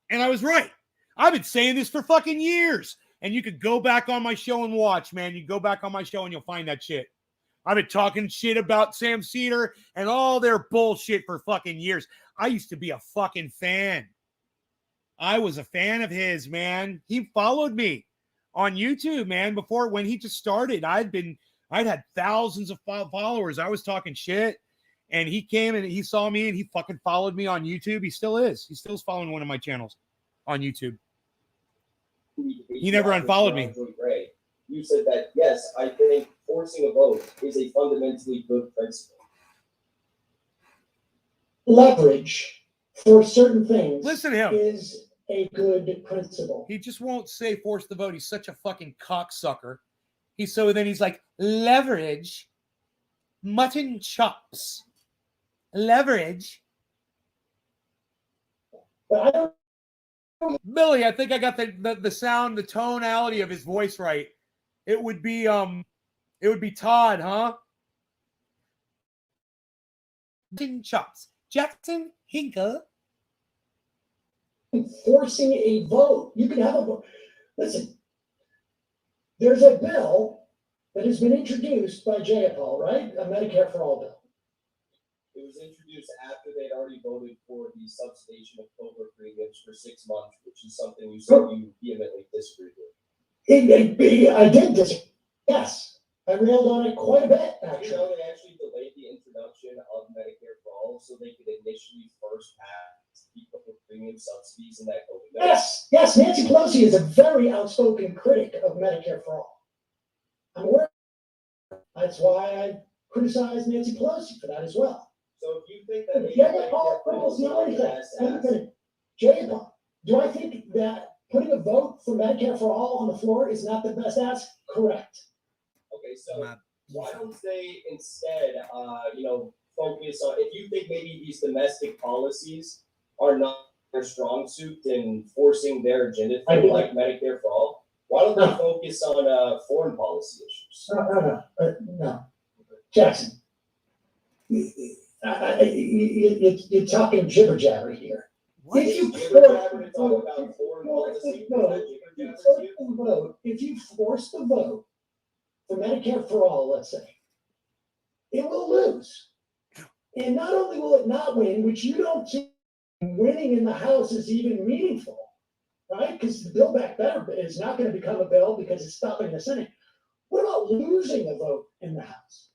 And I was right. I've been saying this for fucking years. And you could go back on my show and watch, man. You go back on my show and you'll find that shit. I've been talking shit about Sam Cedar and all their bullshit for fucking years. I used to be a fucking fan. I was a fan of his, man. He followed me on YouTube, man, before when he just started. I'd had thousands of followers. I was talking shit. And he came and he saw me and he fucking followed me on YouTube. He still is. He still is following one of my channels on YouTube. He never unfollowed me. You said that, yes, I think forcing a vote is a fundamentally good principle. Leverage for certain things Listen to him. is a good principle. He just won't say force the vote. He's such a fucking cocksucker. Then he's like, leverage, mutton chops, leverage. But I don't. Billy, I think I got the sound, the tonality of his voice right. It would be Todd, huh? Mutton chops, Jackson Hinkle. Forcing a vote. You can have a vote. Listen, there's a bill that has been introduced by Jayapal, right? A Medicare for All bill. It was introduced after they'd already voted for the subsidization of COBRA premiums for 6 months, which is something you said you vehemently disagreed with. I did disagree. Yes, I railed on it quite a bit, actually. You know, they actually delayed the introduction of Medicare for All so they could initially first pass the COBRA premium subsidies in that COVID. Yes, Nancy Pelosi is a very outspoken critic of Medicare for All. I'm aware. That's why I criticize Nancy Pelosi for that as well. So if you think that Jayapal, do I think that putting a vote for Medicare for All on the floor is not the best ask? Correct. Okay, so why don't they instead, focus on, if you think maybe these domestic policies are not their strong suit in forcing their agenda through, like Medicare for All, why don't they focus on foreign policy issues? No. Jackson, you're talking jibber jabber here. If you force the vote for Medicare for All, let's say, it will lose. And not only will it not win, which you don't think winning in the House is even meaningful, right? Because the Build Back Better is not going to become a bill because it's stopping the Senate. What about losing a vote in the House?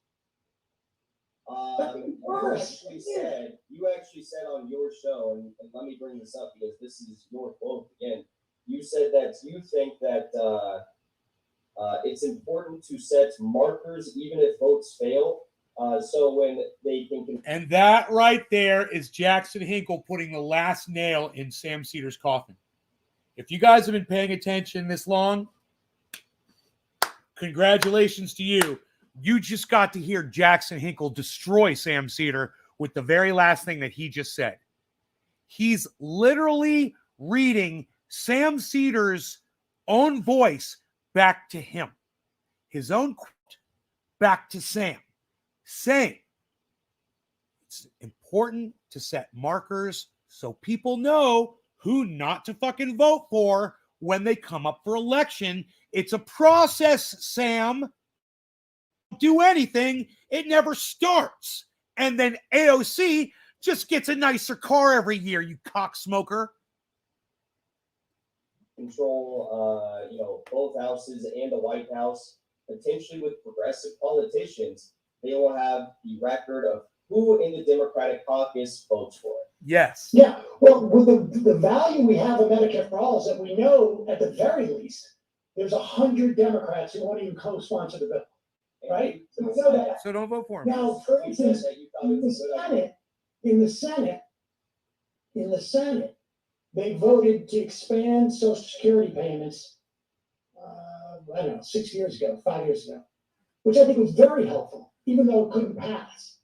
You actually said on your show, and let me bring this up because this is your quote again. You said that you think that it's important to set markers even if votes fail, so when they can. And that right there is Jackson Hinkle putting the last nail in Sam Cedar's coffin. If you guys have been paying attention this long, congratulations to you. You just got to hear Jackson Hinkle destroy Sam Cedar with the very last thing that he just said. He's literally reading Sam Cedar's own voice back to him. His own quote back to Sam, saying it's important to set markers so people know who not to fucking vote for when they come up for election. It's a process, Sam. Do anything, it never starts. And then AOC just gets a nicer car every year, you cocksmoker. Control, both houses and the White House, potentially with progressive politicians, they will have the record of who in the Democratic caucus votes for it. Yes. Yeah. Well, with the value we have of Medicare for All is that we know at the very least there's 100 Democrats who won't even co-sponsor the bill. Right? So we know that. So don't vote for him. Now, for instance, in the Senate, they voted to expand Social Security payments, 6 years ago, 5 years ago, which I think was very helpful, even though it couldn't pass,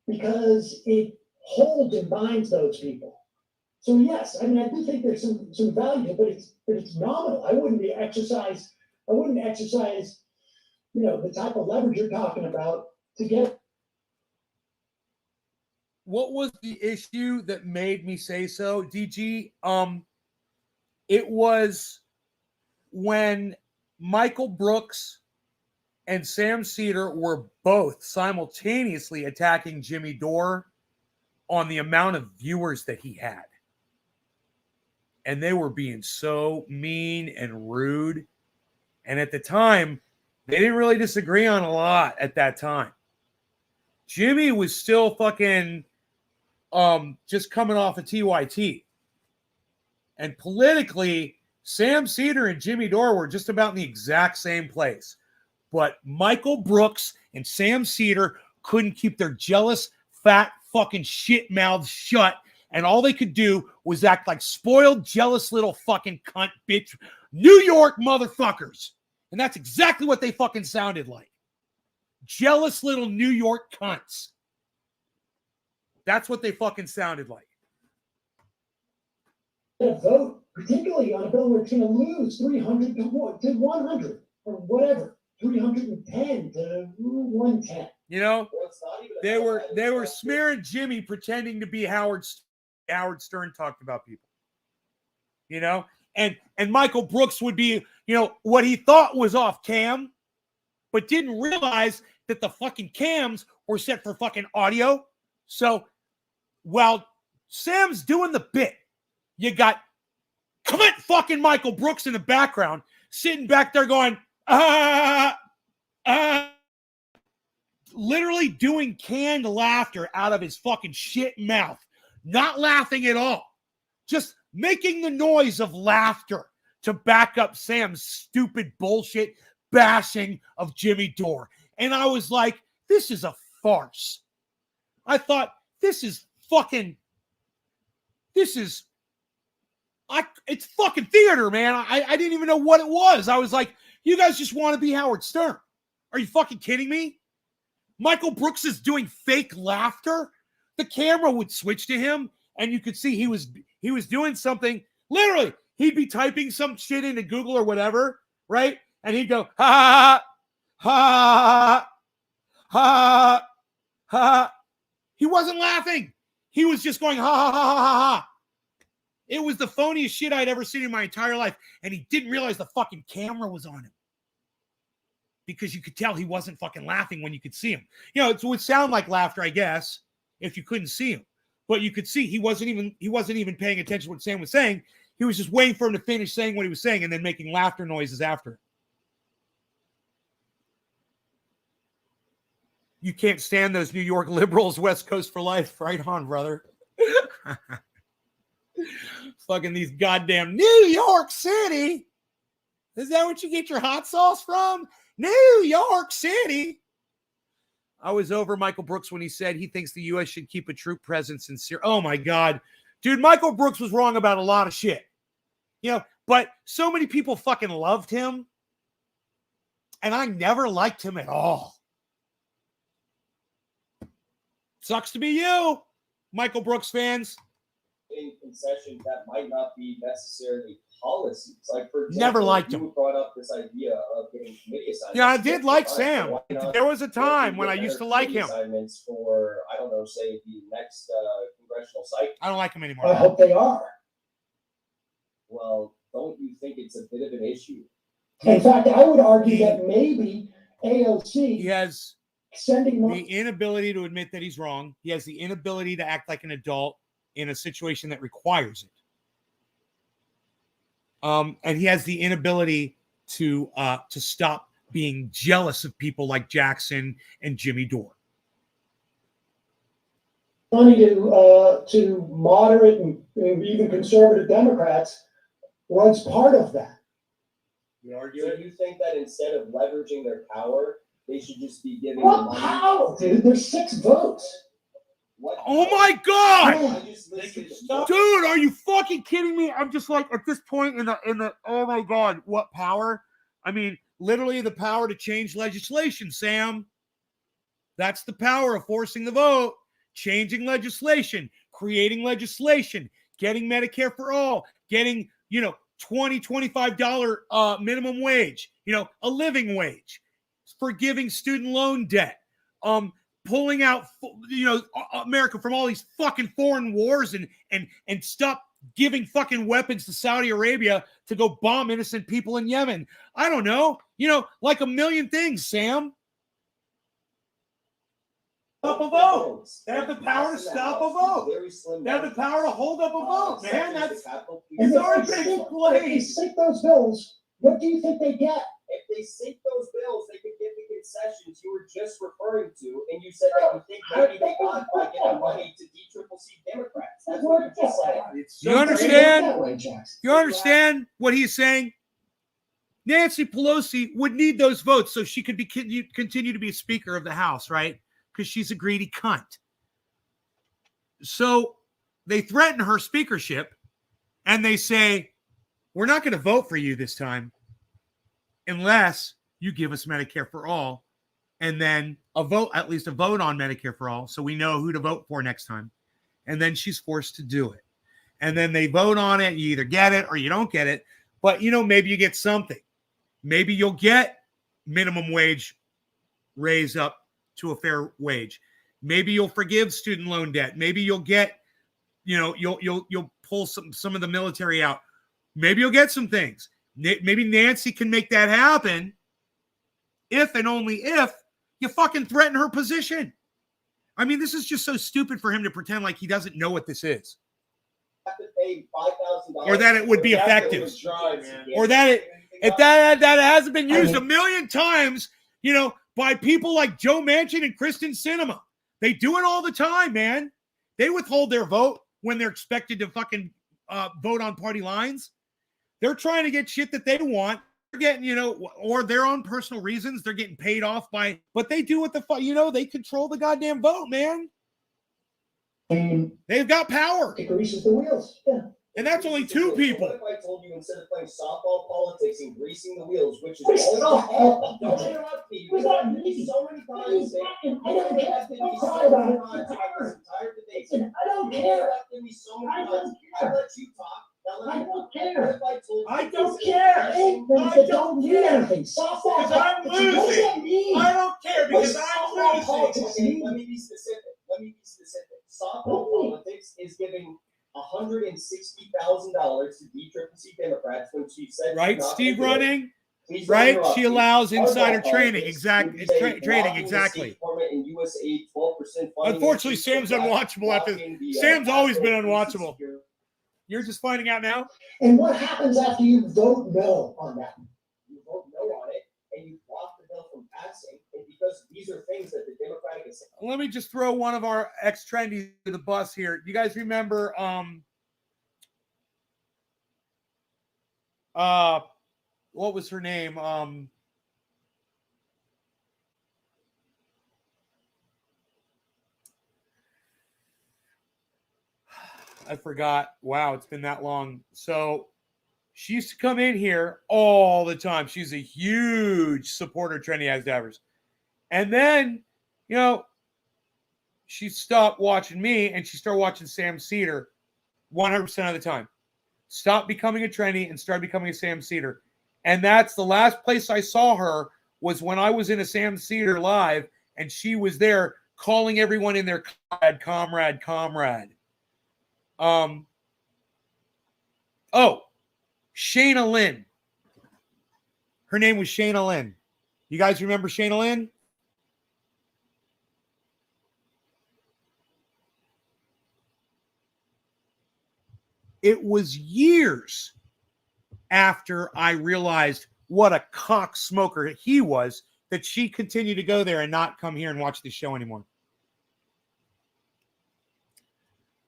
because it holds and binds those people. So yes, I mean, I do think there's some value, but it's nominal. I wouldn't exercise, the type of leverage you're talking about to get. What was the issue that made me say so, DG? It was when Michael Brooks and Sam Cedar were both simultaneously attacking Jimmy Dore on the amount of viewers that he had. And they were being so mean and rude. And at the time, they didn't really disagree on a lot at that time. Jimmy was still fucking just coming off of TYT. And politically, Sam Cedar and Jimmy Dore were just about in the exact same place. But Michael Brooks and Sam Cedar couldn't keep their jealous, fat, fucking shit mouths shut. And all they could do was act like spoiled, jealous little fucking cunt bitch New York motherfuckers. And that's exactly what they fucking sounded like. Jealous little New York cunts. That's what they fucking sounded like. Vote, particularly on a bill where it's going to lose 300 to 100 or whatever, 310 to 110. You know, they were smearing Jimmy pretending to be Howard Stern talked about people. You know, and Michael Brooks would be, you know, what he thought was off cam, but didn't realize that the fucking cams were set for fucking audio. So while Sam's doing the bit, you got Clint fucking Michael Brooks in the background, sitting back there going, literally doing canned laughter out of his fucking shit mouth. Not laughing at all. Just making the noise of laughter to back up Sam's stupid bullshit bashing of Jimmy Dore. And I was like, this is a farce. I thought, it's fucking theater, man. I didn't even know what it was. I was like, you guys just want to be Howard Stern. Are you fucking kidding me? Michael Brooks is doing fake laughter. The camera would switch to him, and you could see he was doing something. Literally, he'd be typing some shit into Google or whatever, right? And he'd go, ha, ha, ha, ha. He wasn't laughing. He was just going, ha, ha, ha, ha, ha. It was the phoniest shit I'd ever seen in my entire life. And he didn't realize the fucking camera was on him. Because you could tell he wasn't fucking laughing when you could see him. You know, it would sound like laughter, I guess, if you couldn't see him. But you could see he wasn't even paying attention to what Sam was saying. He was just waiting for him to finish saying what he was saying and then making laughter noises after. You can't stand those New York liberals, West Coast for life. Right on, brother. Fucking these goddamn New York City. Is that what you get your hot sauce from? New York City. I was over Michael Brooks when he said he thinks the U.S. should keep a troop presence in Syria. Oh, my God. Dude, Michael Brooks was wrong about a lot of shit. You know, but so many people fucking loved him. And I never liked him at all. Sucks to be you, Michael Brooks fans. In concessions that might not be necessarily policies. Like, for example, never liked him. You brought up this idea of getting committee assignments. Yeah, I did like Sam. There was a time when I used to like him. Assignments for, I don't know, say the next congressional cycle. I don't like him anymore. I hope they are. Well, don't you think it's a bit of an issue? In fact, I would argue that maybe AOC has sending the inability to admit that he's wrong. He has the inability to act like an adult in a situation that requires it. And he has the inability to stop being jealous of people like Jackson and Jimmy Dore. Money to moderate and even conservative Democrats was part of that. So you think that instead of leveraging their power, they should just be giving what money? Power, dude? There's 6 votes. What? Oh my God, Yeah. dude! Are you fucking kidding me? I'm just like at this point in the oh my God, what power? I mean, literally the power to change legislation, Sam. That's the power of forcing the vote, changing legislation, creating legislation, getting Medicare for all, getting, you know, $20, $25 minimum wage, you know, a living wage, forgiving student loan debt, pulling out, you know, America from all these fucking foreign wars and stop giving fucking weapons to Saudi Arabia to go bomb innocent people in Yemen. I don't know, you know, like a million things, Sam. Stop a vote. They have the power to stop a vote. They have the power to hold up a vote, man. It's already been If they sink those bills, what do you think they get? If they sink those bills, they could get the concessions you were just referring to, and you said that you think maybe they got by giving money to D-triple-C Democrats. That's what you just said. You understand? You understand what he's saying? Nancy Pelosi would need those votes so she could continue to be Speaker of the House, right? Because she's a greedy cunt. So they threaten her speakership, and they say, we're not going to vote for you this time unless you give us Medicare for all, and then at least a vote on Medicare for all, so we know who to vote for next time. And then she's forced to do it. And then they vote on it. You either get it or you don't get it. But, maybe you get something. Maybe you'll get minimum wage raised up to a fair wage. Maybe you'll forgive student loan debt. Maybe you'll get, you'll pull some of the military out. Maybe you'll get some things. Maybe Nancy can make that happen if and only if you fucking threaten her position. I mean, this is just so stupid for him to pretend like he doesn't know what this is. Or that it would be effective. Or that that hasn't been used a million times, by people like Joe Manchin and Kristen Sinema. They do it all the time, man. They withhold their vote when they're expected to fucking vote on party lines. They're trying to get shit that they want. They're getting, or their own personal reasons. They're getting paid off by, but they do what the fuck, they control the goddamn vote, man. They've got power. It greases the wheels. Yeah. And that's only two people. What if I told you instead of playing softball politics and greasing the wheels, which is all don't interrupt me. You've done me so many times. I don't care. Don't cry about it. I don't care. I let you talk. I don't care. I don't care. I don't need anything. Softball. Because I'm losing. I don't care because I'm losing. Let me be specific. Softball politics is giving $160,000 to D-triple-C Democrats when she said, right, Steve running, right? She allows insider training, exactly. Unfortunately, Sam's unwatchable after. Sam's always been unwatchable. You're just finding out now. And what happens after you vote no on that? You vote no on it, and you block the bill from passing. And because these are things that the Democratic Assembly. Let me just throw one of our ex-trendies to the bus here. You guys remember what was her name? I forgot. Wow, it's been that long. So she used to come in here all the time. She's a huge supporter of Trendy As Davers. And then, she stopped watching me and she started watching Sam Cedar 100% of the time. Stopped becoming a Trendy and started becoming a Sam Cedar. And that's the last place I saw her was when I was in a Sam Cedar live and she was there calling everyone in their comrade. Shayna Lynn. Her name was Shayna Lynn. You guys remember Shayna Lynn? It was years after I realized what a cock smoker he was that she continued to go there and not come here and watch the show anymore.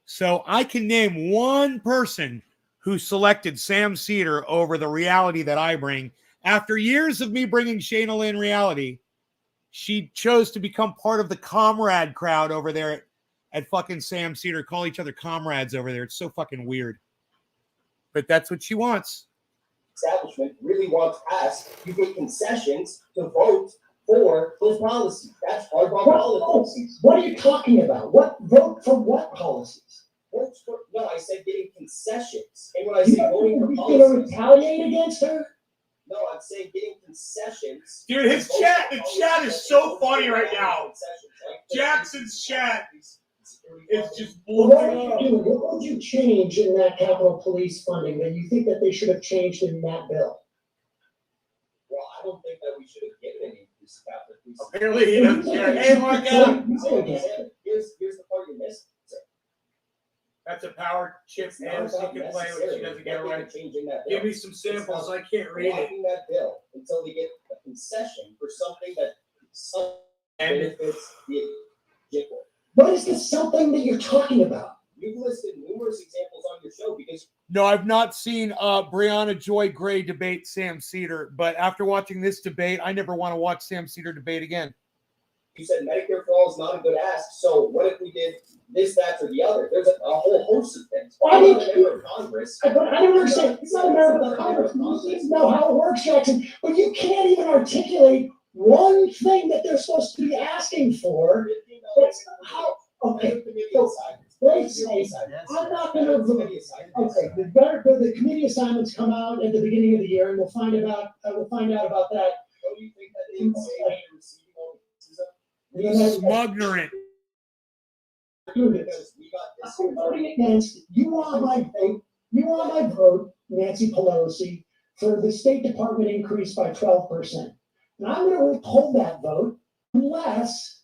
So I can name one person who selected Sam Cedar over the reality that I bring. After years of me bringing Shayna Lynn reality, she chose to become part of the comrade crowd over there at fucking Sam Cedar. Call each other comrades over there. It's so fucking weird. But that's what she wants. Establishment really wants us to get concessions to vote for those policies. That's hardball policies. What are you talking about? What vote for what policies? No, I said getting concessions. And when I say voting for policies, you're going to retaliate against her? No, I'm saying getting concessions. Dude, the chat is so funny right now. Jackson's chat is just blowing up. What would you change in that Capitol Police funding that you think that they should have changed in that bill? Well, I don't think that we should have given any increase to Capitol Police. Apparently, he doesn't care. Hey, Mark, here's the part you missed. That's a power chip and she can play when she doesn't get it right. Give me some samples. I can't read it. That bill until they get a concession for something that some benefits the example. What is this something that you're talking about? You've listed numerous examples on your show because No, I've not seen Brianna Joy Gray debate Sam Cedar, but after watching this debate, I never want to watch Sam Cedar debate again. you said Medicare for all is not a good ask. So what if we did this, that, or the other? There's a whole host of things. Well, I'm not a member of Congress. But I don't understand. It's not a member of Congress. You need to know how it works, Jackson. But you can't even articulate one thing that they're supposed to be asking for. That's how. Okay. So, let's say I'm not going to. Okay. The committee assignments come out at the beginning of the year, and we'll find out about that. Don't you think that they say receiving all Smugnerant. because we got this? I'm voting against. You want my vote. You want my vote, Nancy Pelosi, for the State Department increase by 12%. And I'm going to withhold that vote unless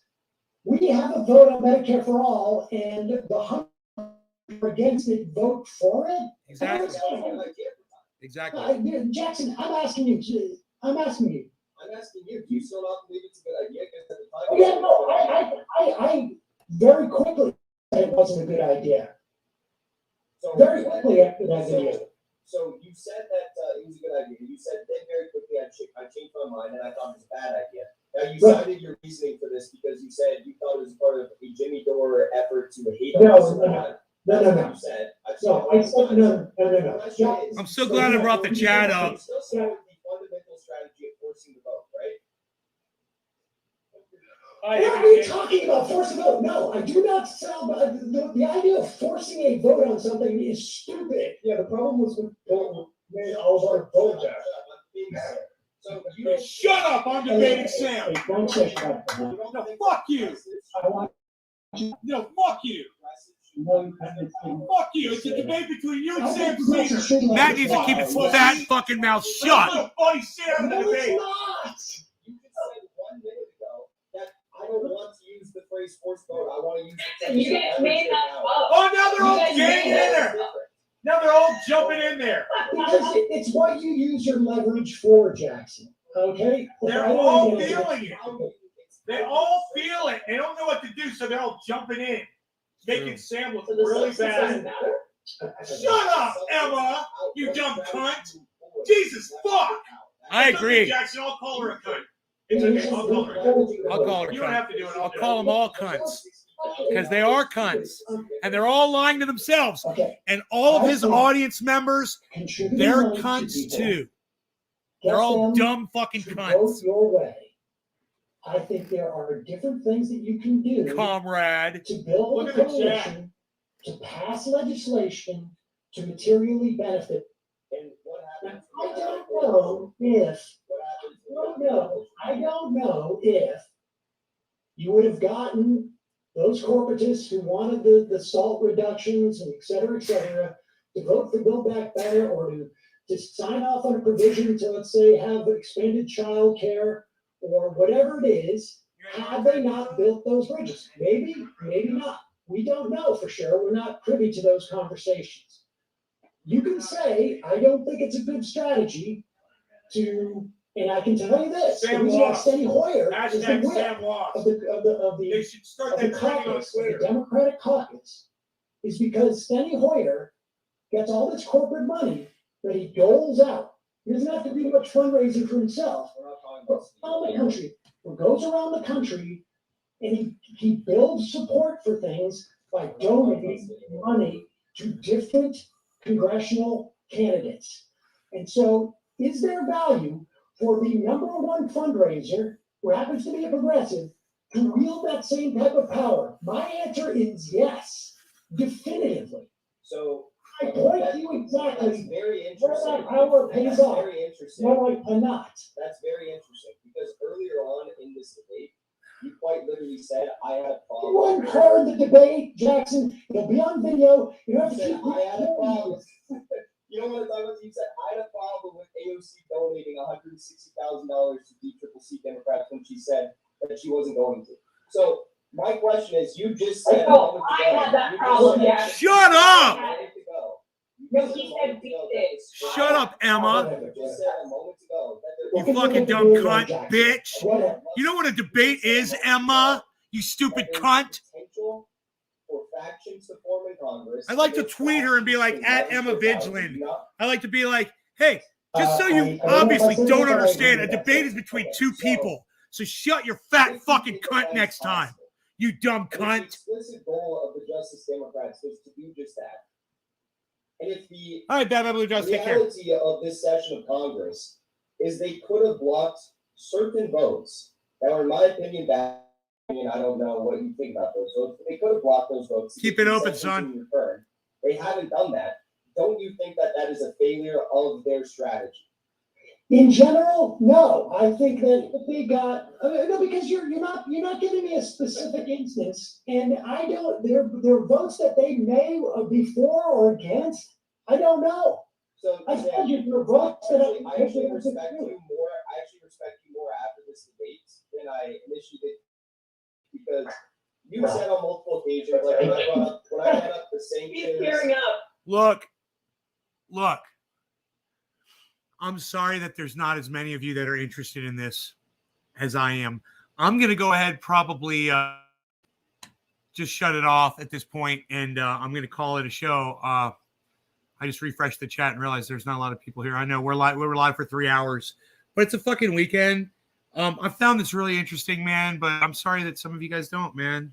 we have a vote on Medicare for all and the 100 against it vote for it. Exactly. Exactly. Jackson, I'm asking you. I'm asking you. Do you still not believe it's a good idea? Because at the time, Oh, yeah, no, I very quickly said it wasn't a good idea. So Very quickly after that video. So you said that it was a good idea. You said then very quickly I changed my mind and I thought it was a bad idea. Now you cited your reasoning for this because you said you thought it was part of a Jimmy Dore effort to hate on us. No. You said. No. I'm so glad I brought the chat up. You still said the fundamental strategy of forcing the vote, right? What are you talking about? Force a vote? No, I do not sell. The idea of forcing a vote on something is stupid. Yeah, the problem was with made all of our vote back. So you Shut up! I'm debating Sam. Don't say that. No, fuck you. I want No, fuck you. Fuck you. It's a debate between you and Sam Cedar. Matt needs to keep his fat fucking mouth shut. Buddy, sit out of the No, debate. it's not. You just said 1 minute ago that I don't want to use the phrase forced vote. I want to use the You guys made that up. Oh, now they're all getting in there. Now they're all jumping in there. Because it's what you use your leverage for, Jackson. Okay? They're all feeling it. They all feel it. They don't know what to do, so they're all jumping in, making Sam look really bad. Shut up, Emma, you dumb cunt. Jesus fuck. I agree. Jackson, I'll call her a cunt. It's okay. I'll call her a cunt. I'll call her a cunt. You don't have to do it. I'll call them all cunts. Because they are cunts. And they're all lying to themselves. And all of his audience members, they're cunts too. They're all dumb fucking cunts. Vote your way. I think there are different things that you can do, comrade, to build a coalition, to pass legislation, to materially benefit. And what happens? I don't know if you would have gotten those corporatists who wanted the salt reductions and et cetera, to vote for Build Back Better or to sign off on a provision to, let's say, have expanded child care or whatever it is, had they not built those bridges. Maybe, maybe not. We don't know for sure. We're not privy to those conversations. You can say, I don't think it's a good strategy to, and I can tell you this, the reason why Steny Hoyer is the whip of They should start the that trending on caucus, Twitter. the Democratic caucus, is because Steny Hoyer gets all this corporate money that he doles out. He doesn't have to do much fundraising for himself. Around the country, or goes around the country, and he builds support for things by donating money to different congressional candidates. And so, is there value for the number one fundraiser, who happens to be a progressive, to wield that same type of power? My answer is yes, definitively. So I point to you exactly that's very where interesting. that power pays That's off. very interesting. No, I cannot. That's very interesting because earlier on in this debate, you quite literally said I had a problem. You haven't heard the debate, Jackson. It'll be on video. You have to said keep I had a problem. You know what I'm talking about? You said I had a problem with AOC donating $160,000 to DCCC Democrats when she said that she wasn't going to. So my question is, you just said I had that problem, yeah. Shut up! You No, he said beat it. Shut up, Emma. Just said a moment ago that You there- fucking dumb cunt, bitch. You know what a debate is, Emma? You stupid that there's cunt. potential for factions to form in Congress. I like to There's tweet her and be like, factions at to Emma rise to power. Vigilant. Do not- I like to be like, hey, just so I you don't know if I obviously said don't that, but I understand, a agree with debate that. is between two people. So shut your fat If you fucking think that cunt that is next time. possible, You dumb and the cunt. explicit goal of the Justice Democrats was to do just that. And if the All right, Bad Blue Just take care. reality of this session of Congress is they could have blocked certain votes that were, in my opinion, bad. I don't know what you think about those votes, but they could have blocked those votes. to Keep get it these open, sections son. in return. They haven't done that. Don't you think that that is a failure of their strategy? In general, no. I think that if they got no, because you're not giving me a specific instance, and I don't. Their votes that they may be for or against. I don't know. So I Sam, told you there are votes that I actually respect you more. I actually respect you more after this debate than I initially did, because you said on multiple occasions, like when I brought up the He's sanctions. tearing up. Look. I'm sorry that there's not as many of you that are interested in this as I am. I'm going to go ahead, probably just shut it off at this point, and I'm going to call it a show. I just refreshed the chat and realized there's not a lot of people here. I know we're live for 3 hours, but it's a fucking weekend. I found this really interesting, man, but I'm sorry that some of you guys don't, man.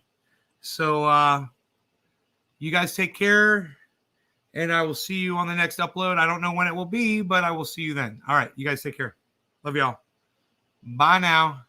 So you guys take care. And I will see you on the next upload. I don't know when it will be, but I will see you then. All right. You guys take care. Love y'all. Bye now.